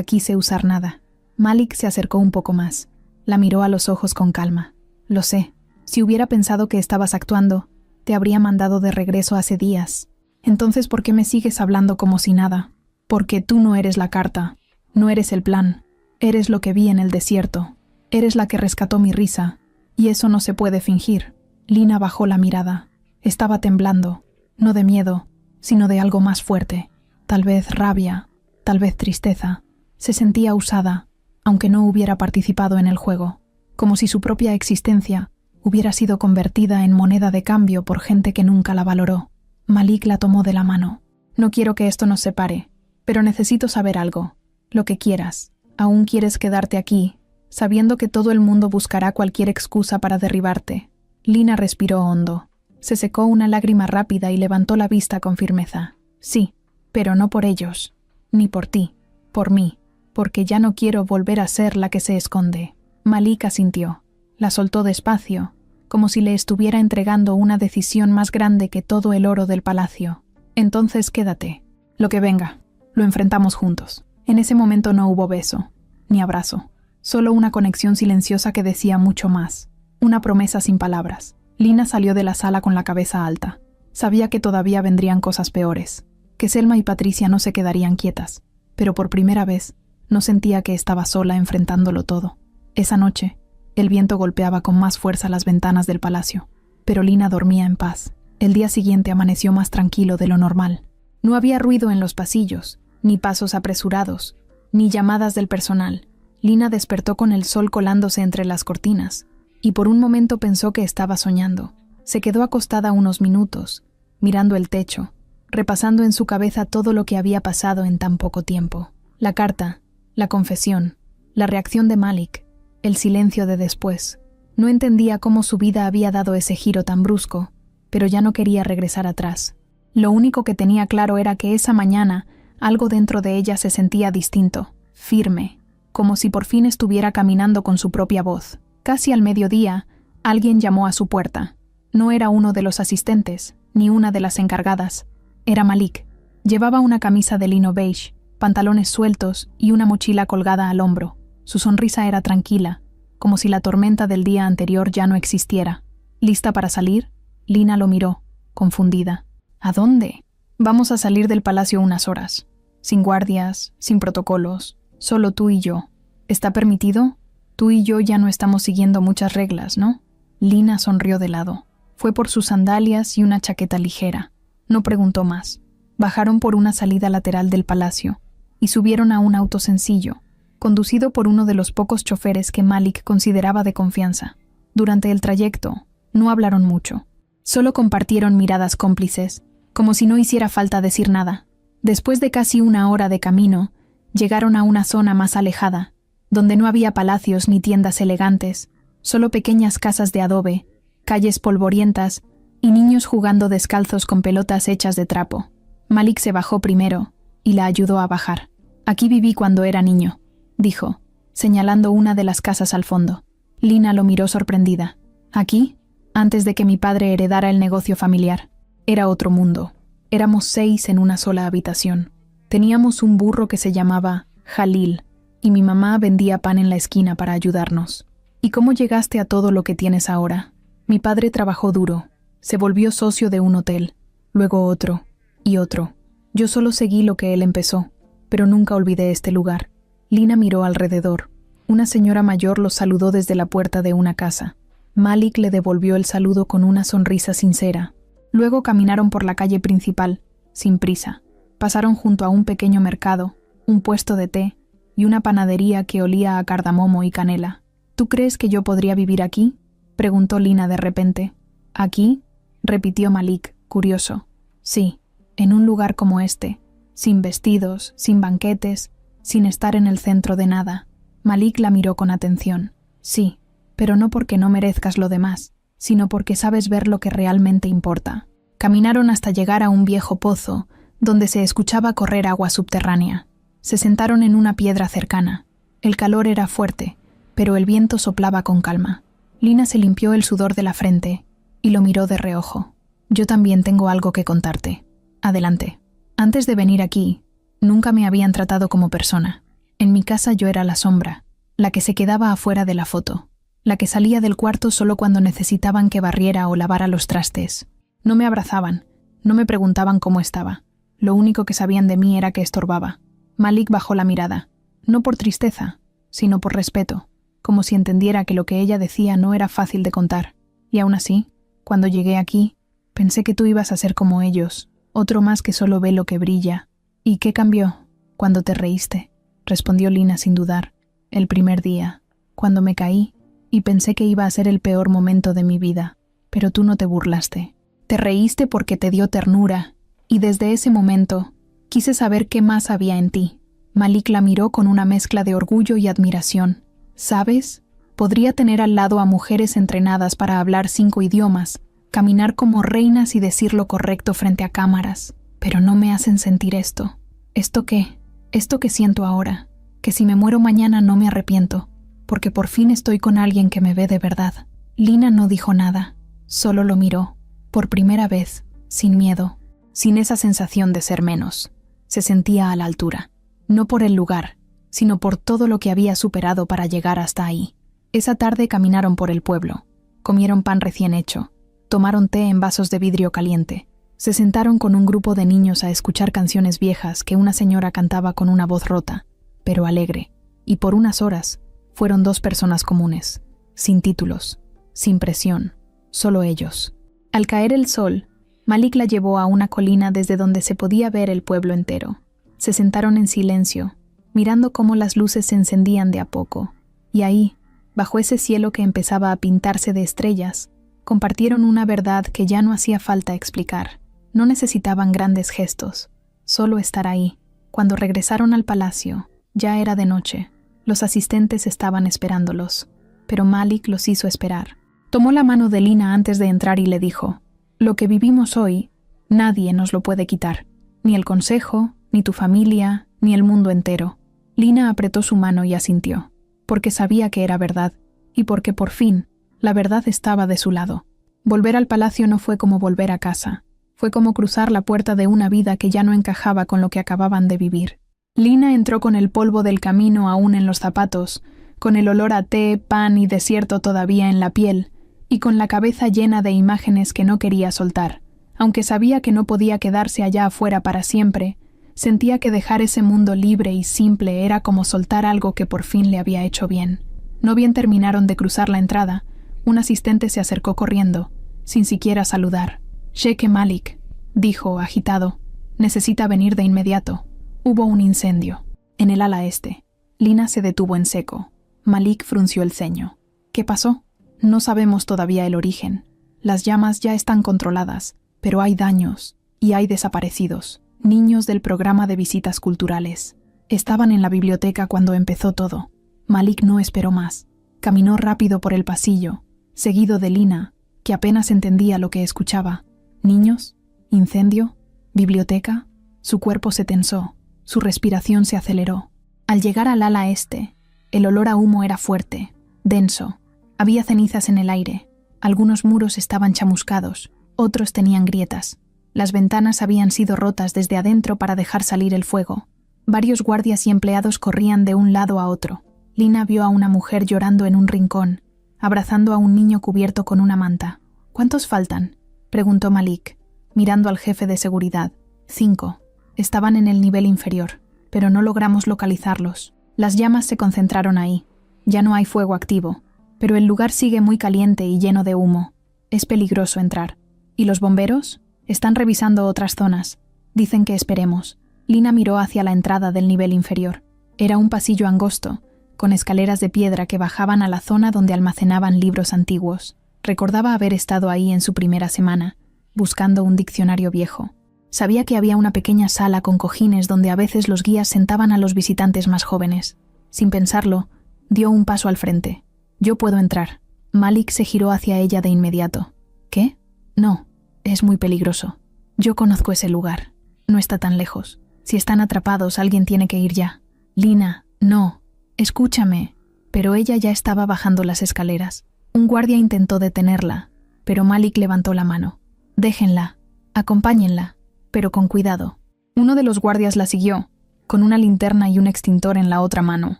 quise usar nada. Malik se acercó un poco más. La miró a los ojos con calma. Lo sé. Si hubiera pensado que estabas actuando, te habría mandado de regreso hace días. Entonces, ¿por qué me sigues hablando como si nada? Porque tú no eres la carta, no eres el plan, eres lo que vi en el desierto, eres la que rescató mi risa, y eso no se puede fingir. Lina bajó la mirada. Estaba temblando, no de miedo, sino de algo más fuerte. Tal vez rabia, tal vez tristeza. Se sentía usada, aunque no hubiera participado en el juego, como si su propia existencia hubiera sido convertida en moneda de cambio por gente que nunca la valoró. Malik la tomó de la mano. No quiero que esto nos separe, pero necesito saber algo. Lo que quieras. ¿Aún quieres quedarte aquí, sabiendo que todo el mundo buscará cualquier excusa para derribarte? Lina respiró hondo. Se secó una lágrima rápida y levantó la vista con firmeza. Sí, pero no por ellos, ni por ti, por mí, porque ya no quiero volver a ser la que se esconde. Malik asintió. La soltó despacio, como si le estuviera entregando una decisión más grande que todo el oro del palacio. Entonces quédate. Lo que venga. Lo enfrentamos juntos. En ese momento no hubo beso, ni abrazo. Solo una conexión silenciosa que decía mucho más. Una promesa sin palabras. Lina salió de la sala con la cabeza alta. Sabía que todavía vendrían cosas peores. Que Selma y Patricia no se quedarían quietas. Pero por primera vez, no sentía que estaba sola enfrentándolo todo. Esa noche, el viento golpeaba con más fuerza las ventanas del palacio, pero Lina dormía en paz. El día siguiente amaneció más tranquilo de lo normal. No había ruido en los pasillos, ni pasos apresurados, ni llamadas del personal. Lina despertó con el sol colándose entre las cortinas, y por un momento pensó que estaba soñando. Se quedó acostada unos minutos, mirando el techo, repasando en su cabeza todo lo que había pasado en tan poco tiempo. La carta, la confesión, la reacción de Malik, el silencio de después. No entendía cómo su vida había dado ese giro tan brusco, pero ya no quería regresar atrás. Lo único que tenía claro era que esa mañana algo dentro de ella se sentía distinto, firme, como si por fin estuviera caminando con su propia voz. Casi al mediodía, alguien llamó a su puerta. No era uno de los asistentes, ni una de las encargadas. Era Malik. Llevaba una camisa de lino beige, pantalones sueltos y una mochila colgada al hombro. Su sonrisa era tranquila, como si la tormenta del día anterior ya no existiera. ¿Lista para salir? Lina lo miró, confundida. ¿A dónde? Vamos a salir del palacio unas horas. Sin guardias, sin protocolos, solo tú y yo. ¿Está permitido? Tú y yo ya no estamos siguiendo muchas reglas, ¿no? Lina sonrió de lado. Fue por sus sandalias y una chaqueta ligera. No preguntó más. Bajaron por una salida lateral del palacio y subieron a un auto sencillo, conducido por uno de los pocos choferes que Malik consideraba de confianza. Durante el trayecto, no hablaron mucho. Solo compartieron miradas cómplices, como si no hiciera falta decir nada. Después de casi una hora de camino, llegaron a una zona más alejada, donde no había palacios ni tiendas elegantes, solo pequeñas casas de adobe, calles polvorientas y niños jugando descalzos con pelotas hechas de trapo. Malik se bajó primero y la ayudó a bajar. Aquí viví cuando era niño, dijo, señalando una de las casas al fondo. Lina lo miró sorprendida. ¿Aquí? Antes de que mi padre heredara el negocio familiar. Era otro mundo. Éramos 6 en una sola habitación. Teníamos un burro que se llamaba Jalil, y mi mamá vendía pan en la esquina para ayudarnos. ¿Y cómo llegaste a todo lo que tienes ahora? Mi padre trabajó duro. Se volvió socio de un hotel, luego otro, y otro. Yo solo seguí lo que él empezó, pero nunca olvidé este lugar. Lina miró alrededor. Una señora mayor los saludó desde la puerta de una casa. Malik le devolvió el saludo con una sonrisa sincera. Luego caminaron por la calle principal, sin prisa. Pasaron junto a un pequeño mercado, un puesto de té y una panadería que olía a cardamomo y canela. ¿Tú crees que yo podría vivir aquí?, preguntó Lina de repente. ¿Aquí?, repitió Malik, curioso. Sí, en un lugar como este, sin vestidos, sin banquetes, sin estar en el centro de nada. Malik la miró con atención. Sí, pero no porque no merezcas lo demás, sino porque sabes ver lo que realmente importa. Caminaron hasta llegar a un viejo pozo, donde se escuchaba correr agua subterránea. Se sentaron en una piedra cercana. El calor era fuerte, pero el viento soplaba con calma. Lina se limpió el sudor de la frente y lo miró de reojo. Yo también tengo algo que contarte. Adelante. Antes de venir aquí, Nunca me habían tratado como persona. En mi casa yo era la sombra, la que se quedaba afuera de la foto, la que salía del cuarto solo cuando necesitaban que barriera o lavara los trastes. No me abrazaban, no me preguntaban cómo estaba. Lo único que sabían de mí era que estorbaba. Malik bajó la mirada, no por tristeza, sino por respeto, como si entendiera que lo que ella decía no era fácil de contar. Y aún así, cuando llegué aquí, pensé que tú ibas a ser como ellos, otro más que solo ve lo que brilla. ¿Y qué cambió? Cuando te reíste, respondió Lina sin dudar. El primer día, cuando me caí, y pensé que iba a ser el peor momento de mi vida, pero tú no te burlaste. Te reíste porque te dio ternura, y desde ese momento quise saber qué más había en ti. Malik la miró con una mezcla de orgullo y admiración. ¿Sabes? Podría tener al lado a mujeres entrenadas para hablar 5 idiomas, caminar como reinas y decir lo correcto frente a cámaras, pero no me hacen sentir esto. ¿Esto qué? Esto que siento ahora, que si me muero mañana no me arrepiento, porque por fin estoy con alguien que me ve de verdad. Lina no dijo nada, solo lo miró, por primera vez, sin miedo, sin esa sensación de ser menos. Se sentía a la altura, no por el lugar, sino por todo lo que había superado para llegar hasta ahí. Esa tarde caminaron por el pueblo, comieron pan recién hecho, tomaron té en vasos de vidrio caliente, se sentaron con un grupo de niños a escuchar canciones viejas que una señora cantaba con una voz rota, pero alegre, y por unas horas fueron 2 personas comunes, sin títulos, sin presión, solo ellos. Al caer el sol, Malik la llevó a una colina desde donde se podía ver el pueblo entero. Se sentaron en silencio, mirando cómo las luces se encendían de a poco, y ahí, bajo ese cielo que empezaba a pintarse de estrellas, compartieron una verdad que ya no hacía falta explicar. No necesitaban grandes gestos, solo estar ahí. Cuando regresaron al palacio, ya era de noche. Los asistentes estaban esperándolos, pero Malik los hizo esperar. Tomó la mano de Lina antes de entrar y le dijo: «Lo que vivimos hoy, nadie nos lo puede quitar, ni el consejo, ni tu familia, ni el mundo entero». Lina apretó su mano y asintió, porque sabía que era verdad, y porque por fin la verdad estaba de su lado. Volver al palacio no fue como volver a casa, fue como cruzar la puerta de una vida que ya no encajaba con lo que acababan de vivir. Lina entró con el polvo del camino aún en los zapatos, con el olor a té, pan y desierto todavía en la piel, y con la cabeza llena de imágenes que no quería soltar. Aunque sabía que no podía quedarse allá afuera para siempre, sentía que dejar ese mundo libre y simple era como soltar algo que por fin le había hecho bien. No bien terminaron de cruzar la entrada, un asistente se acercó corriendo, sin siquiera saludar. «Sheikh Malik», dijo, agitado, «necesita venir de inmediato. Hubo un incendio. En el ala este». Lina se detuvo en seco. Malik frunció el ceño. «¿Qué pasó?» «No sabemos todavía el origen. Las llamas ya están controladas, pero hay daños y hay desaparecidos. Niños del programa de visitas culturales. Estaban en la biblioteca cuando empezó todo». Malik no esperó más. Caminó rápido por el pasillo, seguido de Lina, que apenas entendía lo que escuchaba. ¿Niños? ¿Incendio? ¿Biblioteca? Su cuerpo se tensó, su respiración se aceleró. Al llegar al ala este, el olor a humo era fuerte, denso. Había cenizas en el aire. Algunos muros estaban chamuscados, otros tenían grietas. Las ventanas habían sido rotas desde adentro para dejar salir el fuego. Varios guardias y empleados corrían de un lado a otro. Lina vio a una mujer llorando en un rincón, abrazando a un niño cubierto con una manta. «¿Cuántos faltan?», preguntó Malik, mirando al jefe de seguridad. 5. Estaban en el nivel inferior, pero no logramos localizarlos. Las llamas se concentraron ahí. Ya no hay fuego activo, pero el lugar sigue muy caliente y lleno de humo. Es peligroso entrar. ¿Y los bomberos? Están revisando otras zonas. Dicen que esperemos». Lina miró hacia la entrada del nivel inferior. Era un pasillo angosto, con escaleras de piedra que bajaban a la zona donde almacenaban libros antiguos. Recordaba haber estado ahí en su primera semana, buscando un diccionario viejo. Sabía que había una pequeña sala con cojines donde a veces los guías sentaban a los visitantes más jóvenes. Sin pensarlo, dio un paso al frente. «Yo puedo entrar». Malik se giró hacia ella de inmediato. «¿Qué? No, es muy peligroso. Yo conozco ese lugar. No está tan lejos. Si están atrapados, alguien tiene que ir ya». «Lina, no. Escúchame». Pero ella ya estaba bajando las escaleras. Un guardia intentó detenerla, pero Malik levantó la mano. «Déjenla. Acompáñenla, pero con cuidado». Uno de los guardias la siguió, con una linterna y un extintor en la otra mano.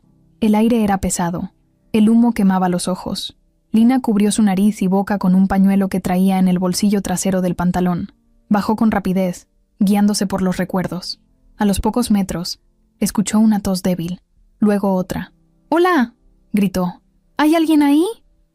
El aire era pesado. El humo quemaba los ojos. Lina cubrió su nariz y boca con un pañuelo que traía en el bolsillo trasero del pantalón. Bajó con rapidez, guiándose por los recuerdos. A los pocos metros, escuchó una tos débil, luego otra. «¡Hola!», gritó. «¿Hay alguien ahí?»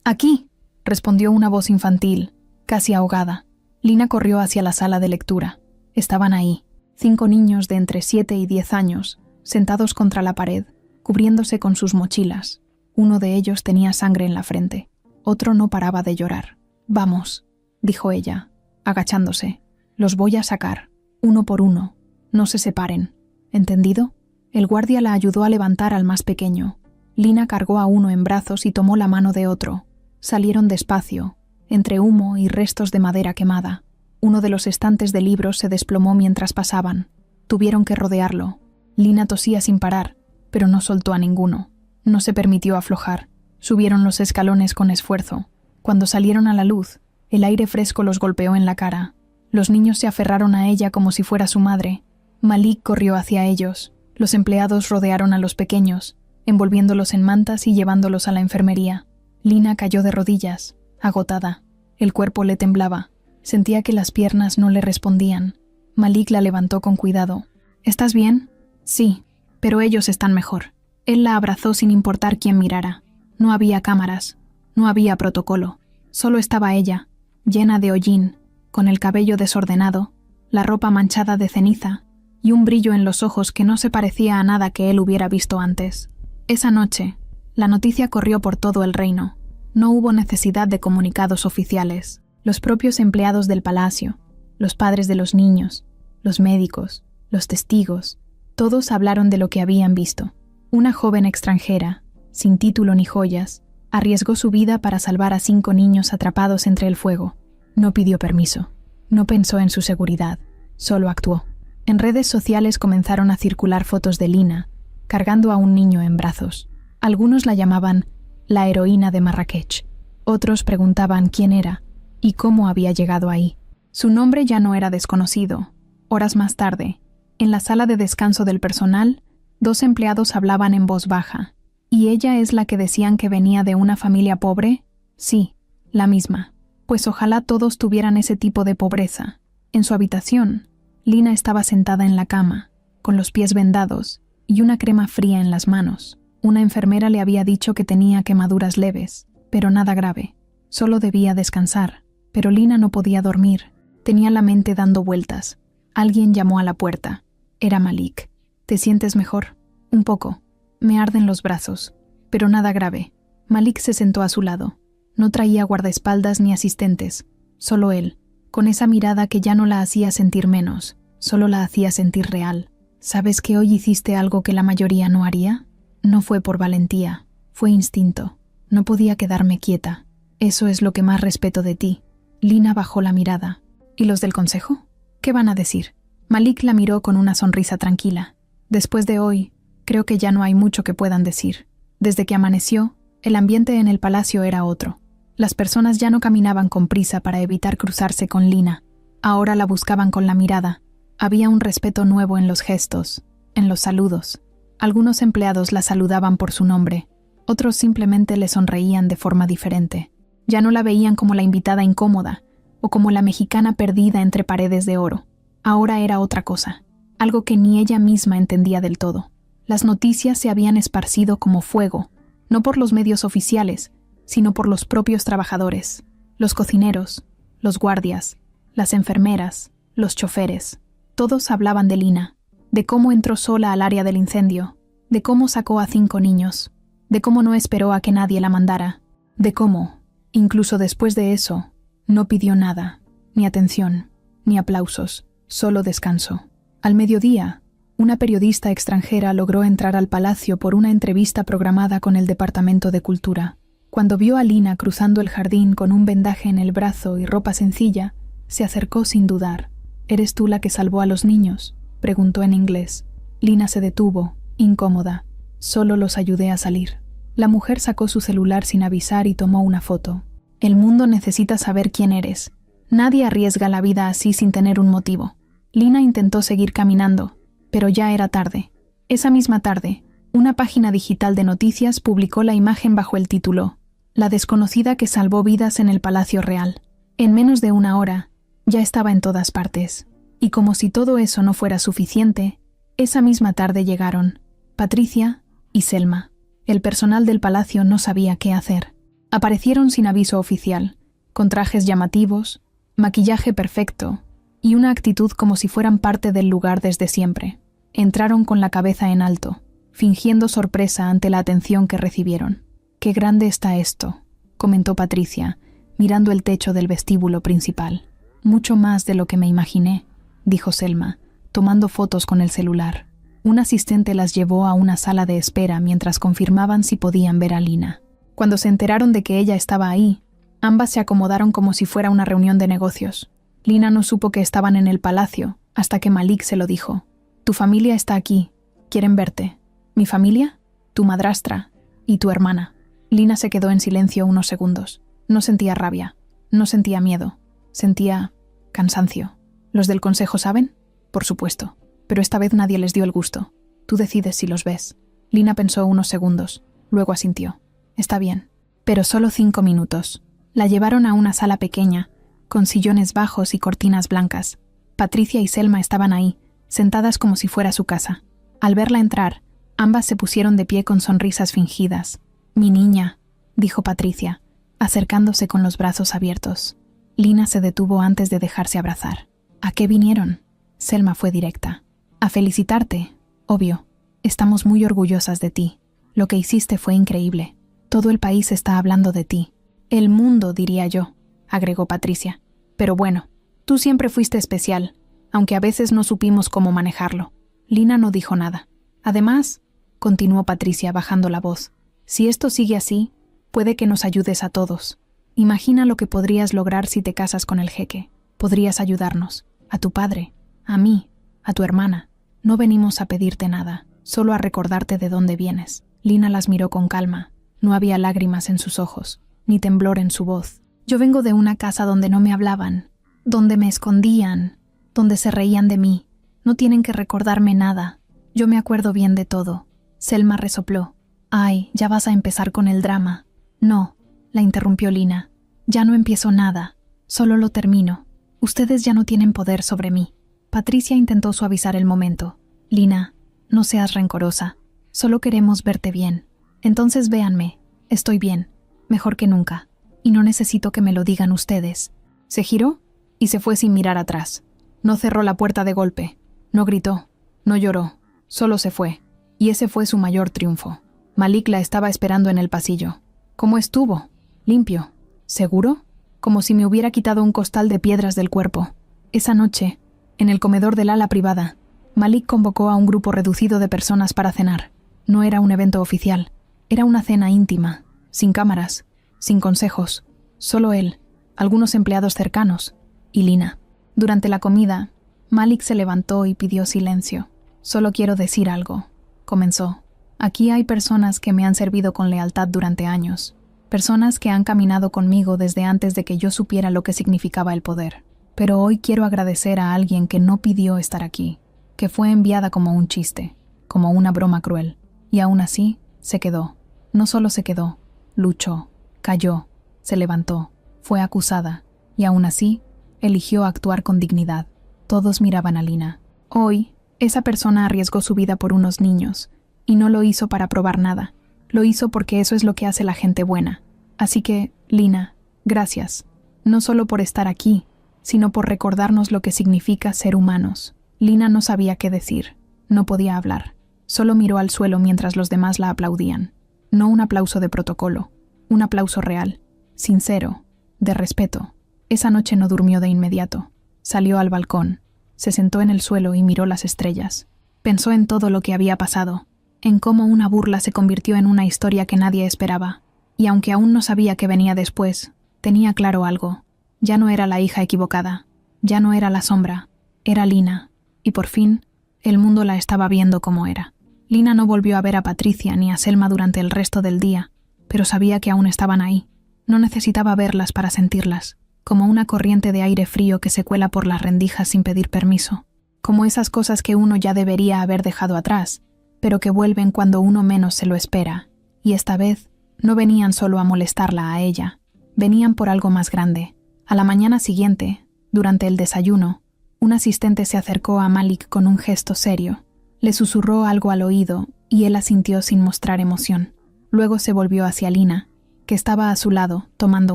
«Aquí», respondió una voz infantil, casi ahogada. Lina corrió hacia la sala de lectura. Estaban ahí, 5 niños de entre 7 y 10 años, sentados contra la pared, cubriéndose con sus mochilas. Uno de ellos tenía sangre en la frente. Otro no paraba de llorar. «Vamos», dijo ella, agachándose. «Los voy a sacar, uno por uno. No se separen. ¿Entendido?». El guardia la ayudó a levantar al más pequeño. Lina cargó a uno en brazos y tomó la mano de otro. Salieron despacio, entre humo y restos de madera quemada. Uno de los estantes de libros se desplomó mientras pasaban. Tuvieron que rodearlo. Lina tosía sin parar, pero no soltó a ninguno. No se permitió aflojar. Subieron los escalones con esfuerzo. Cuando salieron a la luz, el aire fresco los golpeó en la cara. Los niños se aferraron a ella como si fuera su madre. Malik corrió hacia ellos. Los empleados rodearon a los pequeños, envolviéndolos en mantas y llevándolos a la enfermería. Lina cayó de rodillas, agotada. El cuerpo le temblaba. Sentía que las piernas no le respondían. Malik la levantó con cuidado. «¿Estás bien?». «Sí, pero ellos están mejor». Él la abrazó sin importar quién mirara. No había cámaras, no había protocolo. Solo estaba ella, llena de hollín, con el cabello desordenado, la ropa manchada de ceniza y un brillo en los ojos que no se parecía a nada que él hubiera visto antes. Esa noche, la noticia corrió por todo el reino. No hubo necesidad de comunicados oficiales. Los propios empleados del palacio, los padres de los niños, los médicos, los testigos, todos hablaron de lo que habían visto. Una joven extranjera, sin título ni joyas, arriesgó su vida para salvar a 5 niños atrapados entre el fuego. No pidió permiso. No pensó en su seguridad. Solo actuó. En redes sociales comenzaron a circular fotos de Lina, cargando a un niño en brazos. Algunos la llamaban la heroína de Marrakech. Otros preguntaban quién era y cómo había llegado ahí. Su nombre ya no era desconocido. Horas más tarde, en la sala de descanso del personal, 2 empleados hablaban en voz baja. ¿Y ella es la que decían que venía de una familia pobre? Sí, la misma. Pues ojalá todos tuvieran ese tipo de pobreza. En su habitación, Lina estaba sentada en la cama, con los pies vendados y una crema fría en las manos. Una enfermera le había dicho que tenía quemaduras leves, pero nada grave. Solo debía descansar. Pero Lina no podía dormir. Tenía la mente dando vueltas. Alguien llamó a la puerta. Era Malik. «¿Te sientes mejor?» «Un poco. Me arden los brazos, pero nada grave». Malik se sentó a su lado. No traía guardaespaldas ni asistentes, solo él, con esa mirada que ya no la hacía sentir menos, solo la hacía sentir real. «¿Sabes que hoy hiciste algo que la mayoría no haría?» «No fue por valentía, fue instinto. No podía quedarme quieta. Eso es lo que más respeto de ti». Lina bajó la mirada. «¿Y los del consejo? ¿Qué van a decir?» Malik la miró con una sonrisa tranquila. «Después de hoy, creo que ya no hay mucho que puedan decir. Desde que amaneció, el ambiente en el palacio era otro. Las personas ya no caminaban con prisa para evitar cruzarse con Lina. Ahora la buscaban con la mirada. Había un respeto nuevo en los gestos, en los saludos. Algunos empleados la saludaban por su nombre. Otros simplemente le sonreían de forma diferente. Ya no la veían como la invitada incómoda o como la mexicana perdida entre paredes de oro. Ahora era otra cosa, algo que ni ella misma entendía del todo. Las noticias se habían esparcido como fuego, no por los medios oficiales, sino por los propios trabajadores, los cocineros, los guardias, las enfermeras, los choferes. Todos hablaban de Lina, de cómo entró sola al área del incendio, de cómo sacó a 5 niños, de cómo no esperó a que nadie la mandara, de cómo, incluso después de eso, no pidió nada, ni atención, ni aplausos, solo descanso. Al mediodía, una periodista extranjera logró entrar al palacio por una entrevista programada con el Departamento de Cultura. Cuando vio a Lina cruzando el jardín con un vendaje en el brazo y ropa sencilla, se acercó sin dudar. «¿Eres tú la que salvó a los niños?», preguntó en inglés. Lina se detuvo, incómoda. «Solo los ayudé a salir». La mujer sacó su celular sin avisar y tomó una foto. «El mundo necesita saber quién eres. Nadie arriesga la vida así sin tener un motivo». Lina intentó seguir caminando, pero ya era tarde. Esa misma tarde, una página digital de noticias publicó la imagen bajo el título «La desconocida que salvó vidas en el Palacio Real». En menos de una hora, ya estaba en todas partes. Y como si todo eso no fuera suficiente, esa misma tarde llegaron Patricia y Selma. El personal del palacio no sabía qué hacer. Aparecieron sin aviso oficial, con trajes llamativos, maquillaje perfecto y una actitud como si fueran parte del lugar desde siempre. Entraron con la cabeza en alto, fingiendo sorpresa ante la atención que recibieron. «Qué grande está esto», comentó Patricia, mirando el techo del vestíbulo principal. «Mucho más de lo que me imaginé», dijo Selma, tomando fotos con el celular. Un asistente las llevó a una sala de espera mientras confirmaban si podían ver a Lina. Cuando se enteraron de que ella estaba ahí, ambas se acomodaron como si fuera una reunión de negocios. Lina no supo que estaban en el palacio hasta que Malik se lo dijo. «Tu familia está aquí. Quieren verte». «¿Mi familia?» «Tu madrastra y tu hermana». Lina se quedó en silencio unos segundos. No sentía rabia, no sentía miedo, sentía cansancio. ¿Los del consejo saben? Por supuesto, pero esta vez nadie les dio el gusto. Tú decides si los ves. Lina pensó unos segundos, luego asintió. Está bien, pero solo 5 minutos. La llevaron a una sala pequeña, con sillones bajos y cortinas blancas. Patricia y Selma estaban ahí, sentadas como si fuera su casa. Al verla entrar, ambas se pusieron de pie con sonrisas fingidas. «Mi niña», dijo Patricia, acercándose con los brazos abiertos. Lina se detuvo antes de dejarse abrazar. «¿A qué vinieron?» Selma fue directa. «A felicitarte, obvio. Estamos muy orgullosas de ti. Lo que hiciste fue increíble. Todo el país está hablando de ti. El mundo, diría yo», agregó Patricia. «Pero bueno, tú siempre fuiste especial, aunque a veces no supimos cómo manejarlo». Lina no dijo nada. «Además», continuó Patricia bajando la voz, «si esto sigue así, puede que nos ayudes a todos. Imagina lo que podrías lograr si te casas con el jeque. Podrías ayudarnos, a tu padre, a mí, a tu hermana. No venimos a pedirte nada, solo a recordarte de dónde vienes». Lina las miró con calma. No había lágrimas en sus ojos, ni temblor en su voz. «Yo vengo de una casa donde no me hablaban, donde me escondían, donde se reían de mí. No tienen que recordarme nada. Yo me acuerdo bien de todo». Selma resopló. «Ay, ya vas a empezar con el drama». «No», la interrumpió Lina. «Ya no empiezo nada, solo lo termino. Ustedes ya no tienen poder sobre mí». Patricia intentó suavizar el momento. «Lina, no seas rencorosa. Solo queremos verte bien. Entonces véanme. Estoy bien, mejor que nunca. Y no necesito que me lo digan ustedes». Se giró y se fue sin mirar atrás. No cerró la puerta de golpe. No gritó. No lloró. Solo se fue. Y ese fue su mayor triunfo. Malik la estaba esperando en el pasillo. «¿Cómo estuvo?» «Limpio». «¿Seguro?» Como si me hubiera quitado un costal de piedras del cuerpo. Esa noche, en el comedor del ala privada, Malik convocó a un grupo reducido de personas para cenar. No era un evento oficial. Era una cena íntima, sin cámaras, sin consejos. Solo él, algunos empleados cercanos y Lina. Durante la comida, Malik se levantó y pidió silencio. «Solo quiero decir algo», comenzó. «Aquí hay personas que me han servido con lealtad durante años. Personas que han caminado conmigo desde antes de que yo supiera lo que significaba el poder. Pero hoy quiero agradecer a alguien que no pidió estar aquí, que fue enviada como un chiste, como una broma cruel. Y aún así, se quedó. No solo se quedó, luchó, cayó, se levantó, fue acusada, y aún así, eligió actuar con dignidad». Todos miraban a Lina. Hoy, esa persona arriesgó su vida por unos niños, y no lo hizo para probar nada. Lo hizo porque eso es lo que hace la gente buena. Así que, Lina, gracias. No solo por estar aquí, sino por recordarnos lo que significa ser humanos. Lina no sabía qué decir. No podía hablar. Solo miró al suelo mientras los demás la aplaudían. No un aplauso de protocolo. Un aplauso real, sincero, de respeto. Esa noche no durmió de inmediato. Salió al balcón. Se sentó en el suelo y miró las estrellas. Pensó en todo lo que había pasado, en cómo una burla se convirtió en una historia que nadie esperaba. Y aunque aún no sabía qué venía después, tenía claro algo. Ya no era la hija equivocada, ya no era la sombra, era Lina. Y por fin, el mundo la estaba viendo como era. Lina no volvió a ver a Patricia ni a Selma durante el resto del día, pero sabía que aún estaban ahí. No necesitaba verlas para sentirlas, como una corriente de aire frío que se cuela por las rendijas sin pedir permiso, como esas cosas que uno ya debería haber dejado atrás, pero que vuelven cuando uno menos se lo espera, y esta vez no venían solo a molestarla a ella, venían por algo más grande. A la mañana siguiente, durante el desayuno, un asistente se acercó a Malik con un gesto serio. Le susurró algo al oído y él asintió sin mostrar emoción. Luego se volvió hacia Lina, que estaba a su lado, tomando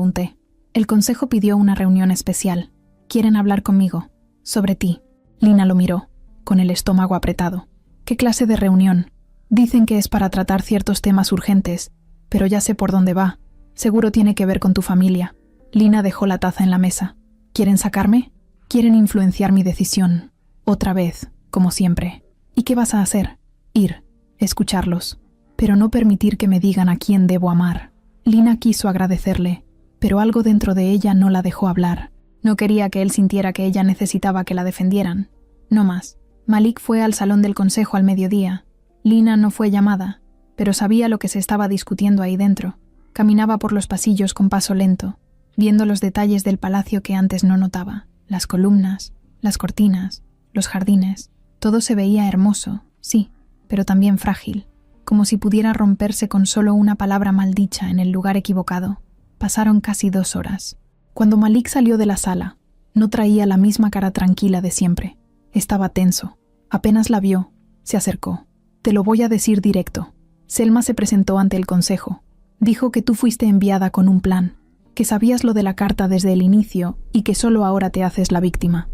un té. El consejo pidió una reunión especial. «Quieren hablar conmigo. Sobre ti». Lina lo miró, con el estómago apretado. «¿Qué clase de reunión? Dicen que es para tratar ciertos temas urgentes, pero ya sé por dónde va. Seguro tiene que ver con tu familia». Lina dejó la taza en la mesa. «¿Quieren sacarme? Quieren influenciar mi decisión. Otra vez, como siempre. ¿Y qué vas a hacer? Ir, escucharlos, pero no permitir que me digan a quién debo amar». Lina quiso agradecerle, pero algo dentro de ella no la dejó hablar. No quería que él sintiera que ella necesitaba que la defendieran. No más. Malik fue al salón del consejo al mediodía. Lina no fue llamada, pero sabía lo que se estaba discutiendo ahí dentro. Caminaba por los pasillos con paso lento, viendo los detalles del palacio que antes no notaba. Las columnas, las cortinas, los jardines. Todo se veía hermoso, sí, pero también frágil, como si pudiera romperse con solo una palabra maldicha en el lugar equivocado. Pasaron casi 2 horas. Cuando Malik salió de la sala, no traía la misma cara tranquila de siempre. Estaba tenso. Apenas la vio, se acercó. «Te lo voy a decir directo. Selma se presentó ante el consejo. Dijo que tú fuiste enviada con un plan, que sabías lo de la carta desde el inicio y que solo ahora te haces la víctima».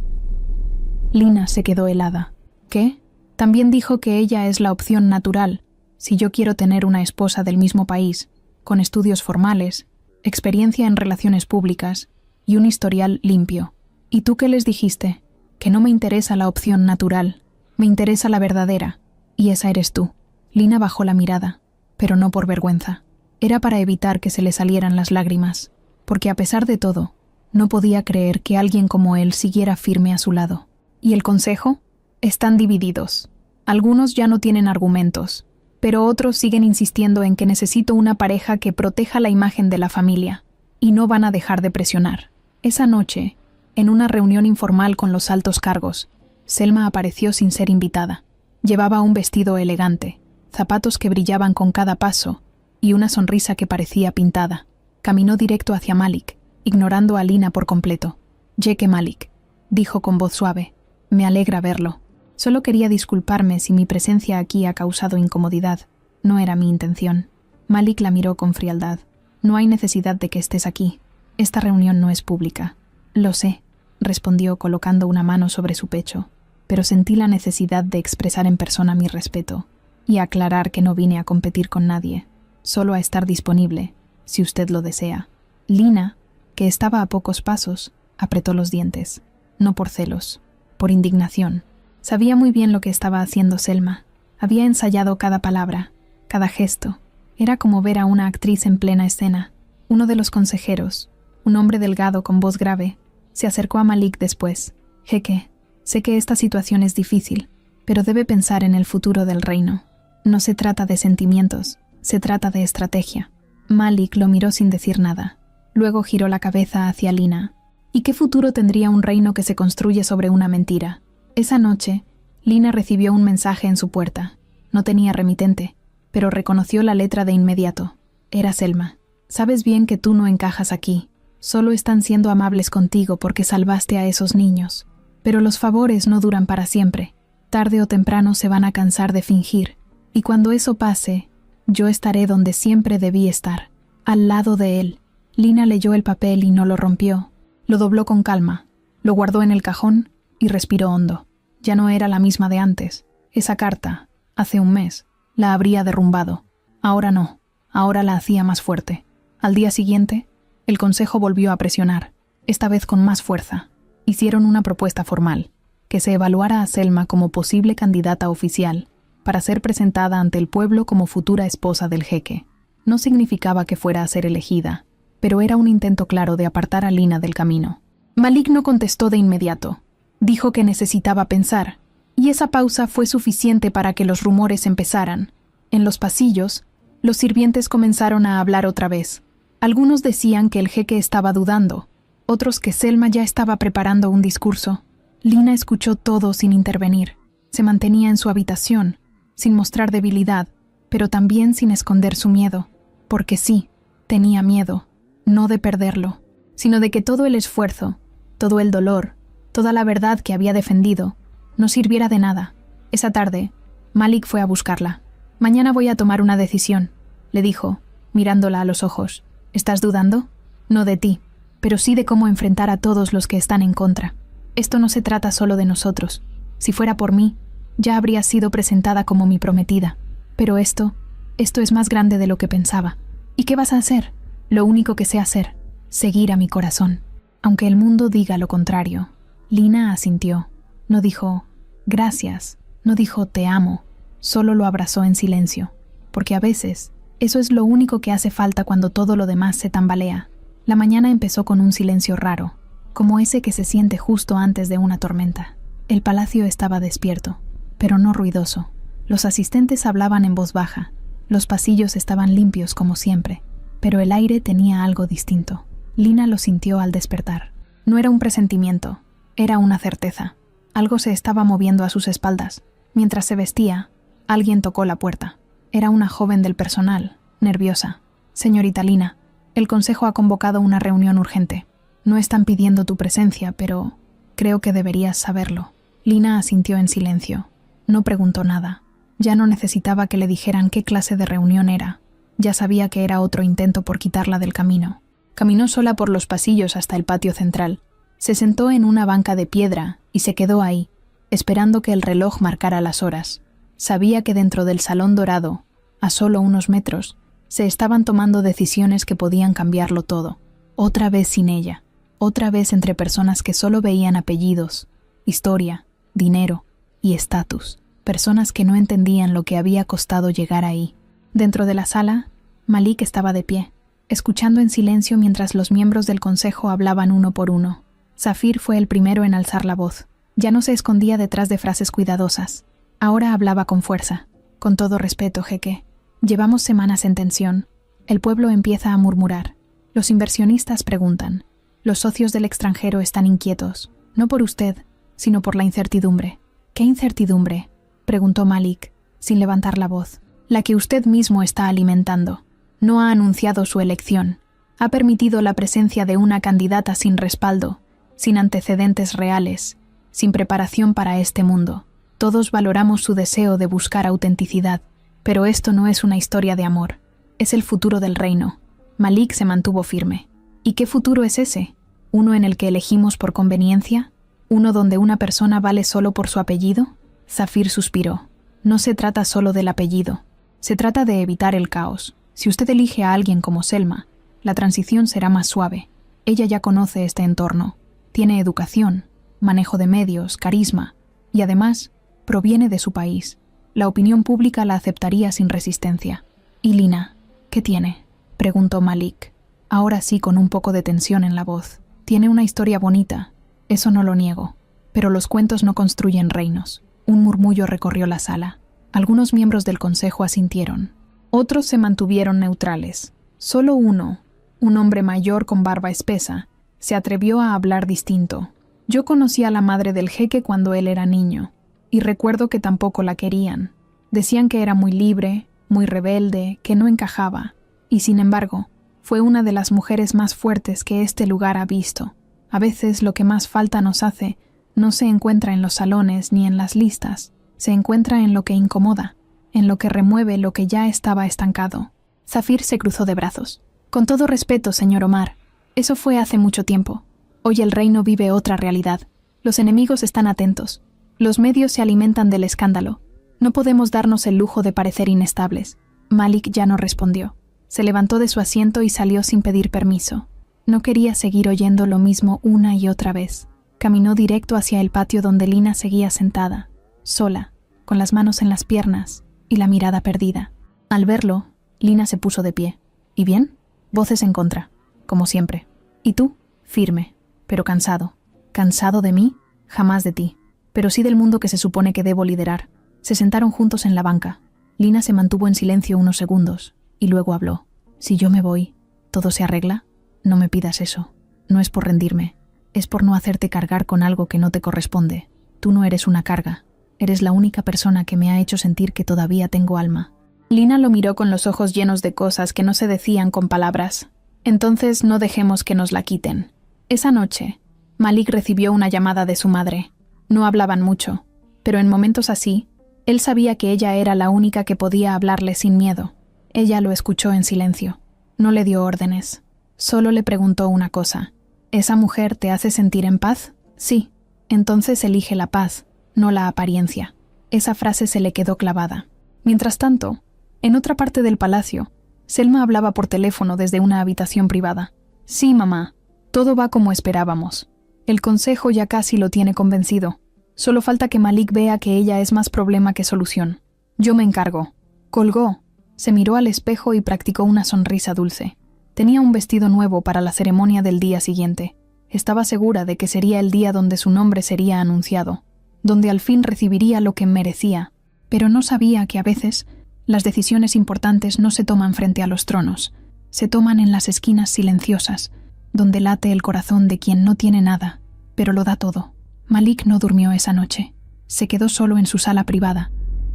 Lina se quedó helada. «¿Qué? También dijo que ella es la opción natural, si yo quiero tener una esposa del mismo país, con estudios formales, experiencia en relaciones públicas y un historial limpio. ¿Y tú qué les dijiste? Que no me interesa la opción natural, me interesa la verdadera, y esa eres tú». Lina bajó la mirada, pero no por vergüenza. Era para evitar que se le salieran las lágrimas, porque a pesar de todo, no podía creer que alguien como él siguiera firme a su lado. ¿Y el consejo? Están divididos. Algunos ya no tienen argumentos, pero otros siguen insistiendo en que necesito una pareja que proteja la imagen de la familia, y no van a dejar de presionar. Esa noche, en una reunión informal con los altos cargos, Selma apareció sin ser invitada. Llevaba un vestido elegante, zapatos que brillaban con cada paso y una sonrisa que parecía pintada. Caminó directo hacia Malik, ignorando a Lina por completo. «Yeque Malik», dijo con voz suave. «Me alegra verlo. Solo quería disculparme si mi presencia aquí ha causado incomodidad. No era mi intención». Malik la miró con frialdad. «No hay necesidad de que estés aquí. Esta reunión no es pública». «Lo sé», respondió colocando una mano sobre su pecho, «pero sentí la necesidad de expresar en persona mi respeto y aclarar que no vine a competir con nadie, solo a estar disponible, si usted lo desea». Lina, que estaba a pocos pasos, apretó los dientes, no por celos, por indignación. Sabía muy bien lo que estaba haciendo Selma. Había ensayado cada palabra, cada gesto. Era como ver a una actriz en plena escena. Uno de los consejeros, un hombre delgado con voz grave, se acercó a Malik después. «Jeque, sé que esta situación es difícil, pero debe pensar en el futuro del reino. No se trata de sentimientos, se trata de estrategia». Malik lo miró sin decir nada. Luego giró la cabeza hacia Lina. ¿Y qué futuro tendría un reino que se construye sobre una mentira? Esa noche, Lina recibió un mensaje en su puerta. No tenía remitente, pero reconoció la letra de inmediato. Era Selma. «Sabes bien que tú no encajas aquí. Solo están siendo amables contigo porque salvaste a esos niños. Pero los favores no duran para siempre. Tarde o temprano se van a cansar de fingir. Y cuando eso pase, yo estaré donde siempre debí estar, al lado de él». Lina leyó el papel y no lo rompió. Lo dobló con calma, lo guardó en el cajón y respiró hondo. Ya no era la misma de antes. Esa carta, hace un mes, la habría derrumbado. Ahora no, ahora la hacía más fuerte. Al día siguiente, el consejo volvió a presionar, esta vez con más fuerza. Hicieron una propuesta formal, que se evaluara a Selma como posible candidata oficial para ser presentada ante el pueblo como futura esposa del jeque. No significaba que fuera a ser elegida, pero era un intento claro de apartar a Lina del camino. Malik no contestó de inmediato. Dijo que necesitaba pensar, y esa pausa fue suficiente para que los rumores empezaran. En los pasillos, los sirvientes comenzaron a hablar otra vez. Algunos decían que el jeque estaba dudando, otros que Selma ya estaba preparando un discurso. Lina escuchó todo sin intervenir. Se mantenía en su habitación, sin mostrar debilidad, pero también sin esconder su miedo, porque sí, tenía miedo, no de perderlo, sino de que todo el esfuerzo, todo el dolor, toda la verdad que había defendido, no sirviera de nada. Esa tarde, Malik fue a buscarla. «Mañana voy a tomar una decisión», le dijo, mirándola a los ojos. «¿Estás dudando? No de ti, pero sí de cómo enfrentar a todos los que están en contra. Esto no se trata solo de nosotros. Si fuera por mí, ya habría sido presentada como mi prometida. Pero esto es más grande de lo que pensaba. ¿Y qué vas a hacer? Lo único que sé hacer, seguir a mi corazón. Aunque el mundo diga lo contrario». Lina asintió. No dijo, «Gracias», no dijo, «Te amo», solo lo abrazó en silencio, porque a veces eso es lo único que hace falta cuando todo lo demás se tambalea. La mañana empezó con un silencio raro, como ese que se siente justo antes de una tormenta. El palacio estaba despierto, pero no ruidoso. Los asistentes hablaban en voz baja, los pasillos estaban limpios como siempre, pero el aire tenía algo distinto. Lina lo sintió al despertar. No era un presentimiento, era una certeza. Algo se estaba moviendo a sus espaldas. Mientras se vestía, alguien tocó la puerta. Era una joven del personal, nerviosa. «Señorita Lina, el consejo ha convocado una reunión urgente. No están pidiendo tu presencia, pero creo que deberías saberlo». Lina asintió en silencio. No preguntó nada. Ya no necesitaba que le dijeran qué clase de reunión era. Ya sabía que era otro intento por quitarla del camino. Caminó sola por los pasillos hasta el patio central. Se sentó en una banca de piedra y se quedó ahí, esperando que el reloj marcara las horas. Sabía que dentro del salón dorado, a solo unos metros, se estaban tomando decisiones que podían cambiarlo todo. Otra vez sin ella, otra vez entre personas que solo veían apellidos, historia, dinero y estatus. Personas que no entendían lo que había costado llegar ahí. Dentro de la sala, Malik estaba de pie, escuchando en silencio mientras los miembros del consejo hablaban uno por uno. Zafir fue el primero en alzar la voz. Ya no se escondía detrás de frases cuidadosas. Ahora hablaba con fuerza. «Con todo respeto, jeque. Llevamos semanas en tensión. El pueblo empieza a murmurar. Los inversionistas preguntan. Los socios del extranjero están inquietos. No por usted, sino por la incertidumbre». «¿Qué incertidumbre?», preguntó Malik, sin levantar la voz. «La que usted mismo está alimentando. No ha anunciado su elección. Ha permitido la presencia de una candidata sin respaldo, sin antecedentes reales, sin preparación para este mundo. Todos valoramos su deseo de buscar autenticidad, pero esto no es una historia de amor. Es el futuro del reino». Malik se mantuvo firme. «¿Y qué futuro es ese? ¿Uno en el que elegimos por conveniencia? ¿Uno donde una persona vale solo por su apellido?». Zafir suspiró. «No se trata solo del apellido. Se trata de evitar el caos. Si usted elige a alguien como Selma, la transición será más suave. Ella ya conoce este entorno. Tiene educación, manejo de medios, carisma, y además proviene de su país. La opinión pública la aceptaría sin resistencia». «¿Y Lina? ¿Qué tiene?», preguntó Malik, ahora sí con un poco de tensión en la voz. «Tiene una historia bonita, eso no lo niego, pero los cuentos no construyen reinos». Un murmullo recorrió la sala. Algunos miembros del consejo asintieron. Otros se mantuvieron neutrales. Solo uno, un hombre mayor con barba espesa, se atrevió a hablar distinto. «Yo conocí a la madre del jeque cuando él era niño, y recuerdo que tampoco la querían. Decían que era muy libre, muy rebelde, que no encajaba, y sin embargo, fue una de las mujeres más fuertes que este lugar ha visto. A veces lo que más falta nos hace no se encuentra en los salones ni en las listas, se encuentra en lo que incomoda, en lo que remueve lo que ya estaba estancado». Zafir se cruzó de brazos. «Con todo respeto, señor Omar, eso fue hace mucho tiempo. Hoy el reino vive otra realidad. Los enemigos están atentos. Los medios se alimentan del escándalo. No podemos darnos el lujo de parecer inestables». Malik ya no respondió. Se levantó de su asiento y salió sin pedir permiso. No quería seguir oyendo lo mismo una y otra vez. Caminó directo hacia el patio donde Lina seguía sentada, sola, con las manos en las piernas y la mirada perdida. Al verlo, Lina se puso de pie. «¿Y bien?». Voces en contra, como siempre. «¿Y tú?». Firme, pero cansado. «¿Cansado de mí?». «Jamás de ti, pero sí del mundo que se supone que debo liderar». Se sentaron juntos en la banca. Lina se mantuvo en silencio unos segundos y luego habló. «Si yo me voy, ¿todo se arregla? No me pidas eso. No es por rendirme. Es por no hacerte cargar con algo que no te corresponde. Tú no eres una carga. Eres la única persona que me ha hecho sentir que todavía tengo alma. Lina lo miró con los ojos llenos de cosas que no se decían con palabras. Entonces no dejemos que nos la quiten. Esa noche, Malik recibió una llamada de su madre. No hablaban mucho, pero en momentos así, él sabía que ella era la única que podía hablarle sin miedo. Ella lo escuchó en silencio. No le dio órdenes. Solo le preguntó una cosa. ¿Esa mujer te hace sentir en paz? Sí. Entonces elige la paz, no la apariencia. Esa frase se le quedó clavada. Mientras tanto, en otra parte del palacio, Selma hablaba por teléfono desde una habitación privada. Sí, mamá, todo va como esperábamos. El consejo ya casi lo tiene convencido. Solo falta que Malik vea que ella es más problema que solución. Yo me encargo. Colgó, se miró al espejo y practicó una sonrisa dulce. Tenía un vestido nuevo para la ceremonia del día siguiente. Estaba segura de que sería el día donde su nombre sería anunciado, donde al fin recibiría lo que merecía, pero no sabía que a veces las decisiones importantes no se toman frente a los tronos, se toman en las esquinas silenciosas, donde late el corazón de quien no tiene nada, pero lo da todo. Malik no durmió esa noche. Se quedó solo en su sala privada,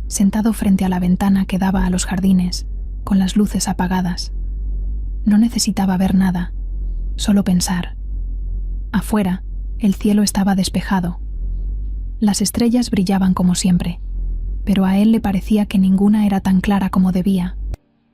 sentado frente a la ventana que daba a los jardines, con las luces apagadas. No necesitaba ver nada, solo pensar. Afuera, el cielo estaba despejado. Las estrellas brillaban como siempre, pero a él le parecía que ninguna era tan clara como debía,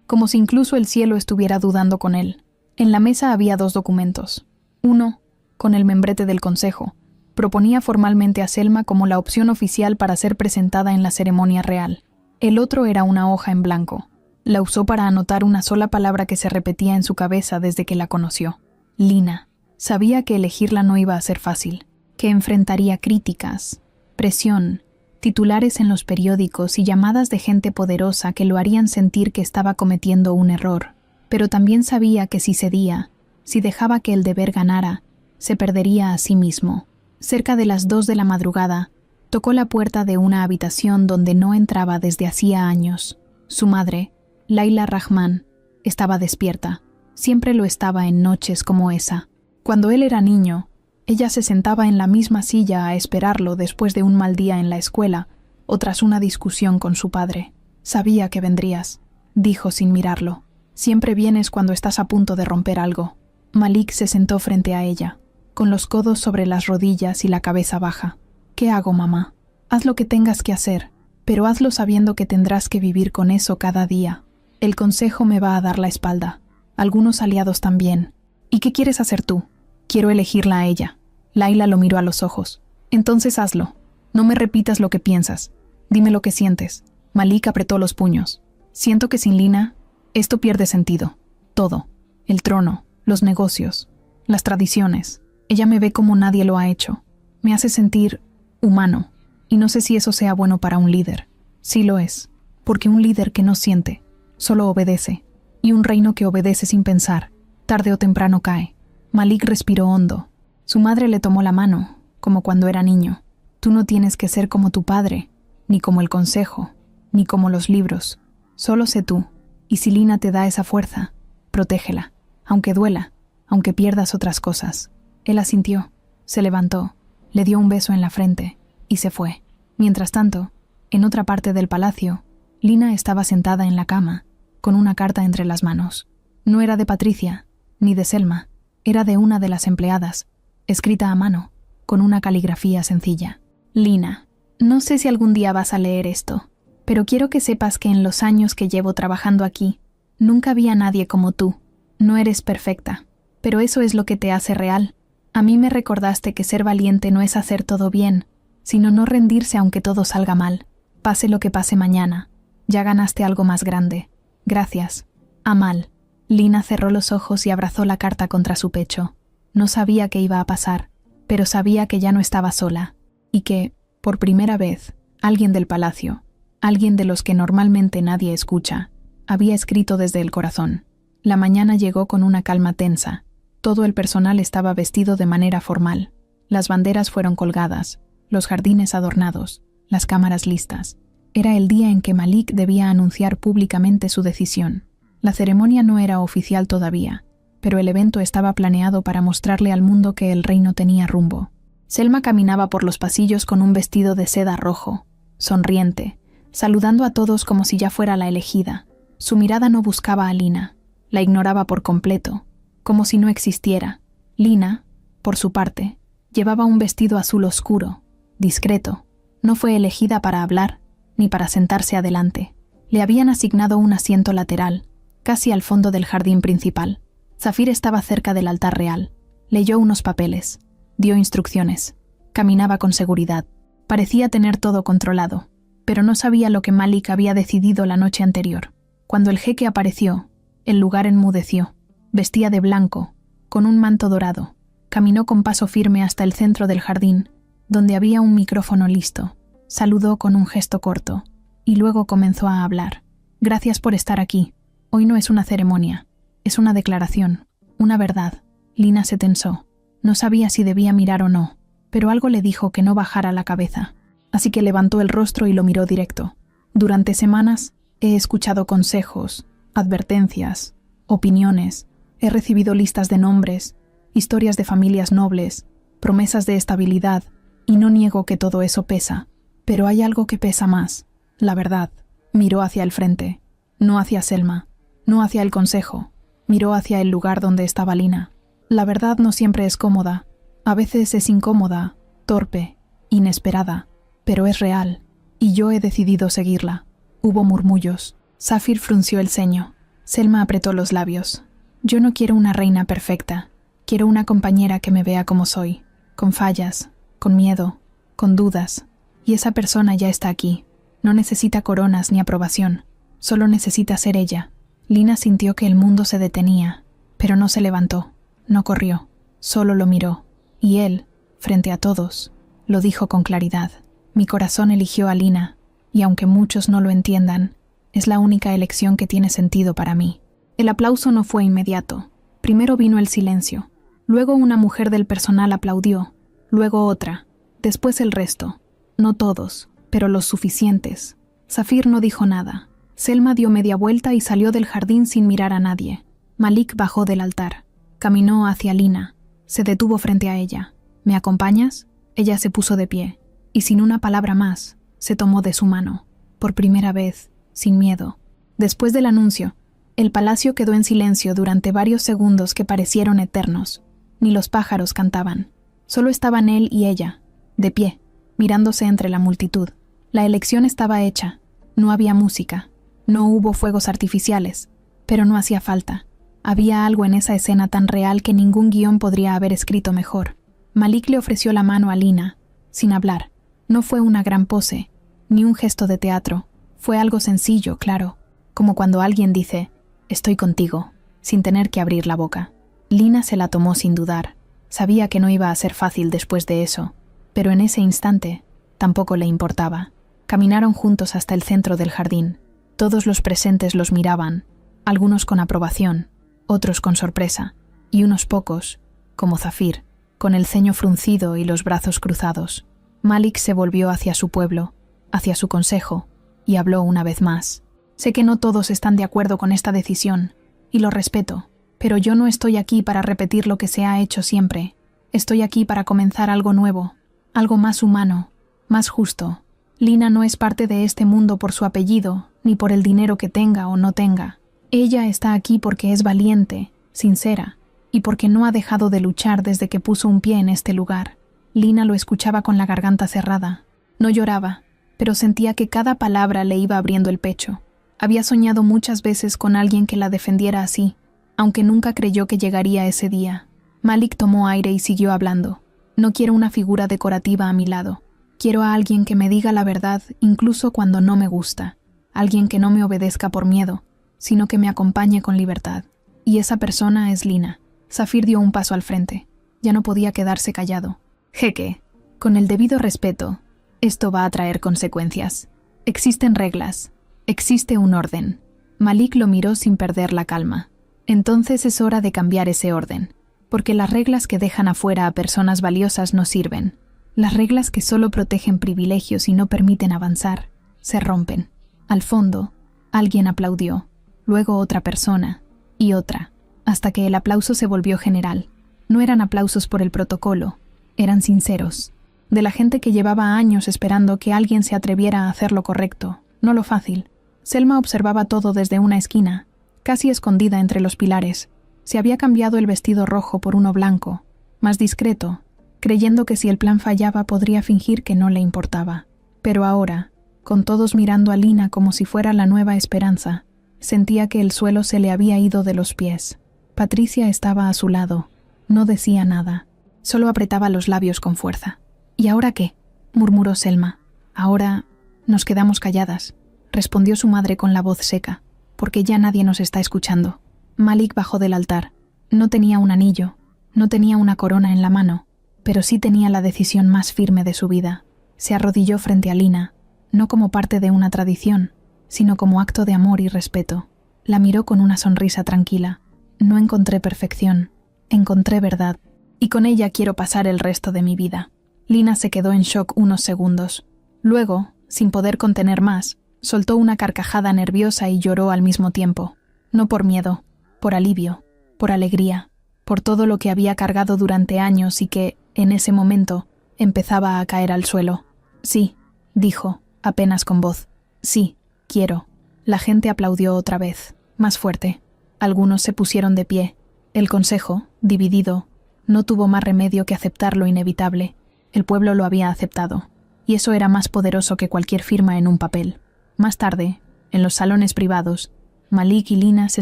como si incluso el cielo estuviera dudando con él. En la mesa había 2 documentos. Uno, con el membrete del consejo, proponía formalmente a Selma como la opción oficial para ser presentada en la ceremonia real. El otro era una hoja en blanco. La usó para anotar una sola palabra que se repetía en su cabeza desde que la conoció. Lina. Sabía que elegirla no iba a ser fácil, que enfrentaría críticas, presión, titulares en los periódicos y llamadas de gente poderosa que lo harían sentir que estaba cometiendo un error. Pero también sabía que si cedía, si dejaba que el deber ganara, se perdería a sí mismo. Cerca de las 2 de la madrugada, tocó la puerta de una habitación donde no entraba desde hacía años. Su madre, Laila Rahman, estaba despierta. Siempre lo estaba en noches como esa. Cuando él era niño, ella se sentaba en la misma silla a esperarlo después de un mal día en la escuela o tras una discusión con su padre. Sabía que vendrías, dijo sin mirarlo. Siempre vienes cuando estás a punto de romper algo. Malik se sentó frente a ella, con los codos sobre las rodillas y la cabeza baja. ¿Qué hago, mamá? Haz lo que tengas que hacer, pero hazlo sabiendo que tendrás que vivir con eso cada día. El consejo me va a dar la espalda. Algunos aliados también. ¿Y qué quieres hacer tú? Quiero elegirla a ella. Laila lo miró a los ojos. Entonces hazlo. No me repitas lo que piensas. Dime lo que sientes. Malik apretó los puños. Siento que sin Lina, esto pierde sentido. Todo. El trono, los negocios, las tradiciones. Ella me ve como nadie lo ha hecho. Me hace sentir humano. Y no sé si eso sea bueno para un líder. Sí lo es. Porque un líder que no siente, solo obedece. Y un reino que obedece sin pensar, tarde o temprano cae. Malik respiró hondo. Su madre le tomó la mano, como cuando era niño. Tú no tienes que ser como tu padre, ni como el consejo, ni como los libros. Solo sé tú, y si Lina te da esa fuerza, protégela, aunque duela, aunque pierdas otras cosas. Él asintió, se levantó, le dio un beso en la frente, y se fue. Mientras tanto, en otra parte del palacio, Lina estaba sentada en la cama, con una carta entre las manos. No era de Patricia, ni de Selma. Era de una de las empleadas, escrita a mano, con una caligrafía sencilla. Lina, no sé si algún día vas a leer esto, pero quiero que sepas que en los años que llevo trabajando aquí, nunca vi a nadie como tú. No eres perfecta, pero eso es lo que te hace real. A mí me recordaste que ser valiente no es hacer todo bien, sino no rendirse aunque todo salga mal. Pase lo que pase mañana. Ya ganaste algo más grande. Gracias. Amal. Lina cerró los ojos y abrazó la carta contra su pecho. No sabía qué iba a pasar, pero sabía que ya no estaba sola, y que, por primera vez, alguien del palacio, alguien de los que normalmente nadie escucha, había escrito desde el corazón. La mañana llegó con una calma tensa. Todo el personal estaba vestido de manera formal. Las banderas fueron colgadas, los jardines adornados, las cámaras listas. Era el día en que Malik debía anunciar públicamente su decisión. La ceremonia no era oficial todavía, pero el evento estaba planeado para mostrarle al mundo que el reino tenía rumbo. Selma caminaba por los pasillos con un vestido de seda rojo. sonriente, saludando a todos como si ya fuera la elegida. Su mirada no buscaba a Lina, la ignoraba por completo, como si no existiera. Lina, por su parte, llevaba un vestido azul oscuro, discreto. No fue elegida para hablar, ni para sentarse adelante. Le habían asignado un asiento lateral, casi al fondo del jardín principal. Zafir estaba cerca del altar real. Leyó unos papeles, dio instrucciones. Caminaba con seguridad. Parecía tener todo controlado, pero no sabía lo que Malik había decidido la noche anterior. Cuando el jeque apareció, el lugar enmudeció. Vestía de blanco, con un manto dorado. Caminó con paso firme hasta el centro del jardín, donde había un micrófono listo. Saludó con un gesto corto, y luego comenzó a hablar. Gracias por estar aquí. Hoy no es una ceremonia, es una declaración, una verdad. Lina se tensó. No sabía si debía mirar o no, pero algo le dijo que no bajara la cabeza. Así que levantó el rostro y lo miró directo. Durante semanas he escuchado consejos, advertencias, opiniones. He recibido listas de nombres, historias de familias nobles, promesas de estabilidad, y no niego que todo eso pesa. Pero hay algo que pesa más, la verdad. Miró hacia el frente, no hacia Selma, no hacia el consejo. Miró hacia el lugar donde estaba Lina. La verdad no siempre es cómoda. A veces es incómoda, torpe, inesperada, pero es real, y yo he decidido seguirla. Hubo murmullos. Zafir frunció el ceño. Selma apretó los labios. Yo no quiero una reina perfecta. Quiero una compañera que me vea como soy, con fallas, con miedo, con dudas. Y esa persona ya está aquí. No necesita coronas ni aprobación. Solo necesita ser ella. Lina sintió que el mundo se detenía, pero no se levantó, no corrió, solo lo miró. Y él, frente a todos, lo dijo con claridad. Mi corazón eligió a Lina, y aunque muchos no lo entiendan, es la única elección que tiene sentido para mí. El aplauso no fue inmediato. Primero vino el silencio. Luego una mujer del personal aplaudió, luego otra, después el resto. No todos, pero los suficientes. Zafir no dijo nada. Selma dio media vuelta y salió del jardín sin mirar a nadie. Malik bajó del altar. Caminó hacia Lina. Se detuvo frente a ella. ¿Me acompañas? Ella se puso de pie, y sin una palabra más, se tomó de su mano. Por primera vez, sin miedo. Después del anuncio, el palacio quedó en silencio durante varios segundos que parecieron eternos. Ni los pájaros cantaban. Solo estaban él y ella, de pie, mirándose entre la multitud. La elección estaba hecha. No había música. No hubo fuegos artificiales, pero no hacía falta. Había algo en esa escena tan real que ningún guión podría haber escrito mejor. Malik le ofreció la mano a Lina, sin hablar. No fue una gran pose, ni un gesto de teatro. Fue algo sencillo, claro, como cuando alguien dice, «Estoy contigo», sin tener que abrir la boca. Lina se la tomó sin dudar. Sabía que no iba a ser fácil después de eso, pero en ese instante tampoco le importaba. Caminaron juntos hasta el centro del jardín. Todos los presentes los miraban, algunos con aprobación, otros con sorpresa, y unos pocos, como Zafir, con el ceño fruncido y los brazos cruzados. Malik se volvió hacia su pueblo, hacia su consejo, y habló una vez más. Sé que no todos están de acuerdo con esta decisión, y lo respeto, pero yo no estoy aquí para repetir lo que se ha hecho siempre. Estoy aquí para comenzar algo nuevo, algo más humano, más justo. Lina no es parte de este mundo por su apellido, ni por el dinero que tenga o no tenga. Ella está aquí porque es valiente, sincera, y porque no ha dejado de luchar desde que puso un pie en este lugar. Lina lo escuchaba con la garganta cerrada. No lloraba, pero sentía que cada palabra le iba abriendo el pecho. Había soñado muchas veces con alguien que la defendiera así, aunque nunca creyó que llegaría ese día. Malik tomó aire y siguió hablando. No quiero una figura decorativa a mi lado. Quiero a alguien que me diga la verdad incluso cuando no me gusta. Alguien que no me obedezca por miedo, sino que me acompañe con libertad. Y esa persona es Lina. Zafir dio un paso al frente. Ya no podía quedarse callado. Jeque, con el debido respeto, esto va a traer consecuencias. Existen reglas. Existe un orden. Malik lo miró sin perder la calma. Entonces es hora de cambiar ese orden, porque las reglas que dejan afuera a personas valiosas no sirven. Las reglas que solo protegen privilegios y no permiten avanzar, se rompen. Al fondo, alguien aplaudió, luego otra persona, y otra, hasta que el aplauso se volvió general. No eran aplausos por el protocolo, eran sinceros. de la gente que llevaba años esperando que alguien se atreviera a hacer lo correcto, no lo fácil. Selma observaba todo desde una esquina, casi escondida entre los pilares. Se había cambiado el vestido rojo por uno blanco, más discreto, creyendo que si el plan fallaba podría fingir que no le importaba. Pero ahora, con todos mirando a Lina como si fuera la nueva esperanza, sentía que el suelo se le había ido de los pies. Patricia estaba a su lado. No decía nada. Solo apretaba los labios con fuerza. ¿Y ahora qué?, murmuró Selma. Ahora nos quedamos calladas, respondió su madre con la voz seca, porque ya nadie nos está escuchando. Malik bajó del altar. No tenía un anillo, no tenía una corona en la mano, pero sí tenía la decisión más firme de su vida. Se arrodilló frente a Lina, no como parte de una tradición, sino como acto de amor y respeto. La miró con una sonrisa tranquila. No encontré perfección, encontré verdad, y con ella quiero pasar el resto de mi vida. Lina se quedó en shock unos segundos. Luego, sin poder contener más, soltó una carcajada nerviosa y lloró al mismo tiempo. No por miedo, por alivio, por alegría, por todo lo que había cargado durante años y que, en ese momento, empezaba a caer al suelo. Sí, dijo, apenas con voz. Sí, quiero. La gente aplaudió otra vez, más fuerte. Algunos se pusieron de pie. El consejo, dividido, no tuvo más remedio que aceptar lo inevitable. El pueblo lo había aceptado, y eso era más poderoso que cualquier firma en un papel. Más tarde, en los salones privados, Malik y Lina se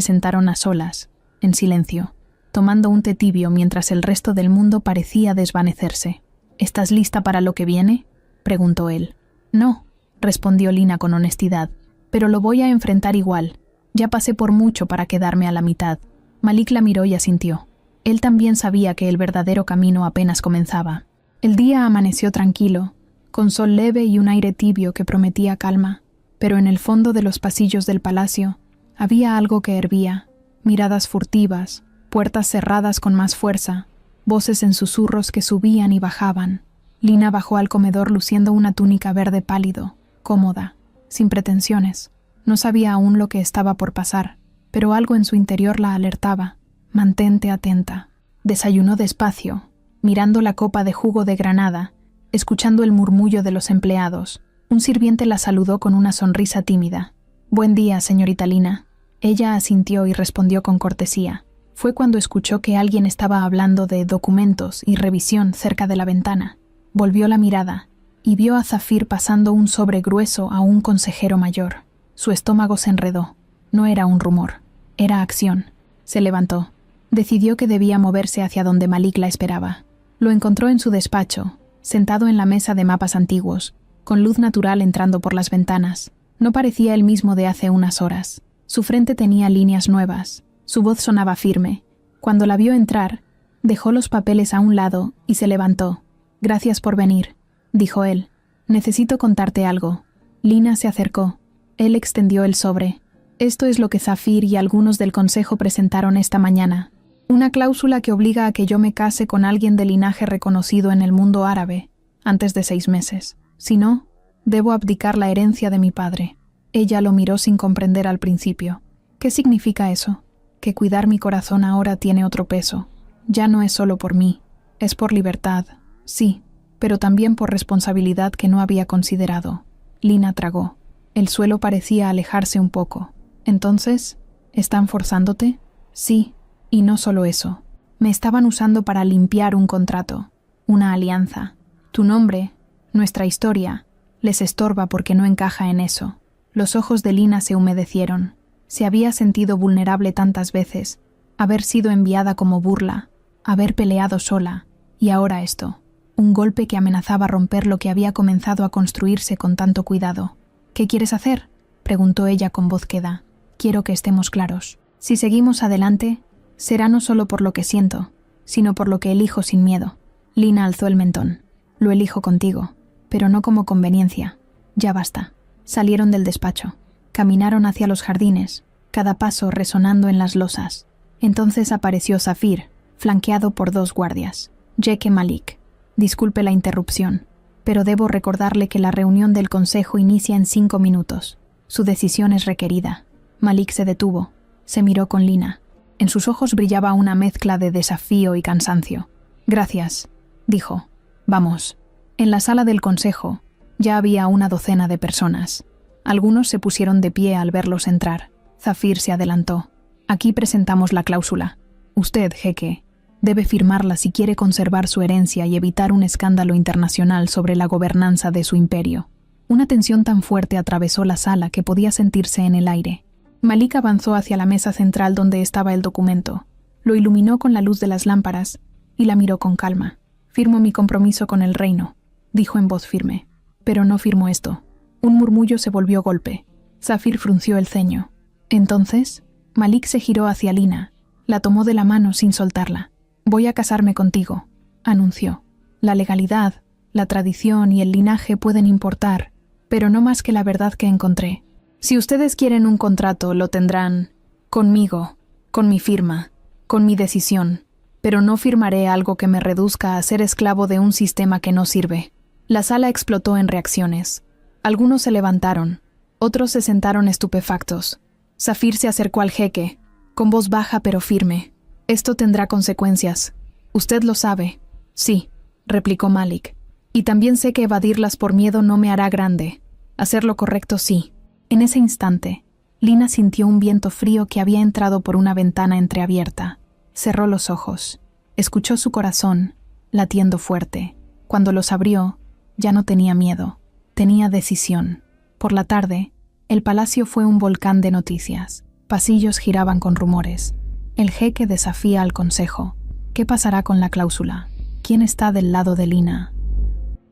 sentaron a solas, en silencio, tomando un té tibio mientras el resto del mundo parecía desvanecerse. ¿Estás lista para lo que viene?, preguntó él. No, respondió Lina con honestidad, pero lo voy a enfrentar igual. Ya pasé por mucho para quedarme a la mitad. Malik la miró y asintió. Él también sabía que el verdadero camino apenas comenzaba. El día amaneció tranquilo, con sol leve y un aire tibio que prometía calma, pero en el fondo de los pasillos del palacio había algo que hervía, miradas furtivas, puertas cerradas con más fuerza, voces en susurros que subían y bajaban. Lina bajó al comedor luciendo una túnica verde pálido, cómoda, sin pretensiones. No sabía aún lo que estaba por pasar, pero algo en su interior la alertaba. Mantente atenta. Desayunó despacio, mirando la copa de jugo de granada, escuchando el murmullo de los empleados. Un sirviente la saludó con una sonrisa tímida. «Buen día, señorita Lina». Ella asintió y respondió con cortesía. Fue cuando escuchó que alguien estaba hablando de documentos y revisión cerca de la ventana. Volvió la mirada y vio a Zafir pasando un sobre grueso a un consejero mayor. Su estómago se enredó. No era un rumor, era acción. Se levantó. Decidió que debía moverse hacia donde Malik la esperaba. Lo encontró en su despacho, sentado en la mesa de mapas antiguos, con luz natural entrando por las ventanas. No parecía el mismo de hace unas horas. Su frente tenía líneas nuevas. Su voz sonaba firme. Cuando la vio entrar, dejó los papeles a un lado y se levantó. «Gracias por venir», dijo él. «Necesito contarte algo». Lina se acercó. Él extendió el sobre. «Esto es lo que Zafir y algunos del consejo presentaron esta mañana. Una cláusula que obliga a que yo me case con alguien de linaje reconocido en el mundo árabe, antes de 6 meses. Si no, debo abdicar la herencia de mi padre». Ella lo miró sin comprender al principio. «¿Qué significa eso? Que cuidar mi corazón ahora tiene otro peso. Ya no es solo por mí, es por libertad, sí, pero también por responsabilidad que no había considerado». Lina tragó. El suelo parecía alejarse un poco. «¿Entonces, están forzándote?» «Sí, y no solo eso. Me estaban usando para limpiar un contrato, una alianza. Tu nombre, nuestra historia, les estorba porque no encaja en eso». Los ojos de Lina se humedecieron. Se había sentido vulnerable tantas veces, haber sido enviada como burla, haber peleado sola, y ahora esto, un golpe que amenazaba romper lo que había comenzado a construirse con tanto cuidado. «¿Qué quieres hacer?», preguntó ella con voz queda. «Quiero que estemos claros. Si seguimos adelante, será no solo por lo que siento, sino por lo que elijo sin miedo». Lina alzó el mentón. «Lo elijo contigo, pero no como conveniencia. Ya basta». Salieron del despacho. Caminaron hacia los jardines, cada paso resonando en las losas. Entonces apareció Zafir, flanqueado por 2 guardias. «Jeque Malik, disculpe la interrupción, pero debo recordarle que la reunión del consejo inicia en 5 minutos. Su decisión es requerida». Malik se detuvo. Se miró con Lina. En sus ojos brillaba una mezcla de desafío y cansancio. «Gracias», dijo. «Vamos». En la sala del consejo ya había una docena de personas. Algunos se pusieron de pie al verlos entrar. Zafir se adelantó. Aquí presentamos la cláusula. Usted, jeque, debe firmarla si quiere conservar su herencia y evitar un escándalo internacional sobre la gobernanza de su imperio. Una tensión tan fuerte atravesó la sala que podía sentirse en el aire. Malik avanzó hacia la mesa central donde estaba el documento. Lo iluminó con la luz de las lámparas y la miró con calma. «Firmo mi compromiso con el reino», dijo en voz firme. «Pero no firmo esto». Un murmullo se volvió golpe. Zafir frunció el ceño. Entonces, Malik se giró hacia Lina. La tomó de la mano sin soltarla. «Voy a casarme contigo», anunció. «La legalidad, la tradición y el linaje pueden importar, pero no más que la verdad que encontré. Si ustedes quieren un contrato, lo tendrán conmigo, con mi firma, con mi decisión, pero no firmaré algo que me reduzca a ser esclavo de un sistema que no sirve». La sala explotó en reacciones. Algunos se levantaron, otros se sentaron estupefactos. Zafir se acercó al jeque, con voz baja pero firme. «Esto tendrá consecuencias. Usted lo sabe». «Sí», replicó Malik. «Y también sé que evadirlas por miedo no me hará grande. Hacer lo correcto sí». En ese instante, Lina sintió un viento frío que había entrado por una ventana entreabierta. Cerró los ojos. Escuchó su corazón, latiendo fuerte. Cuando los abrió, ya no tenía miedo. Tenía decisión. Por la tarde, el palacio fue un volcán de noticias. Pasillos giraban con rumores. El jeque desafía al consejo. ¿Qué pasará con la cláusula? ¿Quién está del lado de Lina?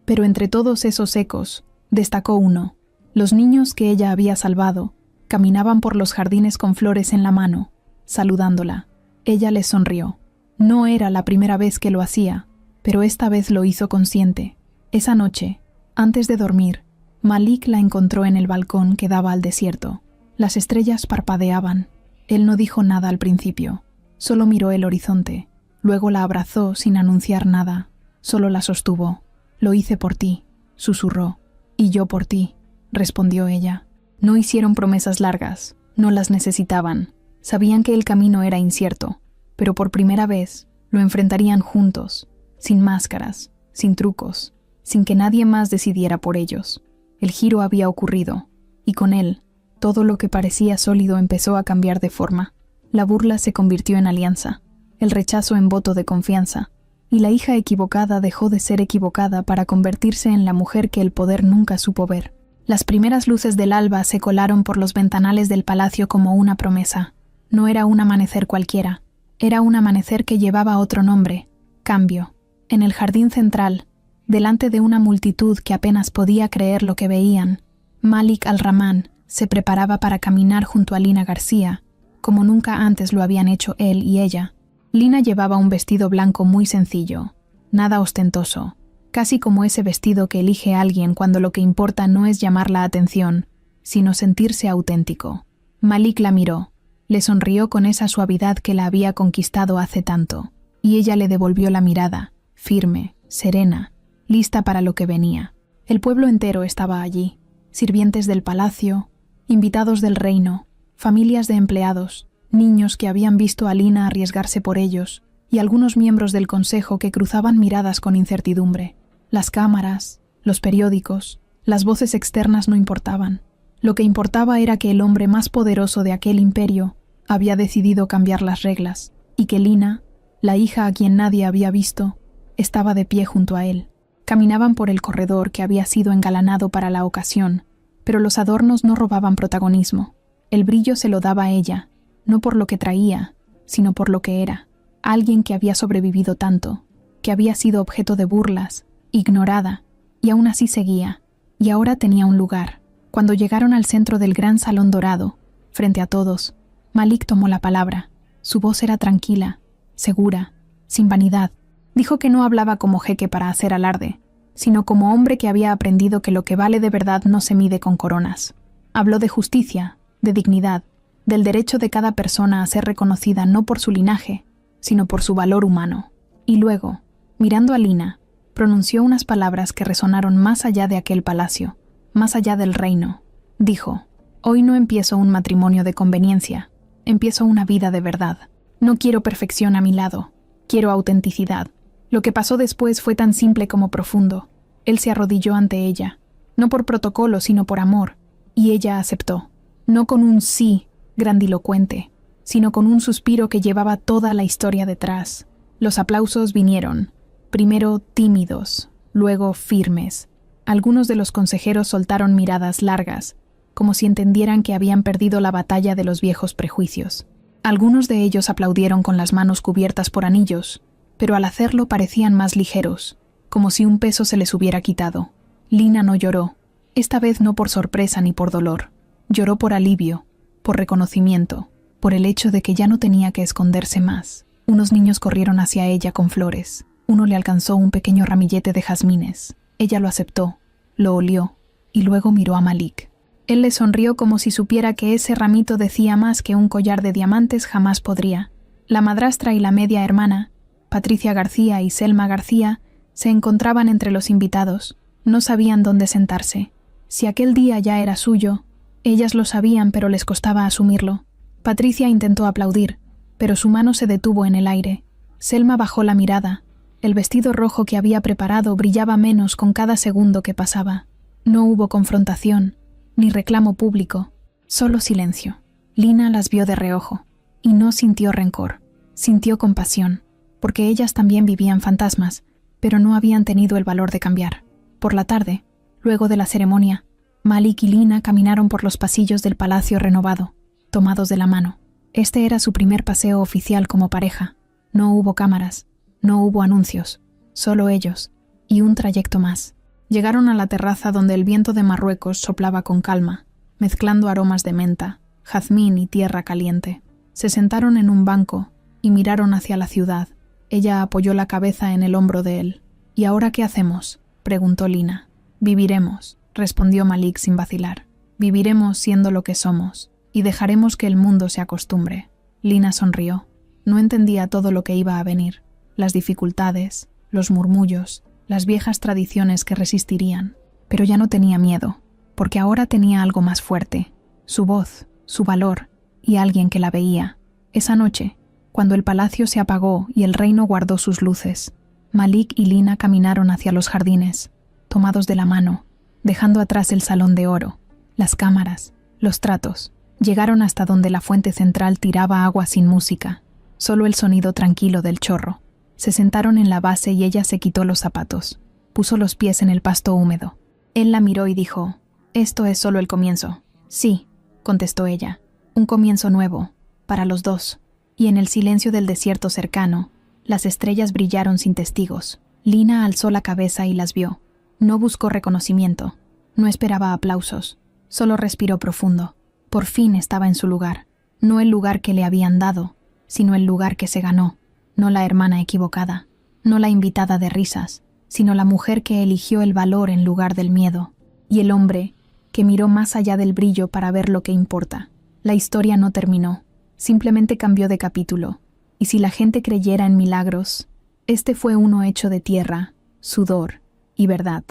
Pero entre todos esos ecos, destacó uno. Los niños que ella había salvado caminaban por los jardines con flores en la mano, saludándola. Ella les sonrió. No era la primera vez que lo hacía, pero esta vez lo hizo consciente. Esa noche, antes de dormir, Malik la encontró en el balcón que daba al desierto. Las estrellas parpadeaban. Él no dijo nada al principio, solo miró el horizonte. Luego la abrazó sin anunciar nada, solo la sostuvo. «Lo hice por ti», susurró. «Y yo por ti», respondió ella. No hicieron promesas largas, no las necesitaban. Sabían que el camino era incierto, pero por primera vez lo enfrentarían juntos, sin máscaras, sin trucos, sin que nadie más decidiera por ellos. El giro había ocurrido, y con él, todo lo que parecía sólido empezó a cambiar de forma. La burla se convirtió en alianza, el rechazo en voto de confianza, y la hija equivocada dejó de ser equivocada para convertirse en la mujer que el poder nunca supo ver. Las primeras luces del alba se colaron por los ventanales del palacio como una promesa. No era un amanecer cualquiera, era un amanecer que llevaba otro nombre: cambio. En el jardín central, delante de una multitud que apenas podía creer lo que veían, Malik al-Rahman se preparaba para caminar junto a Lina García, como nunca antes lo habían hecho él y ella. Lina llevaba un vestido blanco muy sencillo, nada ostentoso, casi como ese vestido que elige alguien cuando lo que importa no es llamar la atención, sino sentirse auténtico. Malik la miró, le sonrió con esa suavidad que la había conquistado hace tanto, y ella le devolvió la mirada, firme, serena, lista para lo que venía. El pueblo entero estaba allí, sirvientes del palacio, invitados del reino, familias de empleados, niños que habían visto a Lina arriesgarse por ellos, y algunos miembros del consejo que cruzaban miradas con incertidumbre. Las cámaras, los periódicos, las voces externas no importaban. Lo que importaba era que el hombre más poderoso de aquel imperio había decidido cambiar las reglas, y que Lina, la hija a quien nadie había visto, estaba de pie junto a él. Caminaban por el corredor que había sido engalanado para la ocasión, pero los adornos no robaban protagonismo. El brillo se lo daba a ella, no por lo que traía, sino por lo que era. Alguien que había sobrevivido tanto, que había sido objeto de burlas, ignorada, y aún así seguía, y ahora tenía un lugar. Cuando llegaron al centro del gran salón dorado, frente a todos, Malik tomó la palabra. Su voz era tranquila, segura, sin vanidad. Dijo que no hablaba como jeque para hacer alarde, sino como hombre que había aprendido que lo que vale de verdad no se mide con coronas. Habló de justicia, de dignidad, del derecho de cada persona a ser reconocida no por su linaje, sino por su valor humano. Y luego, mirando a Lina, pronunció unas palabras que resonaron más allá de aquel palacio, más allá del reino. Dijo: «Hoy no empiezo un matrimonio de conveniencia, empiezo una vida de verdad. No quiero perfección a mi lado, quiero autenticidad». Lo que pasó después fue tan simple como profundo. Él se arrodilló ante ella, no por protocolo, sino por amor, y ella aceptó, no con un sí grandilocuente, sino con un suspiro que llevaba toda la historia detrás. Los aplausos vinieron, primero tímidos, luego firmes. Algunos de los consejeros soltaron miradas largas, como si entendieran que habían perdido la batalla de los viejos prejuicios. Algunos de ellos aplaudieron con las manos cubiertas por anillos, pero al hacerlo parecían más ligeros, como si un peso se les hubiera quitado. Lina no lloró, esta vez no por sorpresa ni por dolor. Lloró por alivio, por reconocimiento, por el hecho de que ya no tenía que esconderse más. Unos niños corrieron hacia ella con flores. Uno le alcanzó un pequeño ramillete de jazmines. Ella lo aceptó, lo olió, y luego miró a Malik. Él le sonrió como si supiera que ese ramito decía más que un collar de diamantes jamás podría. La madrastra y la media hermana, Patricia García y Selma García, se encontraban entre los invitados. No sabían dónde sentarse. Si aquel día ya era suyo, ellas lo sabían, pero les costaba asumirlo. Patricia intentó aplaudir, pero su mano se detuvo en el aire. Selma bajó la mirada. El vestido rojo que había preparado brillaba menos con cada segundo que pasaba. No hubo confrontación, ni reclamo público, solo silencio. Lina las vio de reojo, y no sintió rencor, sintió compasión, porque ellas también vivían fantasmas, pero no habían tenido el valor de cambiar. Por la tarde, luego de la ceremonia, Malik y Lina caminaron por los pasillos del palacio renovado, tomados de la mano. Este era su primer paseo oficial como pareja. No hubo cámaras, no hubo anuncios, solo ellos, y un trayecto más. Llegaron a la terraza donde el viento de Marruecos soplaba con calma, mezclando aromas de menta, jazmín y tierra caliente. Se sentaron en un banco y miraron hacia la ciudad. Ella apoyó la cabeza en el hombro de él. ¿Y ahora qué hacemos?, preguntó Lina. Viviremos, respondió Malik sin vacilar. Viviremos siendo lo que somos, y dejaremos que el mundo se acostumbre. Lina sonrió. No entendía todo lo que iba a venir, las dificultades, los murmullos, las viejas tradiciones que resistirían, pero ya no tenía miedo, porque ahora tenía algo más fuerte, su voz, su valor, y alguien que la veía. Esa noche, cuando el palacio se apagó y el reino guardó sus luces, Malik y Lina caminaron hacia los jardines, tomados de la mano, dejando atrás el salón de oro, las cámaras, los tratos. Llegaron hasta donde la fuente central tiraba agua sin música, solo el sonido tranquilo del chorro. Se sentaron en la base y ella se quitó los zapatos. Puso los pies en el pasto húmedo. Él la miró y dijo, «Esto es solo el comienzo». «Sí», contestó ella, «un comienzo nuevo, para los dos». Y en el silencio del desierto cercano, las estrellas brillaron sin testigos. Lina alzó la cabeza y las vio. No buscó reconocimiento, no esperaba aplausos, solo respiró profundo. Por fin estaba en su lugar, no el lugar que le habían dado, sino el lugar que se ganó. No la hermana equivocada, no la invitada de risas, sino la mujer que eligió el valor en lugar del miedo, y el hombre que miró más allá del brillo para ver lo que importa. La historia no terminó, simplemente cambió de capítulo, y si la gente creyera en milagros, este fue uno hecho de tierra, sudor y verdad.